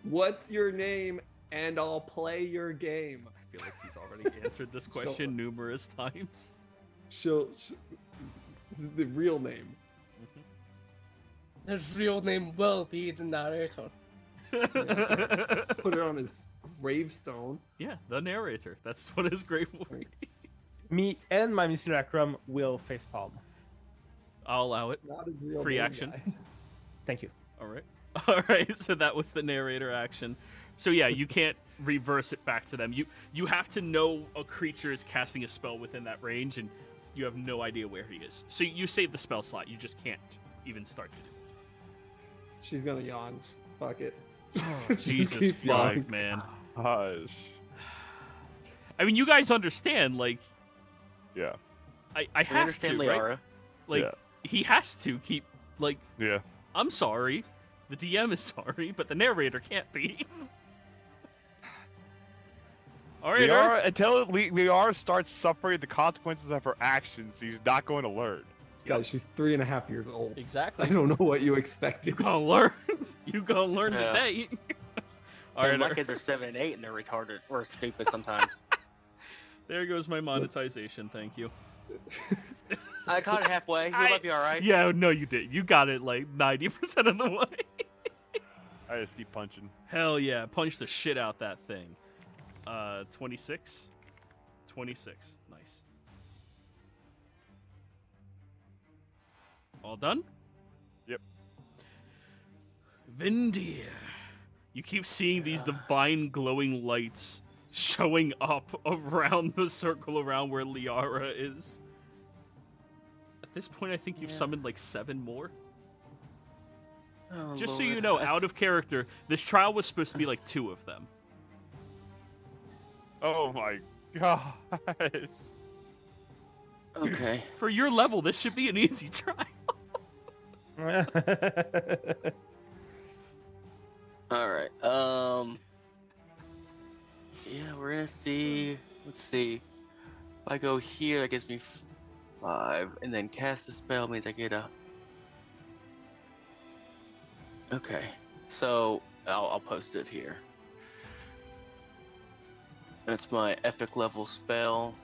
What's your name? And I'll play your game. I feel like he's already answered this question numerous times. The real name. His real name will be the narrator. Put it on his gravestone. Yeah, the narrator. That's what his grave will be. Me and my Mr. Akram will facepalm. I'll allow it. Not his real Free name, action. guys. Thank you. All right. All right. So that was the narrator action. So yeah, you can't reverse it back to them. You have to know a creature is casting a spell within that range, and you have no idea where he is. So you save the spell slot. You just can't even start to do it. She's gonna yawn. Fuck it. Oh, She Jesus keeps yawning. fuck, man. Hush. I mean, you guys understand, like, Yeah. I We have understand to, right? Liara. Like, Yeah. he has to keep, like, Yeah. I'm sorry. The DM is sorry, but the narrator can't be. All right, Liara, until Liara starts suffering the consequences of her actions, she's not going to learn. Guys, she's 3.5 years old. exactly. I don't know what you expected. You gonna learn. You gonna learn Yeah. today. All Hey, right, my kids are 7 and 8, and they're retarded or stupid sometimes. there goes my monetization. Thank you. I caught it halfway. You'll be all right. Yeah, no, you did. You got it like 90% of the way. I just keep punching. Hell yeah, punch the shit out that thing. 26. 26. Nice. All done? Yep. Vindir. You keep seeing these divine glowing lights showing up around the circle around where Liara is. At this point, I think you've summoned like 7 more. Oh, Just so you Lord. know, out of character, this trial was supposed to be like 2 of them. Oh my god. Okay. For your level, this should be an easy trial. All right. Yeah, we're gonna see. Let's see. If I go here, that gives me 5, and then cast a spell means I get a. Okay. So I'll post it here. That's my epic level spell.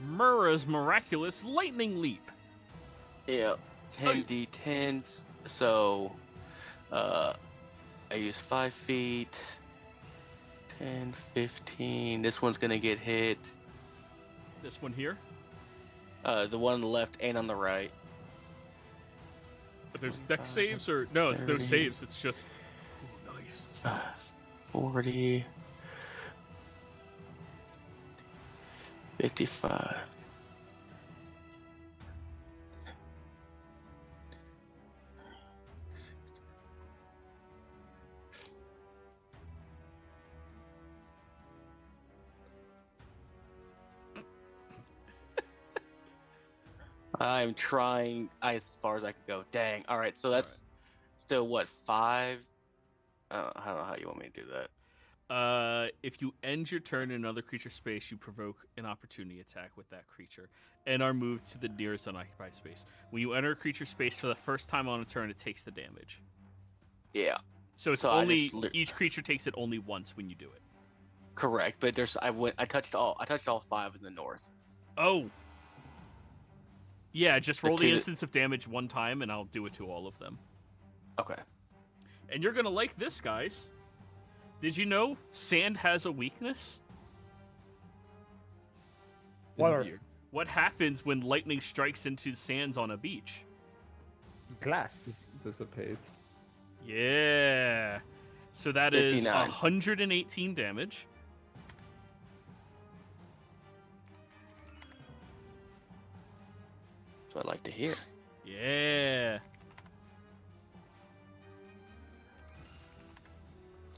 Mura's miraculous lightning leap. Yeah, 10d10. So, I use 5 feet. 10, 15. This one's gonna get hit. This one here. The one on the left and on the right. But there's dex saves or no? It's no 30. saves. It's just nice. 40. 55. I'm trying as far as I can go. Dang. All right. So that's still what, 5? I don't know how you want me to do that. If you end your turn in another creature space, you provoke an opportunity attack with that creature and are moved to the nearest unoccupied space. When you enter a creature space for the first time on a turn, it takes the damage. Yeah. So it's So I only just each creature takes it only once when you do it. Correct, but I touched all 5 in the north. Oh. Yeah, just roll the two that- instance of damage one time, and I'll do it to all of them. Okay. And you're gonna like this, guys. Did you know sand has a weakness? Water. What happens when lightning strikes into sands on a beach? Glass. Dissipates. Yeah. So that is 59. 118 damage. So what I like to hear. Yeah.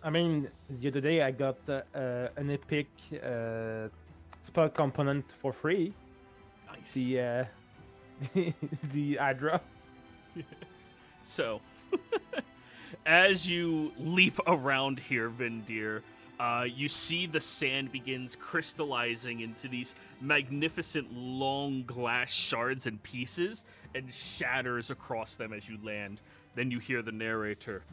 I mean, the other day I got an epic spell component for free. Nice. The the Hydra. So, as you leap around here, Vindir, you see the sand begins crystallizing into these magnificent long glass shards and pieces and shatters across them as you land. Then you hear the narrator.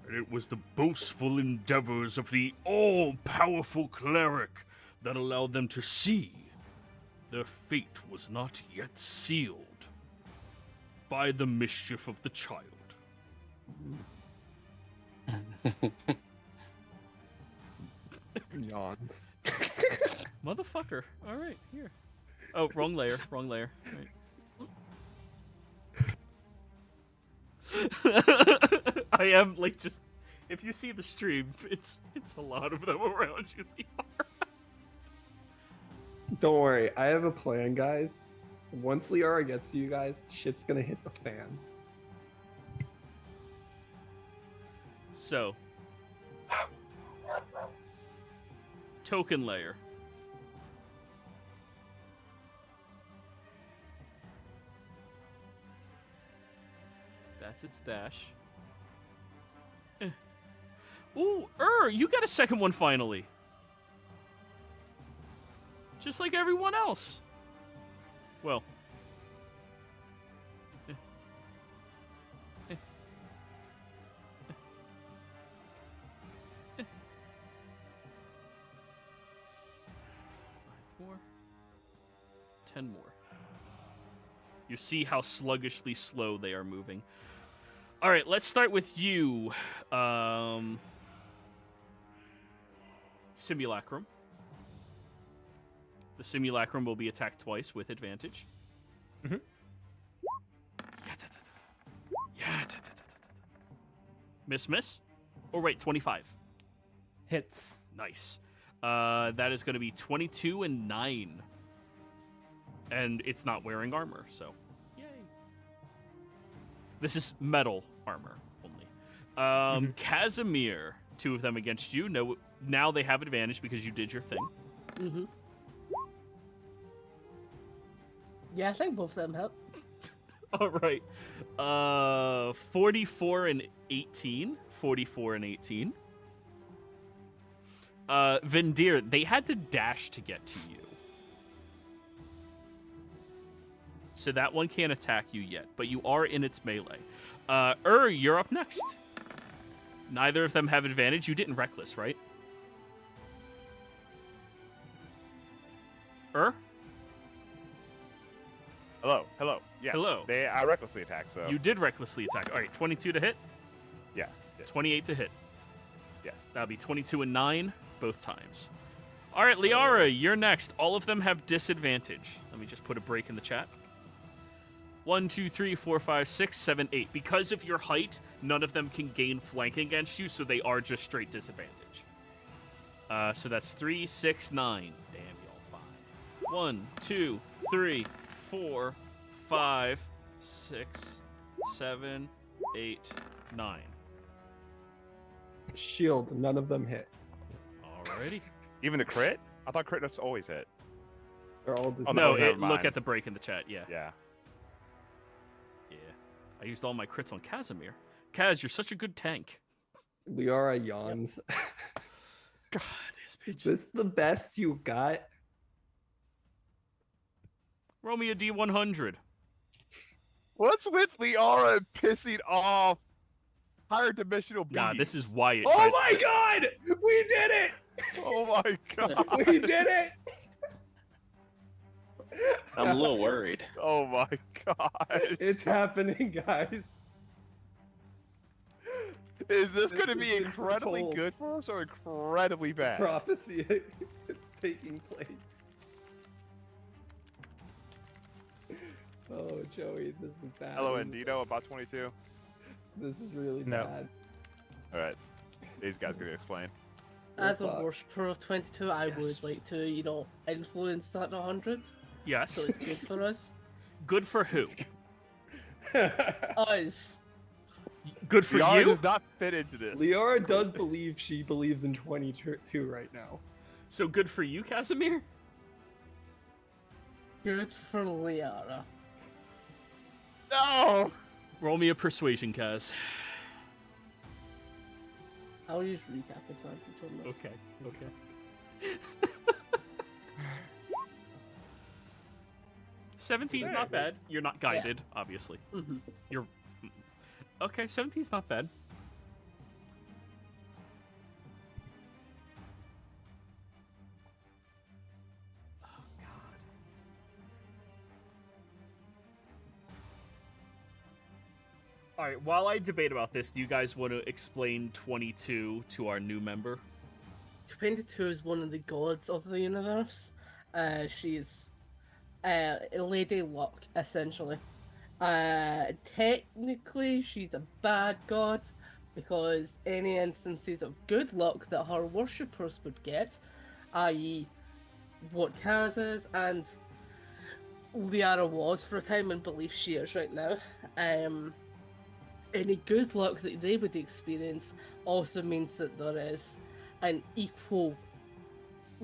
And it was the boastful endeavors of the all-powerful cleric that allowed them to see. Their fate was not yet sealed by the mischief of the child. Yawns. Motherfucker. All right, here. Oh, wrong layer. Wrong layer. Right. I am like just. If you see the stream, it's a lot of them around you. Don't worry, I have a plan, guys. Once Liara gets to you guys, shit's gonna hit the fan. So, token layer. That's its dash. Ooh, you got a second one finally. Just like everyone else. Well. 10 more. You see how sluggishly slow they are moving. All right, let's start with you. Simulacrum. The Simulacrum will be attacked twice with advantage. Mm-hmm. Yeah. Miss. Oh, wait, 25. Hits. Nice. That is going to be 22 and 9. And it's not wearing armor, so yay. This is metal armor only. Casimir, 2 of them against you. No, now they have advantage because you did your thing. Mm-hmm. Yeah, I think both of them help. All right. 44 and 18. 44 and 18. Vindir, they had to dash to get to you. So that one can't attack you yet, but you are in its melee. You're up next. Neither of them have advantage. You didn't reckless, right? Hello. Yes. Hello. I recklessly attacked, so. You did recklessly attack. All right, 22 to hit. Yeah. Yes. 28 to hit. Yes. That'll be 22 and 9 both times. All right, Liara, you're next. All of them have disadvantage. Let me just put a break in the chat. 1, 2, 3, 4, 5, 6, 7, 8. Because of your height, none of them can gain flanking against you, so they are just straight disadvantage. So that's 3, 6, 9. Damn, y'all, 5. 1, 2, 3, 4, 5, 6, 7, 8, 9. Shield, none of them hit. Alrighty. Even the crit? I thought crit notes always hit. They're all Oh, No, never look mind. at the break in the chat. Yeah. Yeah. I used all my crits on Casimir. Kaz, you're such a good tank. Liara yawns. God, this Is bitch. this the best you got? Roll me a D100. What's with Liara pissing off higher dimensional beings? Yeah, this is why it. Oh my god! We did it! Oh my god. We did it! I'm a little worried. Oh my god. It's happening, guys. Is this going to This be has been incredibly foretold. good for us or incredibly bad? Prophecy, it's taking place. Oh, Joey, this is bad. Hello, This is- Andino, about 22. This is really No. bad. All right. These guys going to explain. As a fuck. worshiper of 22, I Yes. would like to, influence that 100. Yes. So it's good for us. Good for who? Us. Good for Liara you? does not fit into this. Liara does believe she believes in 22 right now. So good for you, Casimir? Good for Liara. No. Roll me a persuasion, Kaz. I'll use recap advantage on this. Okay. 17's not bad. You're not guided, obviously. Mm-hmm. You're... Okay, 17's not bad. Oh, God. Alright, while I debate about this, do you guys want to explain 22 to our new member? 22 is one of the gods of the universe. She's Lady Luck, essentially. Technically, she's a bad god because any instances of good luck that her worshippers would get, i.e., what Kaz is and Liara was for a time and believe she is right now, any good luck that they would experience also means that there is an equal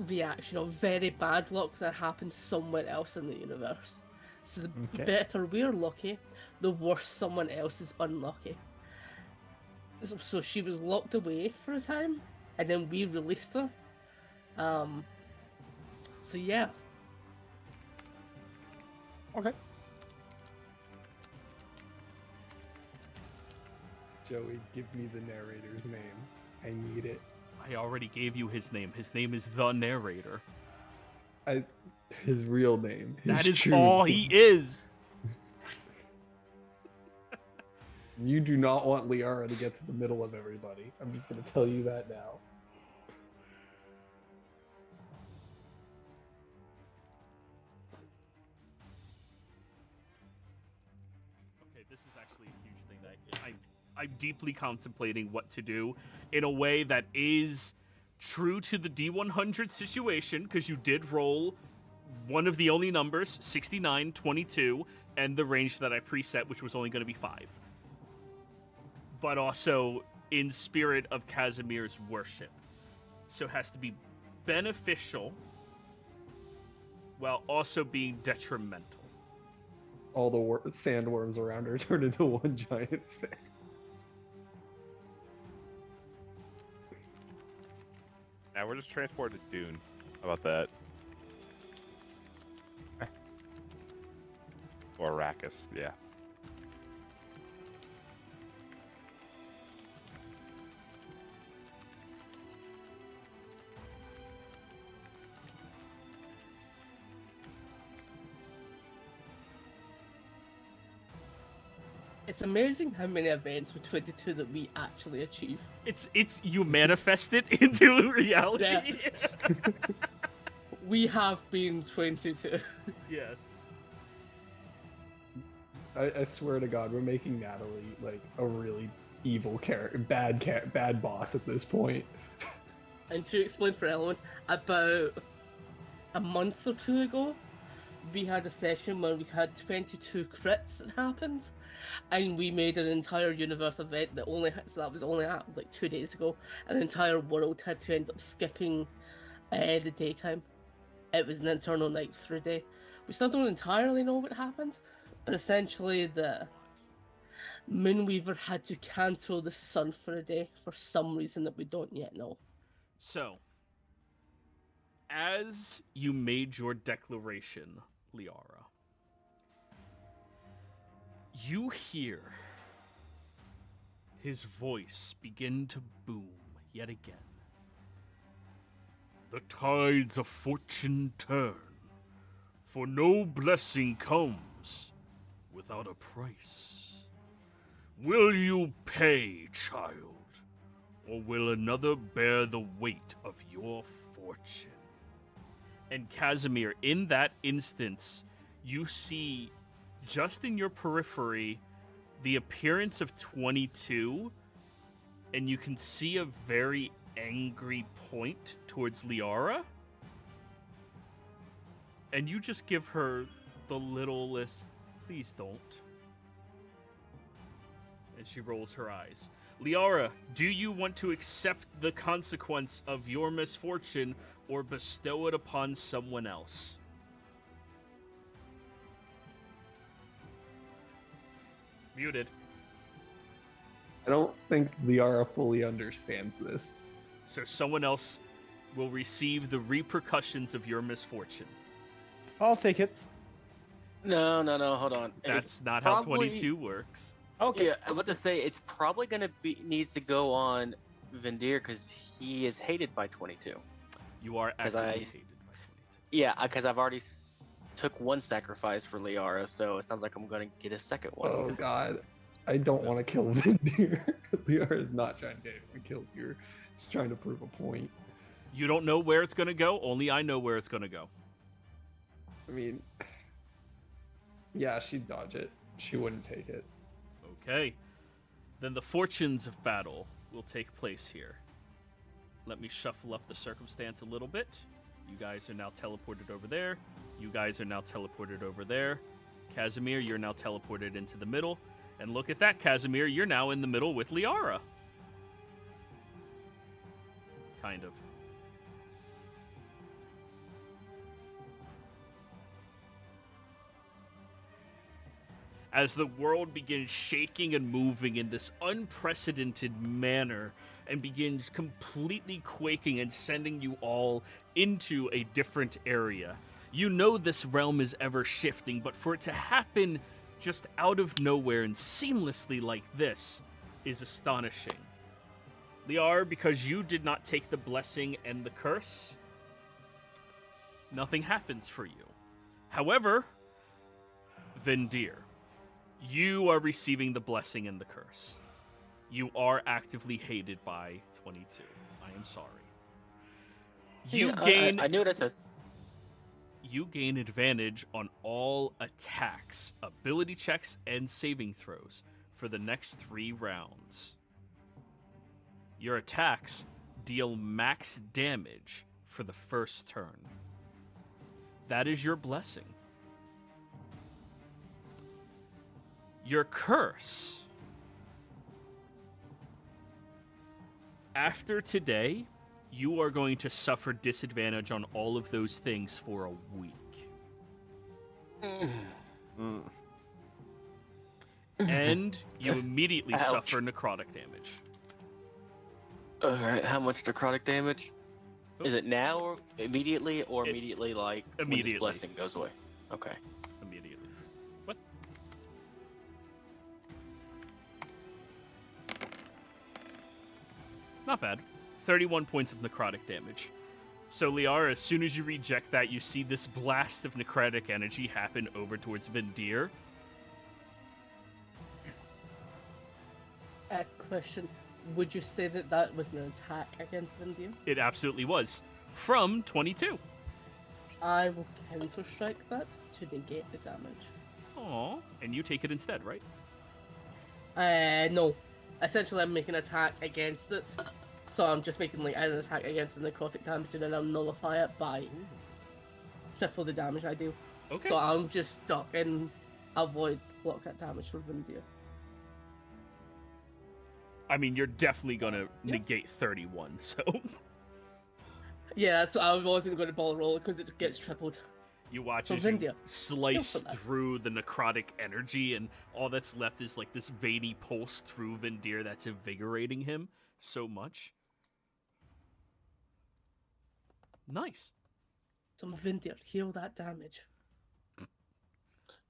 reaction of very bad luck that happens somewhere else in the universe. So the better we're lucky, the worse someone else is unlucky. So she was locked away for a time, and then we released her. So yeah. Okay. Joey, give me the narrator's name. I need it. I already gave you his name. His name is the narrator. His real name. That is true all name. he is. You do not want Liara to get to the middle of everybody. I'm just going to tell you that now. Okay, this is actually a huge thing that I'm deeply contemplating what to do in a way that is true to the D100 situation, because you did roll one of the only numbers, 69, 22, and the range that I preset, which was only going to be 5. But also in spirit of Casimir's worship. So it has to be beneficial while also being detrimental. All the sandworms around her turn into one giant sand. Now we're just transported to Dune. How about that? Or Arrakis, yeah. It's amazing how many events with 22 that we actually achieve. It's you manifest it into reality. Yeah. We have been 22. Yes. I swear to God, we're making Natalie like a really evil character, bad boss at this point. And to explain for Ellen, about a month or two ago, we had a session where we had 22 crits that happened, and we made an entire universe event that that was only like 2 days ago. An entire world had to end up skipping the daytime. It was an internal night through day. We still don't entirely know what happened, but essentially the Moonweaver had to cancel the sun for a day for some reason that we don't yet know. So, as you made your declaration, Liara, you hear his voice begin to boom yet again. The tides of fortune turn, for no blessing comes without a price. Will you pay, child, or will another bear the weight of your fortune? And Casimir, in that instance, you see, just in your periphery, the appearance of 22, and you can see a very angry point towards Liara. And you just give her the littlest Please don't. And she rolls her eyes. Liara, do you want to accept the consequence of your misfortune or bestow it upon someone else? Muted. I don't think Liara fully understands this. So someone else will receive the repercussions of your misfortune. I'll take it. No, hold on. That's not probably- how 22 works. Okay. Yeah, I'm about to say it's probably gonna needs to go on Vendir because he is hated by 22. You are 'Cause actively I- hated by 22. Yeah, because I've already took one sacrifice for Liara, so it sounds like I'm gonna get a second one. Oh god. I don't want to kill Vindir. Liara is not trying to kill you. She's trying to prove a point. You don't know where it's going to go. Only I know where it's going to go. I mean, yeah, she'd dodge it. She wouldn't take it. Okay. Then the fortunes of battle will take place here. Let me shuffle up the circumstance a little bit. You guys are now teleported over there. You guys are now teleported over there. Casimir, you're now teleported into the middle. And look at that, Casimir, you're now in the middle with Liara. Kind of. As the world begins shaking and moving in this unprecedented manner and begins completely quaking and sending you all into a different area. You know this realm is ever shifting, but for it to happen just out of nowhere and seamlessly like this is astonishing. Liar, because you did not take the blessing and the curse, nothing happens for you. However, Vendir, you are receiving the blessing and the curse. You are actively hated by 22. I am sorry. You Yeah, gain I knew what I said. you gain advantage on all attacks, ability checks, and saving throws for the next 3 rounds. Your attacks deal max damage for the first turn. That is your blessing. Your curse. After today, you are going to suffer disadvantage on all of those things for a week. And you immediately Ouch. suffer necrotic damage. Alright, how much necrotic damage? Is it now or immediately or It- immediately like when Immediately. this blessing goes away? Okay. Immediately. What? Not bad. 31 points of necrotic damage. So, Liara, as soon as you reject that, you see this blast of necrotic energy happen over towards Vendir. Question. Would you say that that was an attack against Vindir? It absolutely was. From 22. I will counter-strike that to negate the damage. Aww. And you take it instead, right? No. Essentially, I'm making an attack against it. So I'm just making like an attack against the necrotic damage and then I'll nullify it by triple the damage I do. Okay. So I'm just stuck and avoid block that damage from Vindir. I mean, you're definitely going to negate 31, so... Yeah, so I wasn't going to ball roll because it gets tripled. You watch So as you Vindir, slice go for that. through the necrotic energy, and all that's left is like this veiny pulse through Vendir that's invigorating him so much. Nice. So Vindir, heal that damage.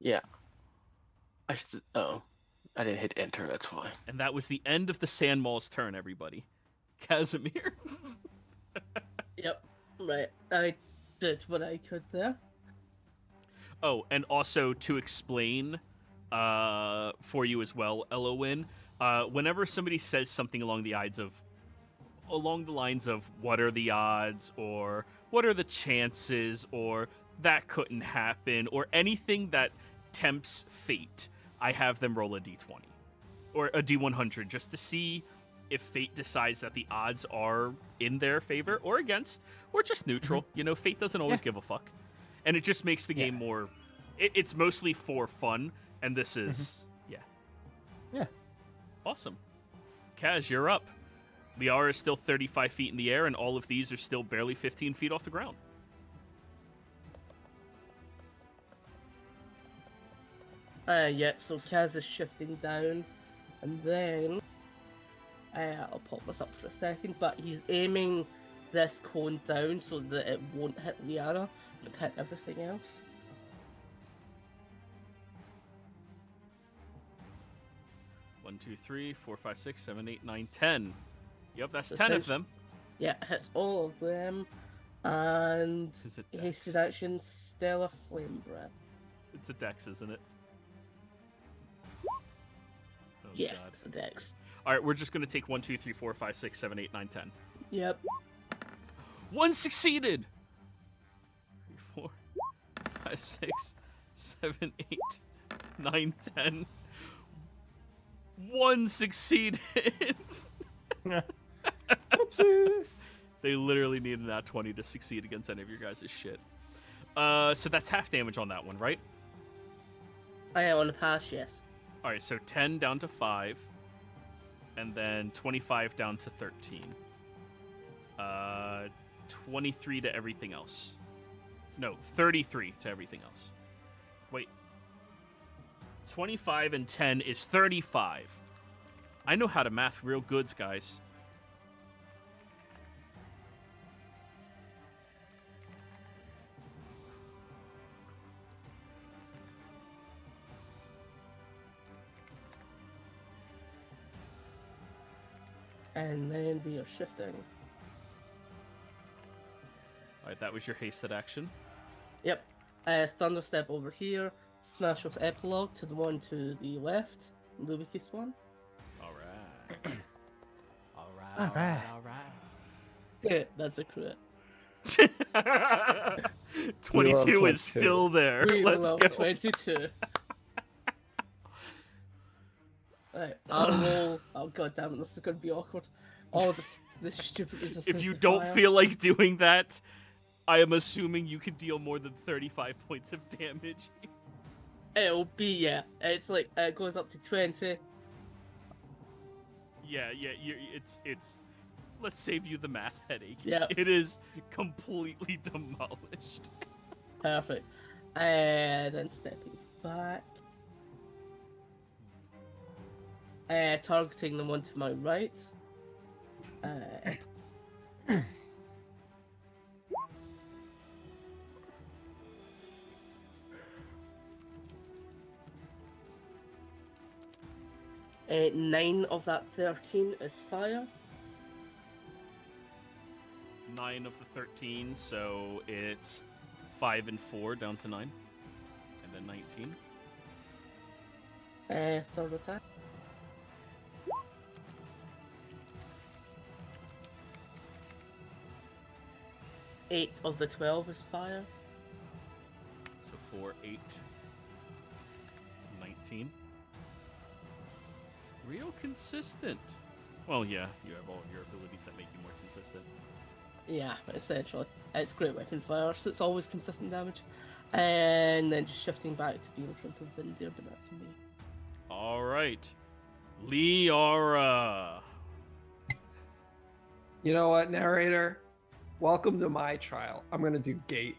Yeah. Oh. I didn't hit enter, that's why. And that was the end of the Sand Maul's turn, everybody. Casimir. Yep, right. I did what I could there. Oh, and also to explain for you as well, Elowin, whenever somebody says something along the lines of what are the odds or what are the chances or that couldn't happen or anything that tempts fate, I have them roll a d20 or a d100 just to see if fate decides that the odds are in their favor or against or just neutral. You know, fate doesn't always give a fuck. And it just makes the game more... It's mostly for fun, And this is yeah. Yeah. Awesome. Kaz, you're up. Liara is still 35 feet in the air, and all of these are still barely 15 feet off the ground. Yeah, so Kaz is shifting down, and then I'll pop this up for a second, but he's aiming this cone down so that it won't hit Liara, but hit everything else. One, two, three, 4, 5, 6, 7, 8, 9, 10. Yep, that's So 10 of essentially- them. Yeah, hits all of them, and Is it hasted Dex? action, Stellar Flame Breath. It's a Dex, isn't it? Oh, Yes, God. it's a Dex. All right, we're just going to take 1, 2, 3, 4, 5, 6, 7, 8, 9, 10. Yep. One succeeded! 3, 4, 5, 6, 7, 8, 9, 10. One succeeded! Oopsies. They literally need an at 20 to succeed against any of your guys' shit. So that's half damage on that one, right? I am on the pass, yes. All right, so 10 down to 5, and then 25 down to 13. 23 to everything else. No, 33 to everything else. Wait. 25 and 10 is 35. I know how to math real goods, guys. And then we are shifting. All right, that was your hasted action. Yep. Thunder Step over here. Smash with Epilogue to the one to the left. The weakest one. All right. All right. All right. All right. Yeah, that's a crit. 22 is 22. still there. We Let's love go. 22. Right, I'll roll. Oh god damn it, this is gonna be awkward. Oh, the stupid resistance. If you to don't fire. feel like doing that, I am assuming you can deal more than 35 points of damage. It'll be, yeah. It's like, it goes up to 20. Yeah, it's. Let's save you the math headache. Yeah. It is completely demolished. Perfect. And then stepping back. Targeting the one to my right. Nine of that 13 is fire. 9 of the 13, so it's 5 and 4 down to 9. And then 19. Third attack. Eight of the 12 is fire. So 4, 8, 19. Real consistent. Well, yeah, you have all of your abilities that make you more consistent. Yeah, essentially. It's great weapon fire, so it's always consistent damage. And then just shifting back to be in front of Vindir, but that's me. All right. Liara. You know what, narrator? Welcome to my trial. I'm gonna do gate.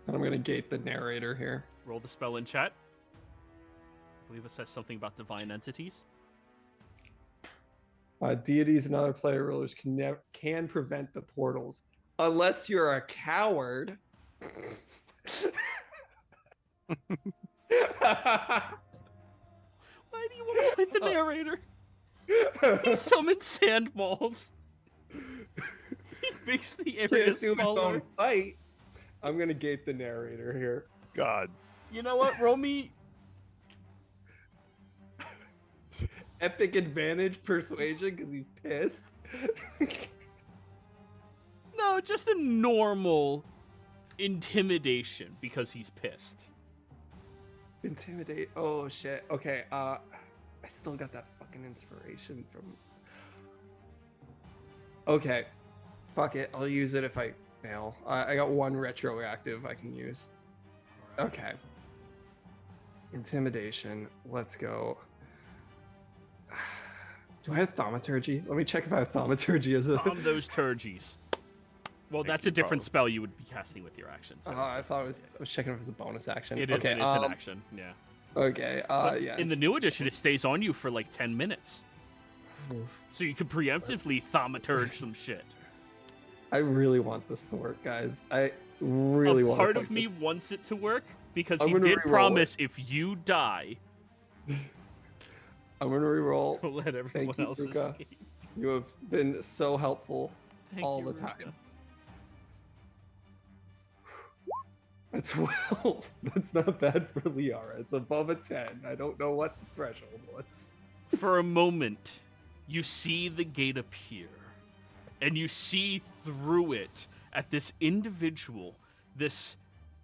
And I'm gonna gate the narrator here. Roll the spell in chat. I believe it says something about divine entities. Deities and other player rulers can prevent the portals. Unless you're a coward. Why do you want to fight the narrator? He summons sand balls. He makes the area Can't do his smaller. own fight. I'm gonna gate the narrator here. God. You know what? Roll me. Epic advantage persuasion because he's pissed. No, just a normal intimidation because he's pissed. Intimidate. Oh shit. Okay. I still got that fucking inspiration from. Okay. Fuck it. I'll use it if I fail. I got one retroactive I can use. Okay. Intimidation. Let's go. Do I have thaumaturgy? Let me check if I have thaumaturgy as a. Those turgies. Well, Thank that's you, a different Paul. spell you would be casting with your action. So I thought I was checking if it was a bonus action. it is. Okay, It's an action. Yeah. Okay. But Yeah. in the new edition, it stays on you for like 10 minutes. So you could preemptively thaumaturge some shit. I really want this to work, guys. I really A want. part of me wants it to work because I'm he gonna did re-roll promise if you die, I'm gonna reroll. he'll let everyone you, else Ruka. escape. You have been so helpful Thank all you, the Ruka. time. That's 12. That's not bad for Liara. It's above a 10. I don't know what the threshold was. For a moment, you see the gate appear, and you see through it at this individual, this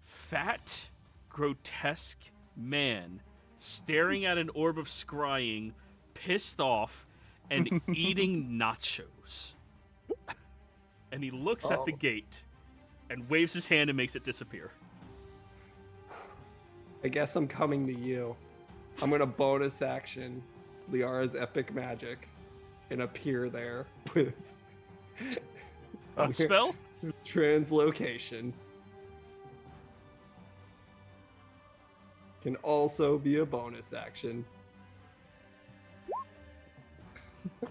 fat, grotesque man staring at an orb of scrying, pissed off, and eating nachos. And he looks at the Oh. gate and waves his hand and makes it disappear. I guess I'm coming to you. I'm gonna bonus action Liara's epic magic and appear there with What spell? translocation. Can also be a bonus action. God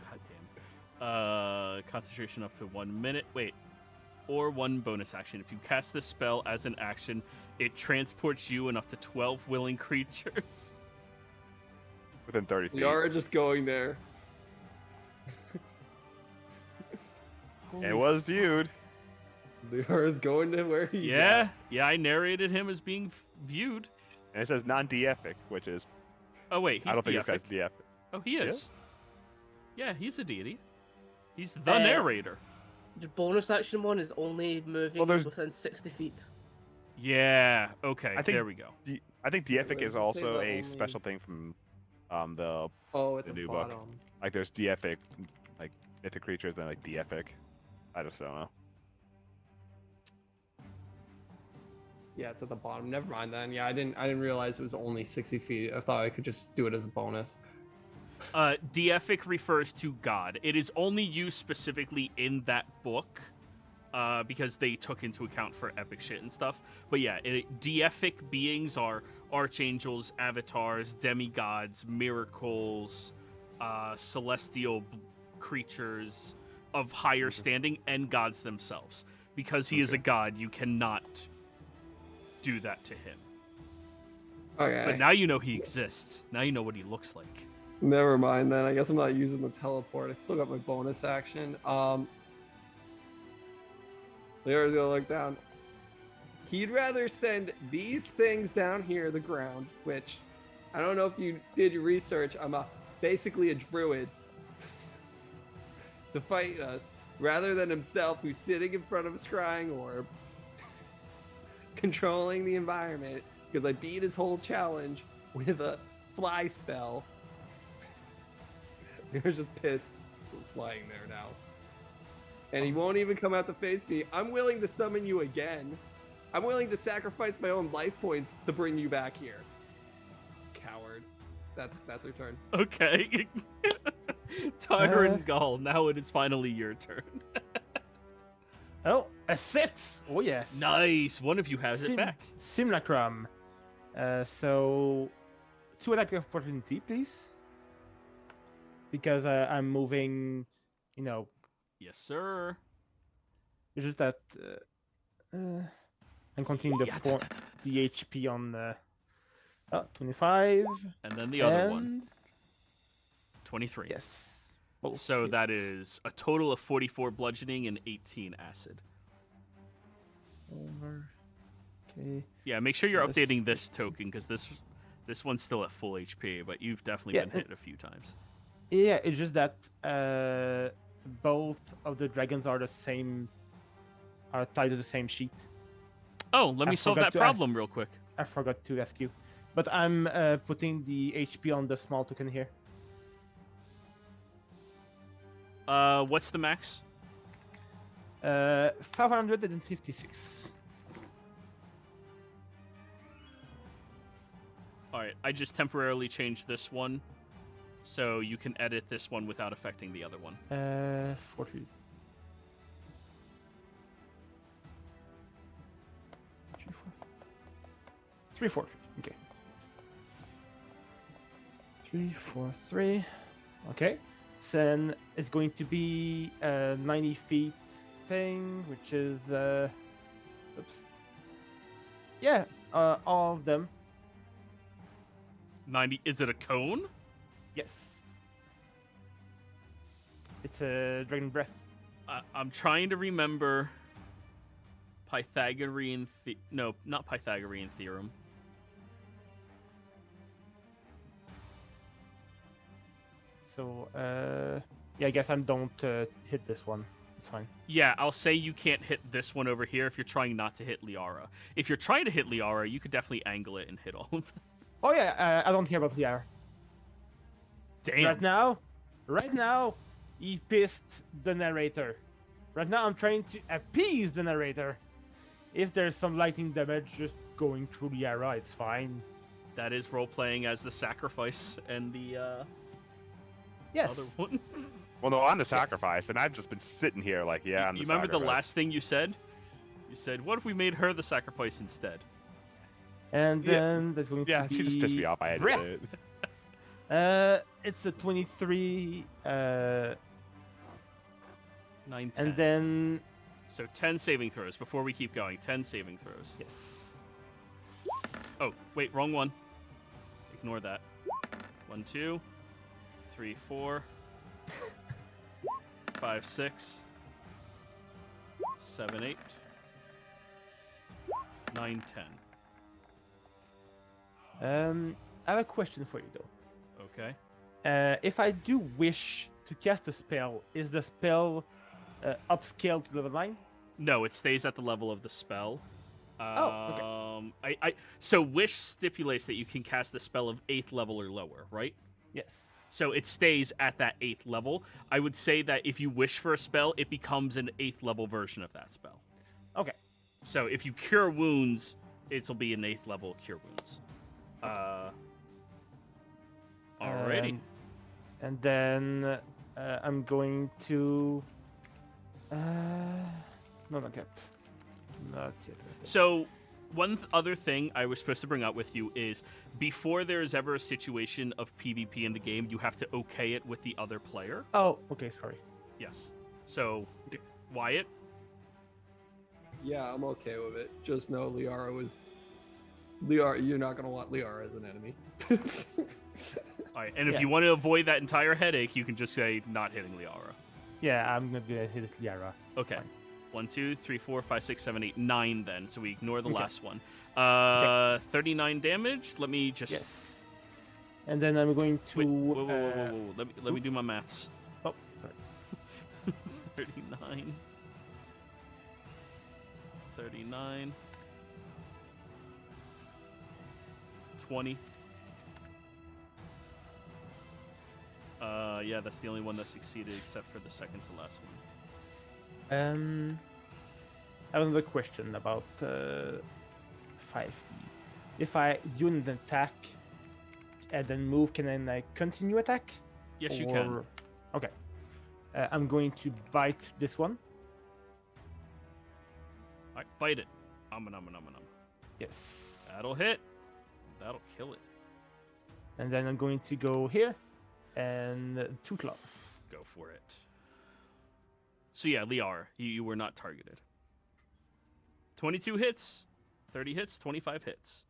damn. Concentration up to 1 minute. Wait. Or one bonus action. If you cast this spell as an action, it transports you and up to 12 willing creatures. Within 30 feet. Liara just going there. It was viewed. Liara's going to where he's Yeah, at. yeah, I narrated him as being viewed. And it says non-deific, which is Oh wait, he's I don't think deific. this guy's deific. Oh, he is. Yeah, he's a deity. He's the Uh, narrator. The bonus action one is only moving Well, there's- within 60 feet. Yeah. Okay. I think- there we go. I think deific does is it say also about a only- special thing from the Oh, at The the new book. bottom. like there's deific like mythic creatures and like deific. I just don't know. Yeah, it's at the bottom. Never mind then. Yeah, I didn't realize it was only 60 feet. I thought I could just do it as a bonus. Deific refers to God. It is only used specifically in that book because they took into account for epic shit and stuff. But yeah, deific beings are archangels, avatars, demigods, miracles, celestial creatures of higher standing, and gods themselves. Because he is a god, you cannot do that to him. Okay. But now you know he exists. Now you know what he looks like. Never mind then. I guess I'm not using the teleport. I still got my bonus action. Liara's gonna look down. He'd rather send these things down here, the ground, which I don't know if you did your research. I'm basically a druid to fight us, rather than himself, who's sitting in front of a scrying orb, controlling the environment. Because I beat his whole challenge with a fly spell. You're just pissed flying there now. And he won't even come out to face me. I'm willing to summon you again. I'm willing to sacrifice my own life points to bring you back here. Coward. That's her turn. Okay. Tyrant Gull, now it is finally your turn. Oh, a 6. Oh, yes. Nice. One of you has it back. Simulacrum. So, 2 attack of opportunity, please. Because I'm moving, you know, Yes, sir. it's just that I'm continuing the HP on 25. And then the other one. and- 23. Yes. Both So hits. that is a total of 44 bludgeoning and 18 acid. Over. Okay. Yeah, make sure you're Yes, updating this 15. token because this one's still at full HP, but you've definitely Yeah, been hit a few times. Yeah, it's just that both of the dragons are tied to the same sheet. Oh, let I me solve forgot that to ask- problem real quick. I forgot to ask you, but I'm putting the HP on the small token here. What's the max? 556. All right, I just temporarily changed this one, so you can edit this one without affecting the other one. 40. 3, 4. Okay. 3, 4, 3. Okay. Then it's going to be a 90 feet thing, which is oops. Yeah, all of them. 90. Is it a cone? Yes. It's a dragon breath. I'm trying to remember Pythagorean. No, not Pythagorean theorem. So, yeah, I guess I don't hit this one. It's fine. Yeah, I'll say you can't hit this one over here if you're trying not to hit Liara. If you're trying to hit Liara, you could definitely angle it and hit all of them. Oh yeah, I don't care about Liara. Damn. Right now, he pissed the narrator. Right now, I'm trying to appease the narrator. If there's some lightning damage just going through Liara, it's fine. That is role-playing as the sacrifice and the Yes. other one. Well, no, I'm the sacrifice, and I've just been sitting here like, yeah, I'm the You remember the sacrifice. last thing you said? You said, what if we made her the sacrifice instead? And Yeah. then there's going Yeah, to be... she just pissed me off. I had to breath. say it. It's a 23, 9, 10. and then... So 10 saving throws before we keep going. 10 saving throws. Yes. Oh, wait, wrong one. Ignore that. 1, 2, 3, 4, 5, 6, 7, 8, 9, 10. I have a question for you, though. Okay. If I do wish to cast a spell, is the spell upscaled to level 9? No, it stays at the level of the spell. okay. So Wish stipulates that you can cast the spell of 8th level or lower, right? Yes. So it stays at that 8th level. I would say that if you wish for a spell, it becomes an 8th level version of that spell. Okay. So if you cure wounds, it'll be an 8th level cure wounds. Alrighty. And then I'm going to... no, not yet. Not yet. So one other thing I was supposed to bring up with you is before there is ever a situation of PvP in the game, you have to okay it with the other player. Oh, okay, sorry. Yes. So, Wyatt? Yeah, I'm okay with it. Just know Liara, you're not going to want Liara as an enemy. All right, and if Yeah. you want to avoid that entire headache, you can just say not hitting Liara. Yeah, I'm going to hit Liara. Okay. Fine. 1, 2, 3, 4, 5, 6, 7, 8, 9 then, so we ignore the Okay. last one. 39 damage. Let me just... Yes. And then I'm going to... Wait, whoa. Let me do my maths. Oh, sorry. 39. 39. 20. Yeah, that's the only one that succeeded except for the second to last one. I have another question about 5e. If I do an attack and then move, can I continue attack? Yes, you can. Okay. I'm going to bite this one. Alright, bite it. Yes. That'll hit. That'll kill it. And then I'm going to go here and 2 claws. Go for it. So yeah, Liar, you were not targeted. 22 hits, 30 hits, 25 hits.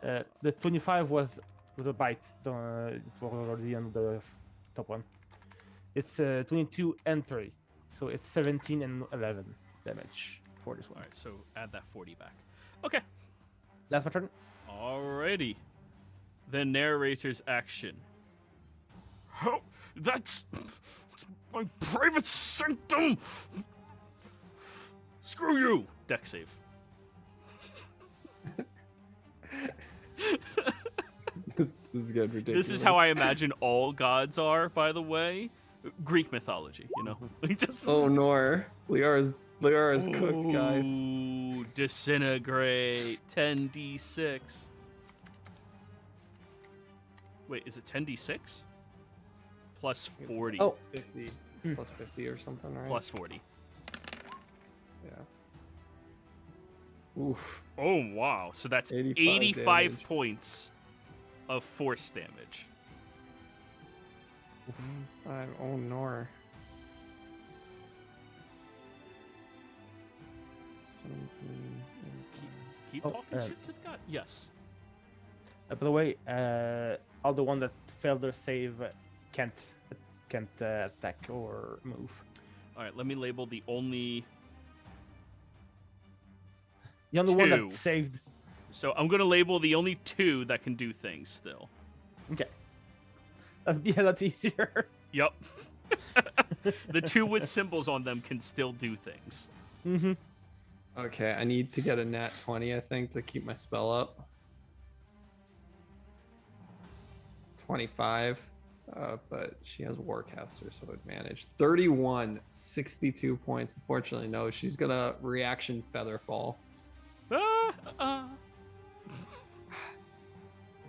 The 25 was a bite. It was already on the top one. It's 22 and 30. So it's 17 and 11 damage for this one. Alright, so add that 40 back. Okay. That's my turn. Alrighty. The narrator's action. Oh, that's my private sanctum! Screw you! Deck save. This is getting ridiculous. This is how I imagine all gods are, by the way. Greek mythology, you know? Just Oh, Nor. Liara's cooked, guys. Ooh, disintegrate. 10d6. Wait, is it 10d6? Plus 40. Oh. 50 plus 50 or something, right? Plus 40. Yeah. Oof. Oh, wow. So that's 85 damage. points of force damage. 5. Oh, nor. 17. Keep Oh, talking shit to the god. Yes. By the way, all the one that failed their save can't attack or move. All right, let me label the only... The only one Two. that saved. So I'm going to label the only 2 that can do things still. Okay. That's easier. Yep. The 2 with symbols on them can still do things. Mm-hmm. Okay, I need to get a nat 20, I think, to keep my spell up. 25. But she has Warcaster, so advantage. 31, 62 points. Unfortunately, no. She's gonna reaction Feather Fall.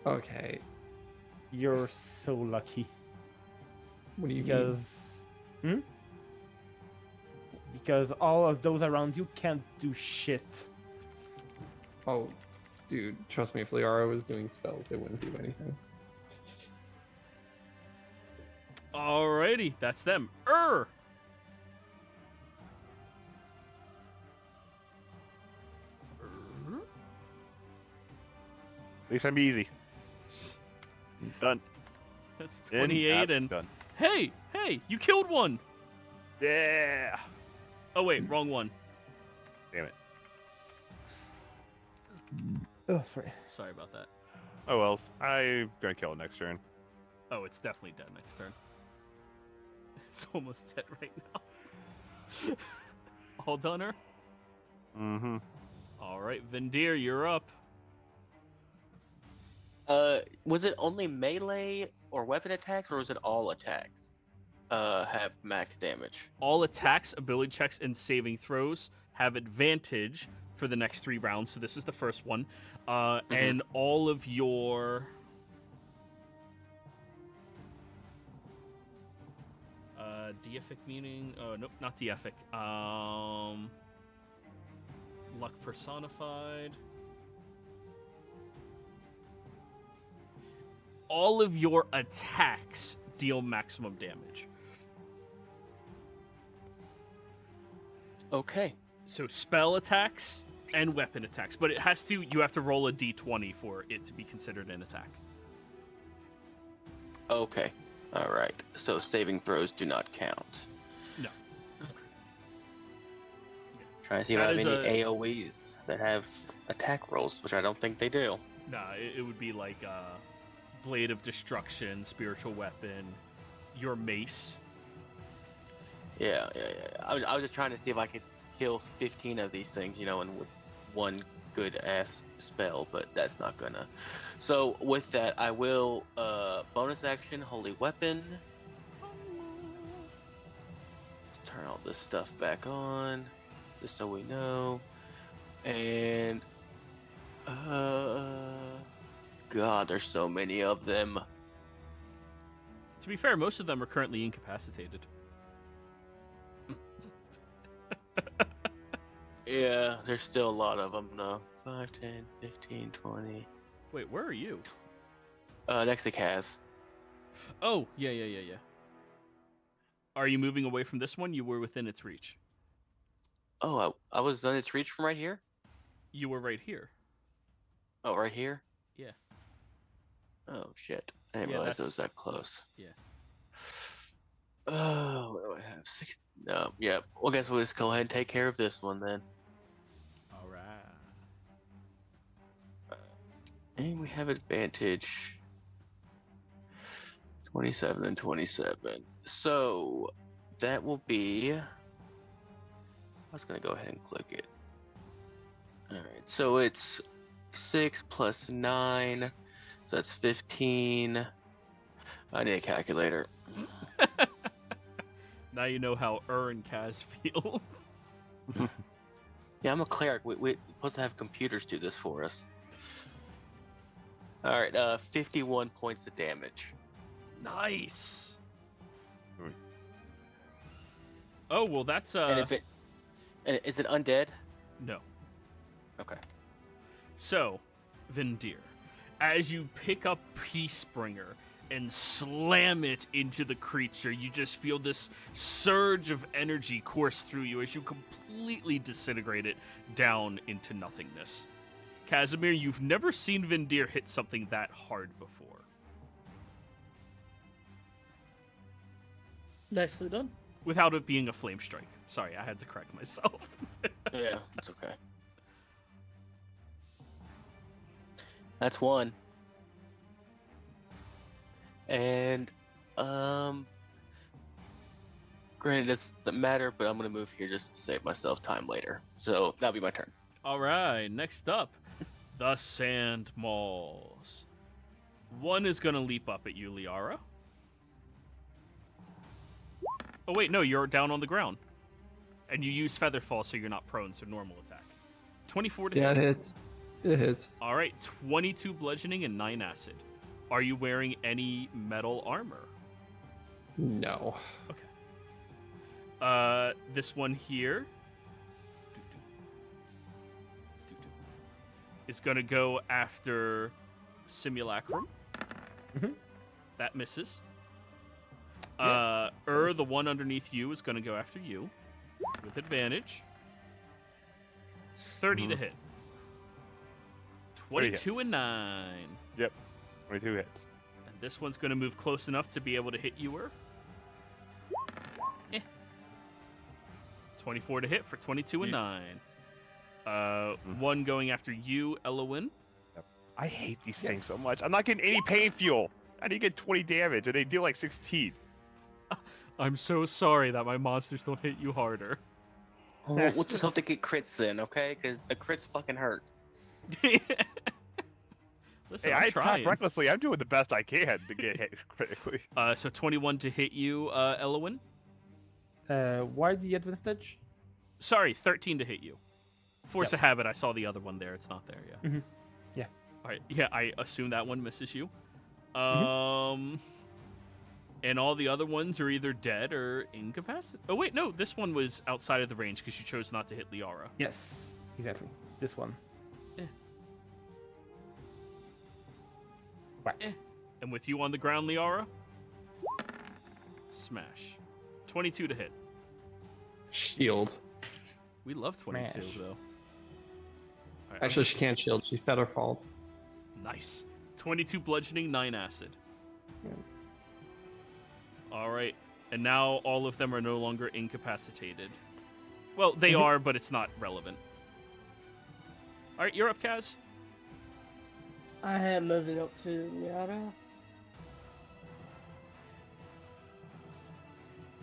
Okay. You're so lucky. What do you Because because all of those around you can't do shit. Oh, dude, trust me, if Liara was doing spells, they wouldn't do anything. Alrighty, that's them. At least I'm easy. Done. That's In, 28 out, and... done. Hey, you killed one! Yeah. Oh wait, wrong one. Damn it. Oh, sorry. Sorry about that. Oh well. I'm gonna kill it next turn. Oh, it's definitely dead next turn. It's almost dead right now. All done her? Mm-hmm. Alright, Vendir, you're up. Was it only melee or weapon attacks, or was it all attacks? Have max damage. All attacks, ability checks, and saving throws have advantage for the next 3 rounds. So this is the first one. And all of your... Deific meaning... Oh, nope, not deific. Luck personified. All of your attacks deal maximum damage. Okay. So spell attacks and weapon attacks, but you have to roll a d20 for it to be considered an attack. Okay. All right. So saving throws do not count. No. Trying to see if I That have is any AoEs that have attack rolls, which I don't think they do. Nah, it would be like Blade of Destruction, Spiritual Weapon, your Mace. Yeah. I was just trying to see if I could kill 15 of these things, and with one good ass spell, but that's not gonna. So with that, I will bonus action Holy Weapon. Turn all this stuff back on, just so we know. And God, there's so many of them. To be fair, most of them are currently incapacitated. Yeah, there's still a lot of them though. 5, 10, 15, 20. Wait, where are you? Next to Kaz. Oh, yeah. Are you moving away from this one? You were within its reach. Oh, I was on its reach from right here? You were right here. Oh, right here? Yeah. Oh, shit. I didn't Yeah, realize it was that's- that close. yeah. Oh, what do I have? 6. No, yeah. Well, I guess we'll just go ahead and take care of this one then. All right. And we have advantage. 27 and 27. So, that will be... I was going to go ahead and click it. Alright, so it's 6 plus 9. So that's 15. I need a calculator. Now you know how and Kaz feel. Yeah, I'm a cleric. We're supposed to have computers do this for us. All right, 51 points of damage. Nice. Oh well, that's And is it undead? no. Okay. So, Vindir, as you pick up Peacebringer and slam it into the creature, you just feel this surge of energy course through you as you completely disintegrate it down into nothingness. Casimir, you've never seen Vindir hit something that hard before. Nicely done. Without it being a flame strike. Sorry, I had to correct myself. Yeah, it's okay. That's one. And granted, it doesn't matter, but I'm gonna move here just to save myself time later. So that'll be my turn. All right, next up, the Sand Mauls. One is going to leap up at you, Liara. Oh, wait, no, you're down on the ground. And you use Featherfall, so you're not prone, so normal attack. 24 to Yeah, it hit. hits. It hits. All right, 22 bludgeoning and 9 acid. Are you wearing any metal armor? No. This one here is going to go after Simulacrum. That misses. Yes, The one underneath you is going to go after you with advantage. 30 to hit. 22 hits. and 9. Yep. 22 hits. And this one's going to move close enough to be able to hit you. 24 to hit for 22 and 9. One going after you, Elowin. I hate these things so much. I'm not getting any pain fuel. I need to get 20 damage, and they deal like 16. I'm so sorry that my monsters don't hit you harder. Well, we'll just hope to get crits then, okay? Because the crits fucking hurt. Listen, Hey, I'm I trying. attack recklessly. I'm doing the best I can to get hit critically. So 21 to hit you, Elowin. Why the advantage? Sorry, 13 to hit you. Force of habit. I saw the other one there. It's not there yet. Mhm. Yeah. All right. Yeah, I assume that one misses you. And all the other ones are either dead or incapacitated. Oh wait, no. This one was outside of the range because you chose not to hit Liara. Yes, exactly. This one. And with you on the ground, Liara, smash. 22 to hit. Shield. We love 22 Smash. though. All right, Actually, she can't shield. She featherfalled. nice. 22 bludgeoning, 9 acid. Yeah. All right, and now all of them are no longer incapacitated. Well, they are, but it's not relevant. All right, you're up, Kaz. I am moving up to Liara.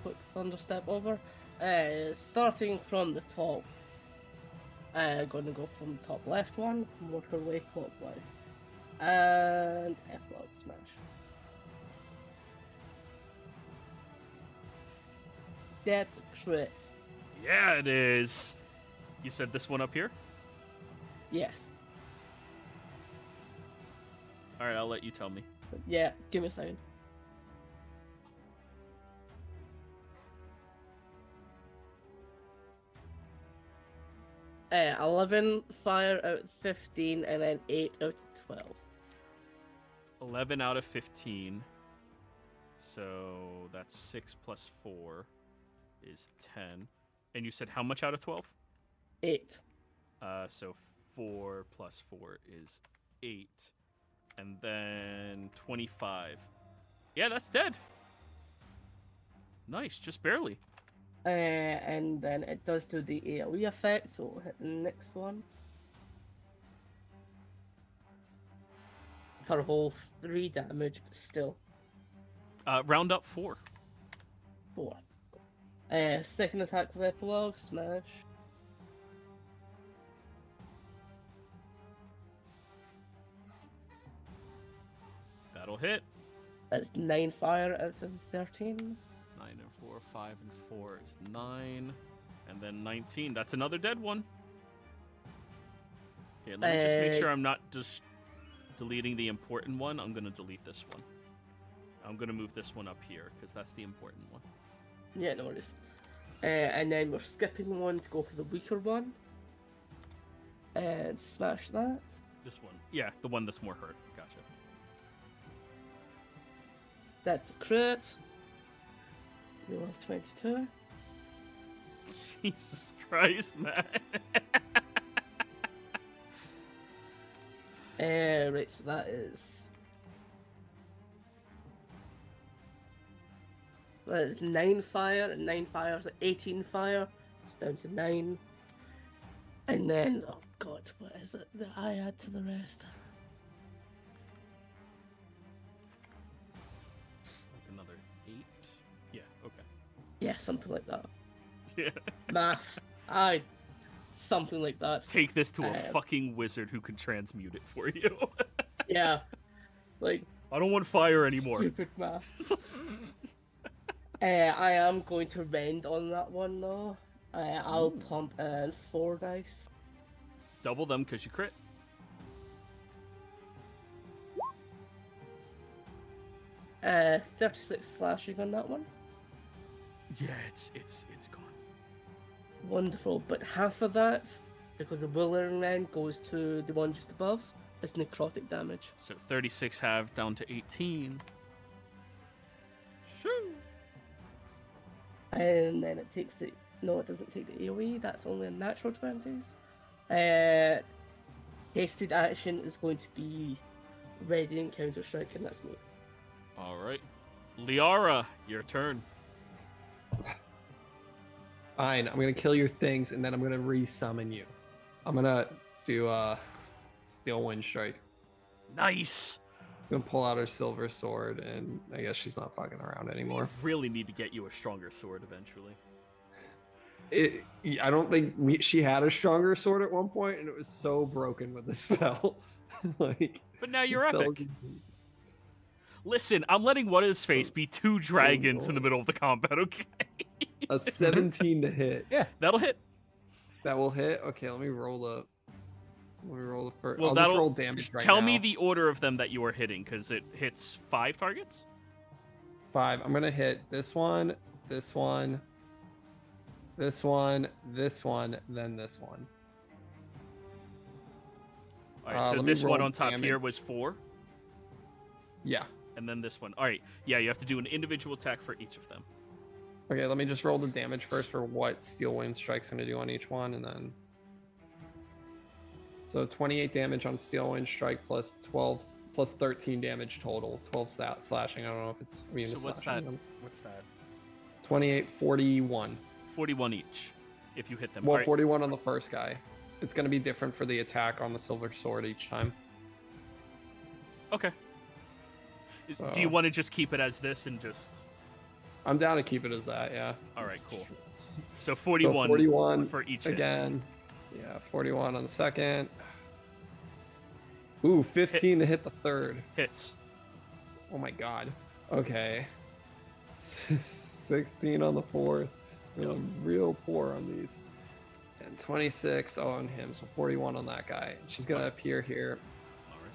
Quick thunder step over. Starting from the top. Gonna go from the top left one, work her way clockwise. And F-Log smash. That's a crit. Yeah, it is. You said this one up here? Yes. All right, I'll let you tell me. Yeah, give me a second. Uh, 11 fire out of 15 and then 8 out of 12. 11 out of 15. So that's 6 plus 4 is 10. And you said how much out of 12? 8. So 4 plus 4 is 8. And then 25. Yeah, that's dead. Nice, just barely. And then it does do the AoE effect, so we'll hit the next one. Her whole 3 damage, but still Round up 4. 4. Second attack with epilogue, smash. That'll hit. That's 9 fire out of 13. 9 and 4, 5 and 4 is 9. And then 19. That's another dead one. Here, let me just make sure I'm not deleting the important one. I'm going to delete this one. I'm going to move this one up here because that's the important one. Yeah, no worries. And then we're skipping one to go for the weaker one. And smash that. This one. Yeah, the one that's more hurt. Gotcha. That's a crit. We will have 22. Jesus Christ, man. Right, so that is... That is 9 fire, and 9 fire is 18 fire. It's down to 9. And then, oh god, what is it that I add to the rest? Like another 8? Yeah, okay. Yeah, something like that. Yeah. Math. Something like that. Take this to a fucking wizard who can transmute it for you. Yeah. Like, I don't want fire anymore. stupid math. I am going to rend on that one though. I'll pump in 4 dice. Double them because you crit. Uh, 36 slashing on that one. Yeah, it's gone. Wonderful, but half of that, because the Withering Rend goes to the one just above, is necrotic damage. So 36 half down to 18. Shoo! And then it takes the... No, it doesn't take the AoE, that's only a natural 20s. Hasted action is going to be ready and counter-strike, and that's me. Alright. Liara, your turn. Fine, I'm gonna kill your things and then I'm gonna resummon you. I'm gonna do Steel Wind Strike. Nice! I'm gonna pull out her silver sword, and I guess she's not fucking around anymore. Really need to get you a stronger sword eventually. I don't think she had a stronger sword at one point, and it was so broken with the spell. Like, but now you're the spell epic. Listen, I'm letting What-His-Face be 2 dragons in the Lord. middle of the combat, okay? A 17 to hit. Yeah. That'll hit. That will hit. Okay, let me roll the first. Well, I'll just that'll roll damage right Tell now. me the order of them that you are hitting, because it hits 5 targets? 5. I'm gonna hit this one, this one, this one, this one, then this one. Alright, so let me this one roll on top damage. here was 4, Yeah. and then this one. Alright, yeah, you have to do an individual attack for each of them. Okay, let me just roll the damage first for what Steel Wind Strike's gonna do on each one, and then. So 28 damage on Steel Wind Strike plus 12 plus 13 damage total. 12 slashing. I don't know if it's immune to So what's slashing. that? What's that? 28, 41. 41 each, if you hit them. Well, Alright, 41 on the first guy. It's gonna be different for the attack on the silver sword each time. okay. So- Do you want to just keep it as this and just... I'm down to keep it as that. Yeah. Alright, cool. So So 41, 41 for each hit. again. Yeah, 41 on the second. Ooh, 15 to hit the third. Hits. Oh my god. Okay. 16 on the fourth. I'm real poor on these. And 26 on him, so 41 on that guy. She's gonna appear here. Alright.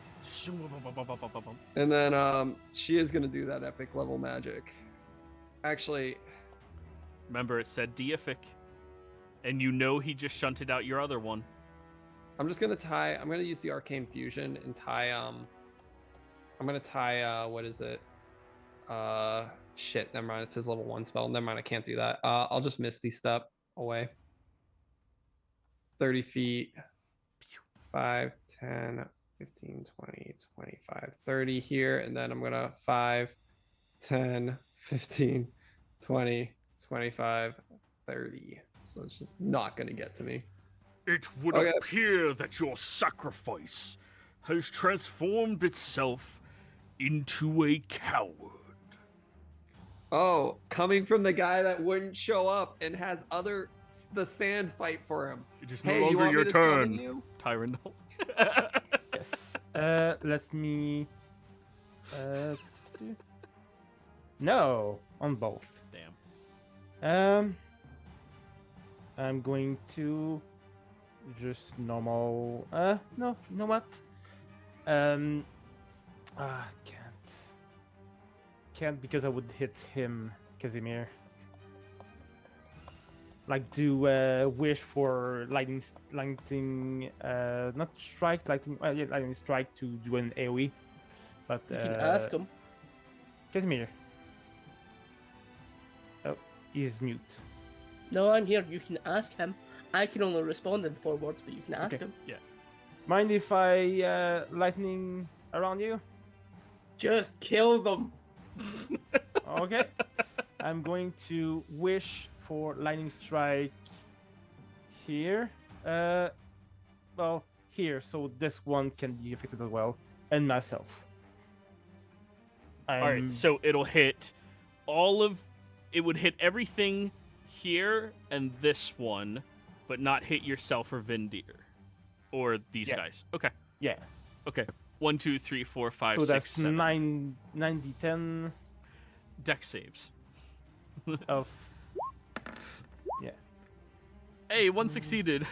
And then she is gonna do that epic level magic. Actually, Remember, it said deific. And you know he just shunted out your other one. I'm just gonna tie. I'm gonna use the arcane fusion and tie. I'm gonna tie. What is it? Shit. Never mind. It says level 1 spell. Never mind. I can't do that. I'll just Misty Step away. 30 feet. 5, 10, 15, 20, 25, 30 here, and then I'm gonna 5, 10, 15, 20, 25, 30. So it's just not gonna get to me. It would Okay. appear that your sacrifice has transformed itself into a coward. Oh, coming from the guy that wouldn't show up and has the sand fight for him. It is Hey, no you longer want me your to summon turn, you? Tyrannel. Yes. Let me. No, on both. Damn. I'm going to just normal. No, you know what? Can't because I would hit him, Casimir. Like do wish for lightning, not strike, lightning strike to do an AOE. But You can ask him. Casimir. Oh, he's mute. No, I'm here. You can ask him. I can only respond in 4 words, but you can ask Okay. him. Mind if I lightning around you? Just kill them. Okay. I'm going to wish for lightning strike here. Well, here, so this one can be affected as well, and myself. All right, so it'll hit it would hit everything here and this one, but not hit yourself or Vindir. Or these guys. Okay. Yeah. Okay. 1, 2, 3, 4, 5, So 6, that's 7. 9d10 Deck saves. of. Yeah. Hey, one succeeded.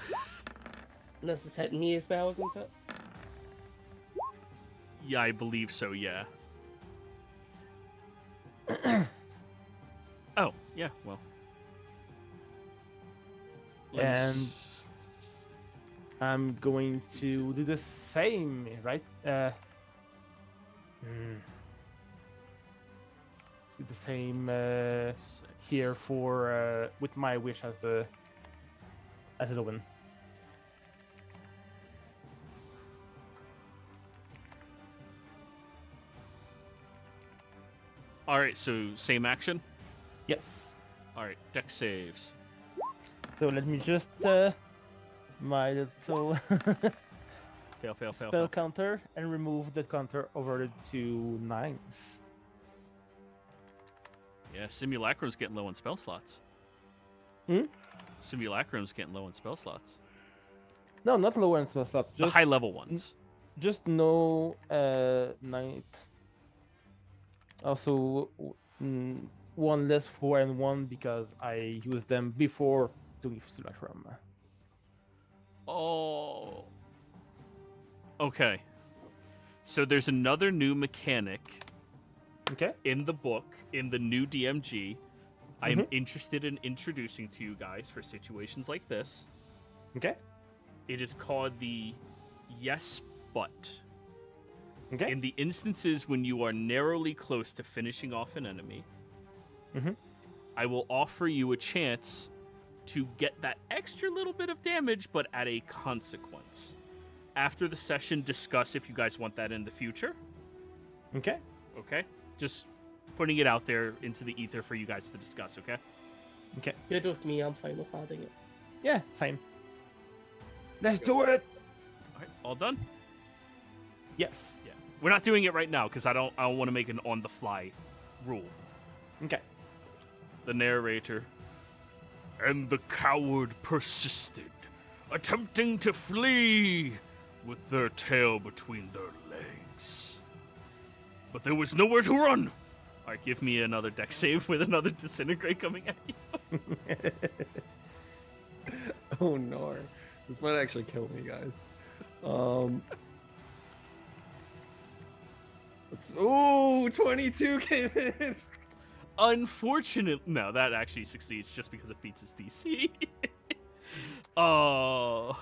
And this is hitting me as well, isn't it? Yeah, I believe so, yeah. Oh, yeah, well. And I'm going to do the same, right? Do the same here for with my wish as a Owen. All right, so same action. Yes. All right, deck saves. So let me just my little Fail. spell counter and remove the counter over to 9s. Yeah, Simulacrum's getting low on spell slots. Simulacrum's getting low on spell slots. No, not low end spell slot. The Just high level ones. just no night. Also, 1 less 4 and 1 because I used them before doing Simulacrum. Oh. Okay. So there's another new mechanic Okay. in the book, in the new DMG. I am interested in introducing to you guys for situations like this. Okay. It is called the yes but. Okay. In the instances when you are narrowly close to finishing off an enemy, I will offer you a chance to get that extra little bit of damage, but at a consequence. After the session, discuss if you guys want that in the future. Okay. Okay? Just putting it out there into the ether for you guys to discuss, okay? Okay. Good with me, I'm fine with adding it. Yeah, same. Let's do it. All right, all done? Yes. Yeah. We're not doing it right now because I don't want to make an on-the-fly rule. Okay. The narrator. And the coward persisted, attempting to flee with their tail between their legs. But there was nowhere to run. All right, give me another deck save with another disintegrate coming at you. Oh no. This might actually kill me, guys. Ooh, 22 came in. Unfortunately, no, that actually succeeds just because it beats its DC. Oh,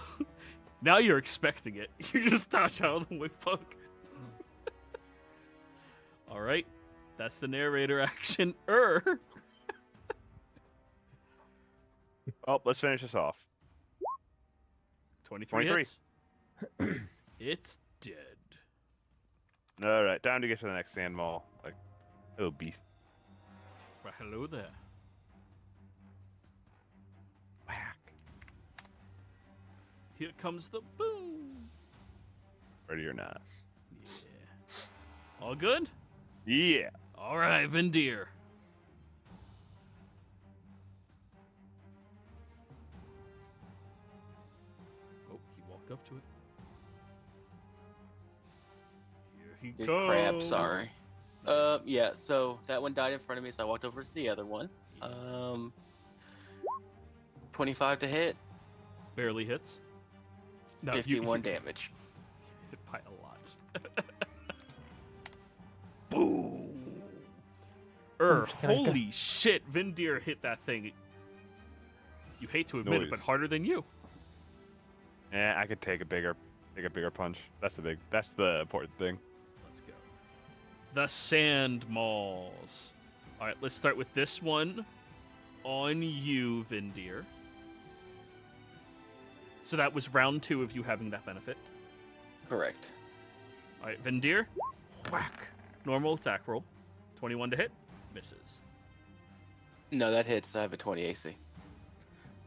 now you're expecting it. You just dodge out of the way, punk. All right, that's the narrator action. Oh, let's finish this off. 23 23. hits. It's dead. All right, time to get to the next sand mall. Like, oh beast. Well, hello there. Whack. Here comes the boom. Ready or not? Yeah. All good? Yeah. All right, Vindir. Oh, he walked up to it. Here he Good goes. crap, sorry. Yeah, so that one died in front of me, so I walked over to the other one. 25 to hit, Barely hits. No, 51 damage. Hit by a lot. Boom. Oh, can I go? Holy shit! Vindir hit that thing. You hate to admit it, but Noise. harder than you. Yeah, I could take a bigger punch. That's the important thing. Let's go. The Sand Mauls. All right, let's start with this one on you, Vindir. So that was round 2 of you having that benefit. Correct. All right, Vindir. Whack. Normal attack roll. 21 to hit. Misses. No, that hits. I have a 20 AC.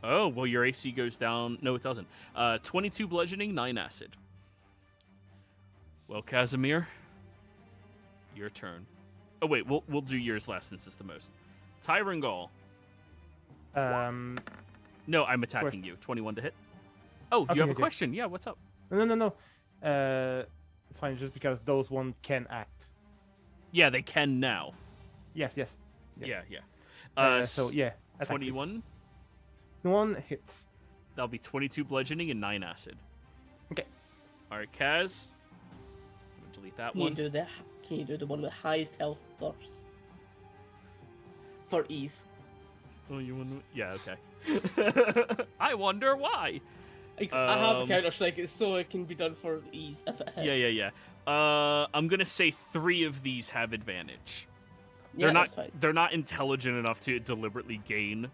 Oh, well, your AC goes down. No, it doesn't. 22 bludgeoning, 9 acid. Well, Casimir, your turn. Oh, wait, we'll do yours last since it's the most. Tyrangal. No, I'm attacking you. 21 to hit. Oh, Okay, you have a okay. question. Yeah, what's up? No. It's fine, just because those one can act. Yeah, they can now. Yes. Yeah. So yeah, attack, please. 21. 1 hits. That'll be 22 bludgeoning and 9 acid. Okay. All right, Kaz. I'm gonna delete that Can one. you do the one with highest health first? For ease. Oh, you want to? Yeah, okay. I wonder why. I have a counter strike, so it can be done for ease if it hits. Yeah. I'm gonna say 3 of these have advantage. Yeah, They're that's not. fine. They're not intelligent enough to deliberately gain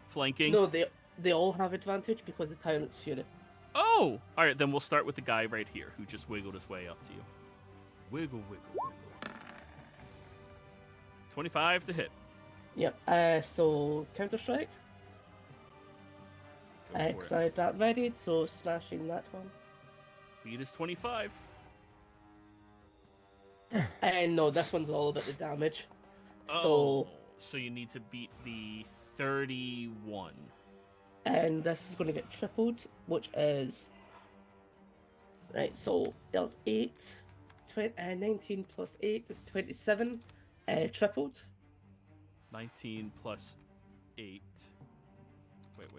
flanking. No, they all have advantage because the Tyrant's Fury. Oh, all right. Then we'll start with the guy right here who just wiggled his way up to you. Wiggle. 25 to hit. Yep. So counter strike. Go for Because it. I had that ready, so smashing that one. Beat is 25. And no, this one's all about the damage. Oh, so you need to beat the 31. And this is going to get tripled, which is... Right, so there's 19 plus 8 is 27. Tripled. 19 plus 8. Wait.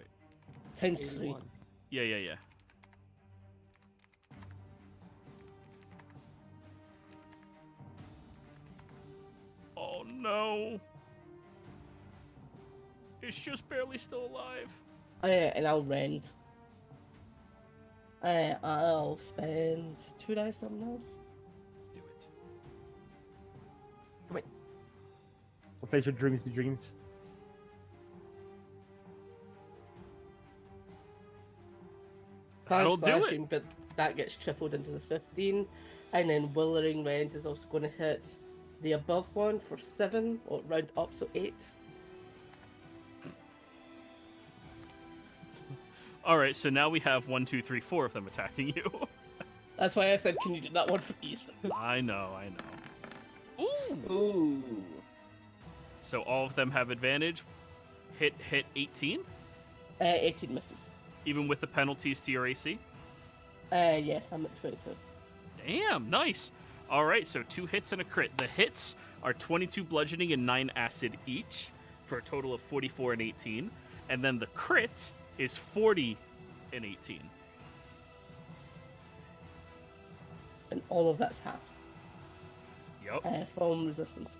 Times 3. Yeah. Oh no. It's just barely still alive. And I'll rend. I'll spend 2 dice on those. Do it. What takes your dreams to dreams? That'll do it. Slashing, but that gets tripled into the 15. And then Withering Rend is also going to hit the above one for 7, or round up, so 8. All right, so now we have 1, 2, 3, 4 of them attacking you. That's why I said, can you do that one for ease? I know. Ooh. Ooh. So all of them have advantage. Hit 18, 18 misses. even with the penalties to your AC. Yes, I'm at 22. Damn, nice. All right, so 2 hits and a crit. The hits are 22 bludgeoning and 9 acid each, for a total of 44 and 18. And then the crit is 40 and 18. And all of that's halved Yep. from resistance.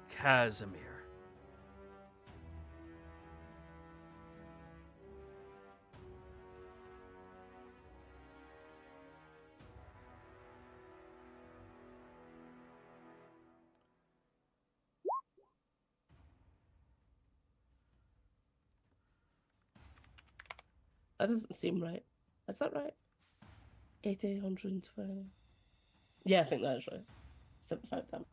Casimir. That doesn't seem right. Is that right? 80, 120. Yeah, I think that is right. 75 damage.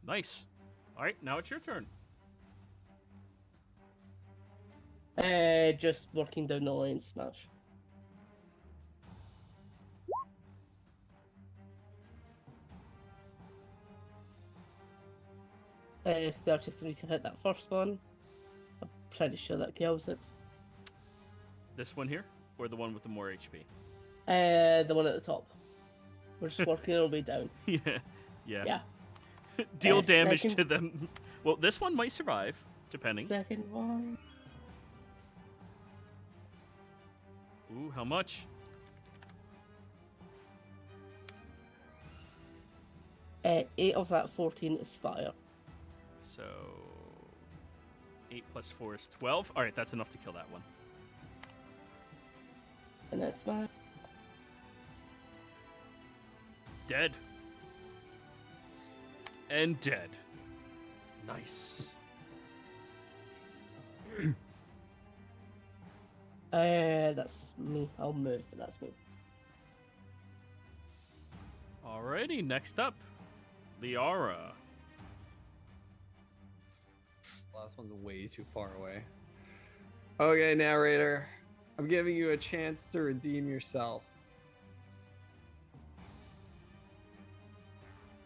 Nice. All right, now it's your turn. Just working down the line, smash. Uh, 33 to hit that first one. I'm pretty sure that kills it. This one here, or the one with the more HP? The one at the top. We're just working our way down. Yeah. Yeah. Deal damage second- to them. Well, this one might survive, depending. Second one. Ooh, how much? 8 of that 14 is fire. So 8 plus 4 is 12. All right, that's enough to kill that one. And that's my. Dead. And dead. Nice. That's me. I'll move, but that's me. Alrighty, next up, Liara. Last one's way too far away. Okay, narrator. I'm giving you a chance to redeem yourself.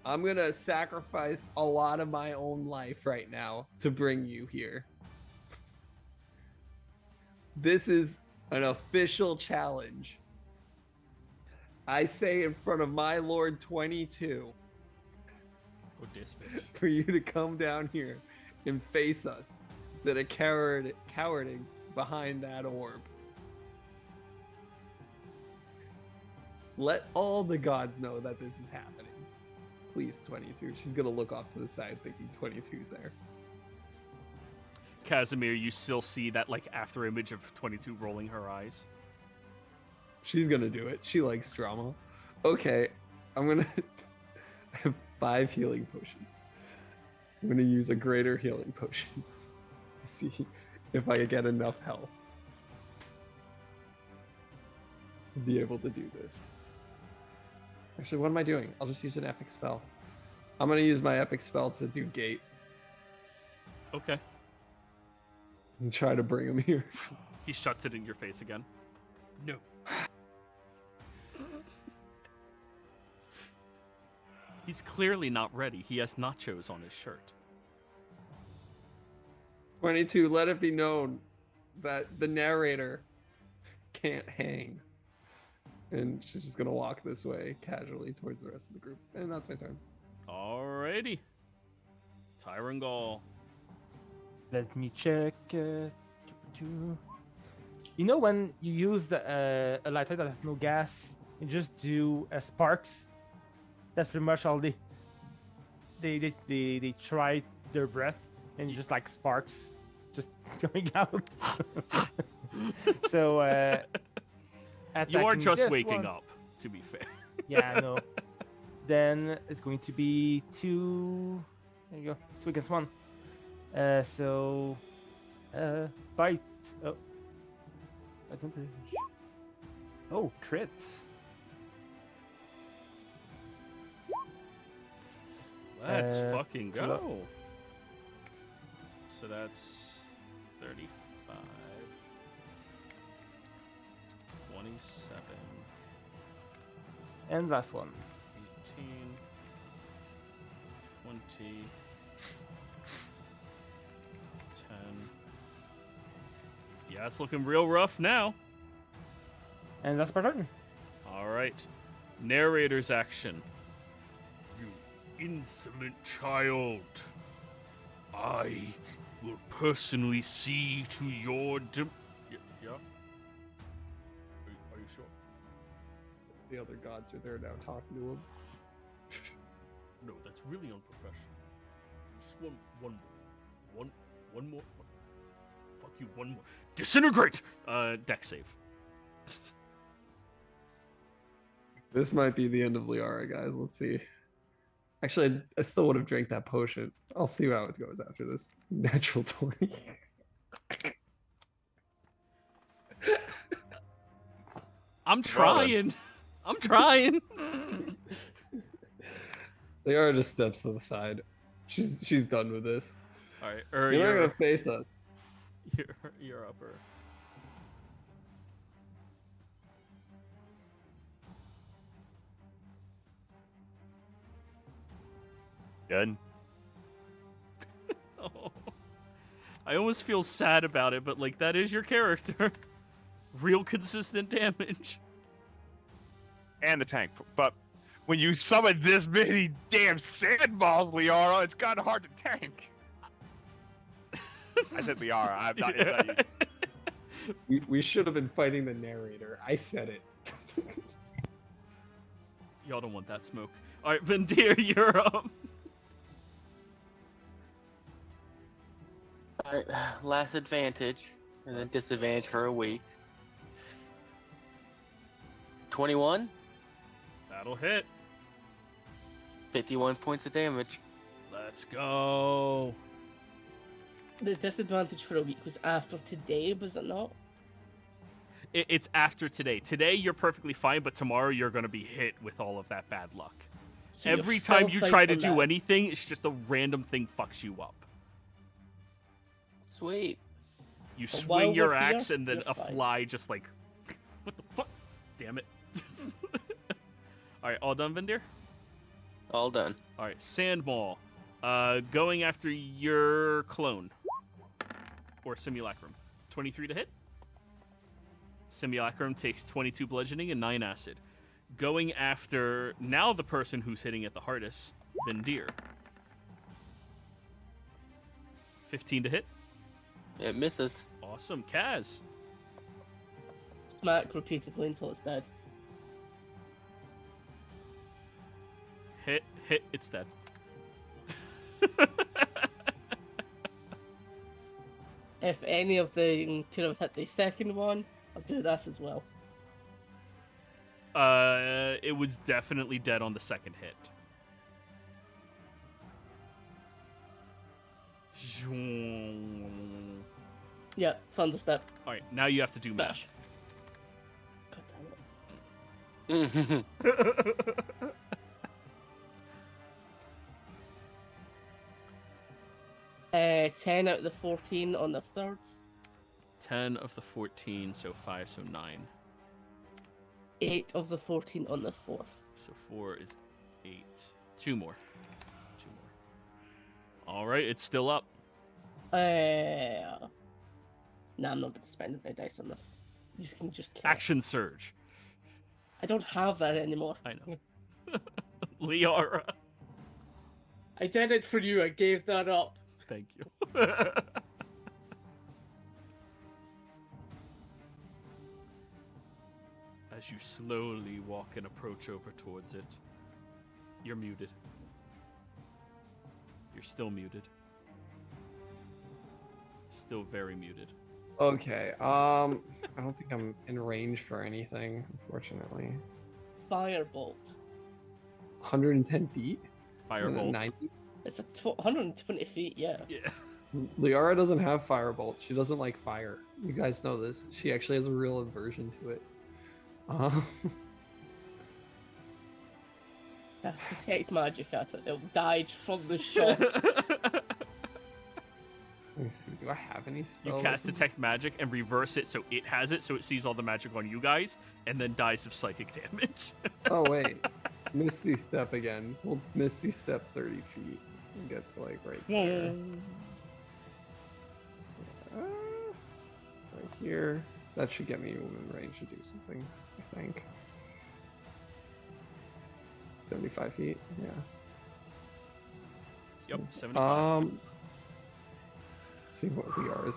I'm gonna sacrifice a lot of my own life right now to bring you here. This is an official challenge. I say in front of my Lord 22 Oh, this bitch. for you to come down here and face us instead of cowarding behind that orb. Let all the gods know that this is happening. Please, 22. She's gonna look off to the side thinking 22's there. Casimir, you still see that like after image of 22 rolling her eyes. She's gonna do it. She likes drama. Okay, I'm gonna I have 5 healing potions. I'm gonna use a greater healing potion to see if I get enough health to be able to do this. Actually, what am I doing? I'll just use an epic spell. I'm gonna use my epic spell to do gate Okay. and try to bring him here. He shuts it in your face again. No. He's clearly not ready. He has nachos on his shirt. 22, let it be known that the narrator can't hang. And she's just gonna walk this way casually towards the rest of the group. And that's my turn. Alrighty. Tyrangol. Let me check. You know when you use a lighter that has no gas, you just do sparks. That's pretty much all they try their breath and just like sparks just coming out. So You are attacking just this waking one- up, to be fair. Yeah, I know. Then it's going to be 2. There you go. 2 against 1. So bite. Oh, advantage. Oh, crit. Let's fucking pull go. up. So that's 35, 27, And last one. 18, 20, 10. Yeah, it's looking real rough now. And that's my turn. All right. Narrator's action. You insolent child. I will personally see to your Yeah? Are you sure? The other gods are there now talking to him. No, that's really unprofessional. Just one more. Fuck you, one more. Disintegrate! Dex save. This might be the end of Liara, guys. Let's see. Actually, I still would have drank that potion. I'll see how it goes after this. Natural 20. I'm trying. I'm trying. Liara just steps to the side. She's done with this. All right, You're not gonna face us. You're upper. Done. Oh. I almost feel sad about it, but like that is your character. Real consistent damage. And the tank. But when you summon this many damn sandballs, Liara, it's kind of hard to tank. I said Liara. I'm not. It's not you. We should have been fighting the narrator. I said it. Y'all don't want that smoke. All right, Vendir, you're up. Alright, last advantage, and then disadvantage for a week. 21, That'll hit. 51 points of damage. Let's go. The disadvantage for a week was after today, was it not? It's after today. Today you're perfectly fine, but tomorrow you're going to be hit with all of that bad luck. So you're Every still time you fine try to for do that. anything, it's just a random thing fucks you up. Sweet. You But swing while your we're here, axe and then you're a fine. fly just like, what the fuck? Damn it. All right, all done, Vendir? All done. All right, Sandmaul, going after your clone or simulacrum. 23 to hit. Simulacrum takes 22 bludgeoning and 9 acid. Going after now the person who's hitting it the hardest, Vendir. 15 to hit. It misses. Awesome, Kaz. Smack repeatedly until it's dead. Hit, it's dead. If any of them could have hit the second one, I'll do that as well. It was definitely dead on the second hit. Yeah, Thunderstep. All right, now you have to do Smash. math. God damn it. 10 out of the 14 on the third. 10 of the 14, so 5, so 9. 8 of the 14 on the fourth. So 4 is 8. 2 more. 2 more. All right, it's still up. Nah, I'm not going to spend my dice on this. You can just kill it. Action surge. I don't have that anymore. I know. Liara. I did it for you. I gave that up. Thank you. As you slowly walk and approach over towards it, you're muted. You're still muted. Still very muted. Okay. I don't think I'm in range for anything, unfortunately. Firebolt. 110 feet. Firebolt. 90. It's a 120 feet, yeah. Yeah. Liara doesn't have firebolt. She doesn't like fire. You guys know this. She actually has a real aversion to it. That's detect magic at it. It died from the shock. Let me see. Do I have any You spells? cast detect magic and reverse it so it has it, so it sees all the magic on you guys, and then dies of psychic damage. Oh wait, Misty Step again. We'll Misty Step 30 feet and get to like right there. Right here. That should get me within range to do something, I think. 75 feet, yeah. Yep, 75. Let's see what we are.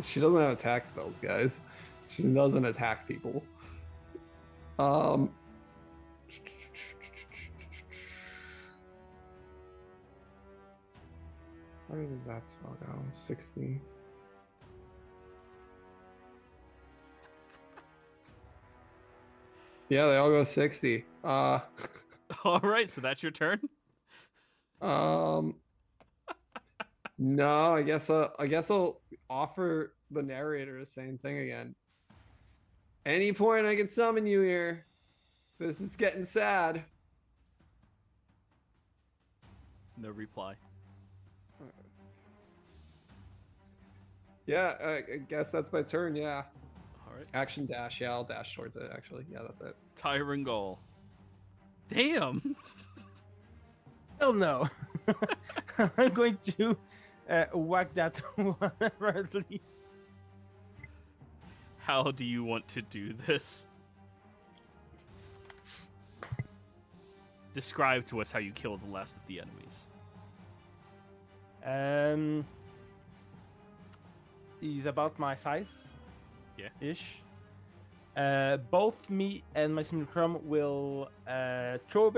She doesn't have attack spells, guys. She doesn't attack people. Where does that spell go? 60. Yeah, they all go 60. All right, so that's your turn. No, I guess I'll offer the narrator the same thing again. Any point I can summon you here. This is getting sad. No reply. Yeah, I guess that's my turn. Yeah. All right. Action dash. Yeah, I'll dash towards it. Actually, yeah, that's it. Tyrangol. Damn. Hell no. I'm going to whack that one rapidly. How do you want to do this? Describe to us how you killed the last of the enemies. He's about my size. Yeah. Ish. Both me and my simulacrum will throw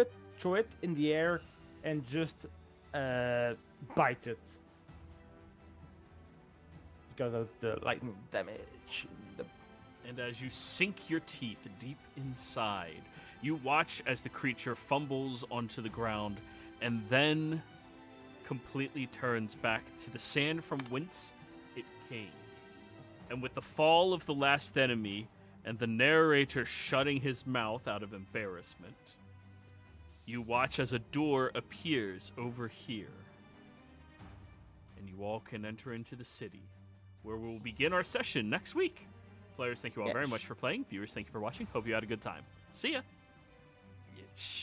it in the air and just bite it because of the lightning damage. And as you sink your teeth deep inside, you watch as the creature fumbles onto the ground and then completely turns back to the sand from whence it came. And with the fall of the last enemy and the narrator shutting his mouth out of embarrassment, you watch as a door appears over here. And you all can enter into the city, where we will begin our session next week. Players, thank you all very much for playing. Viewers, thank you for watching. Hope you had a good time. See ya. Yes.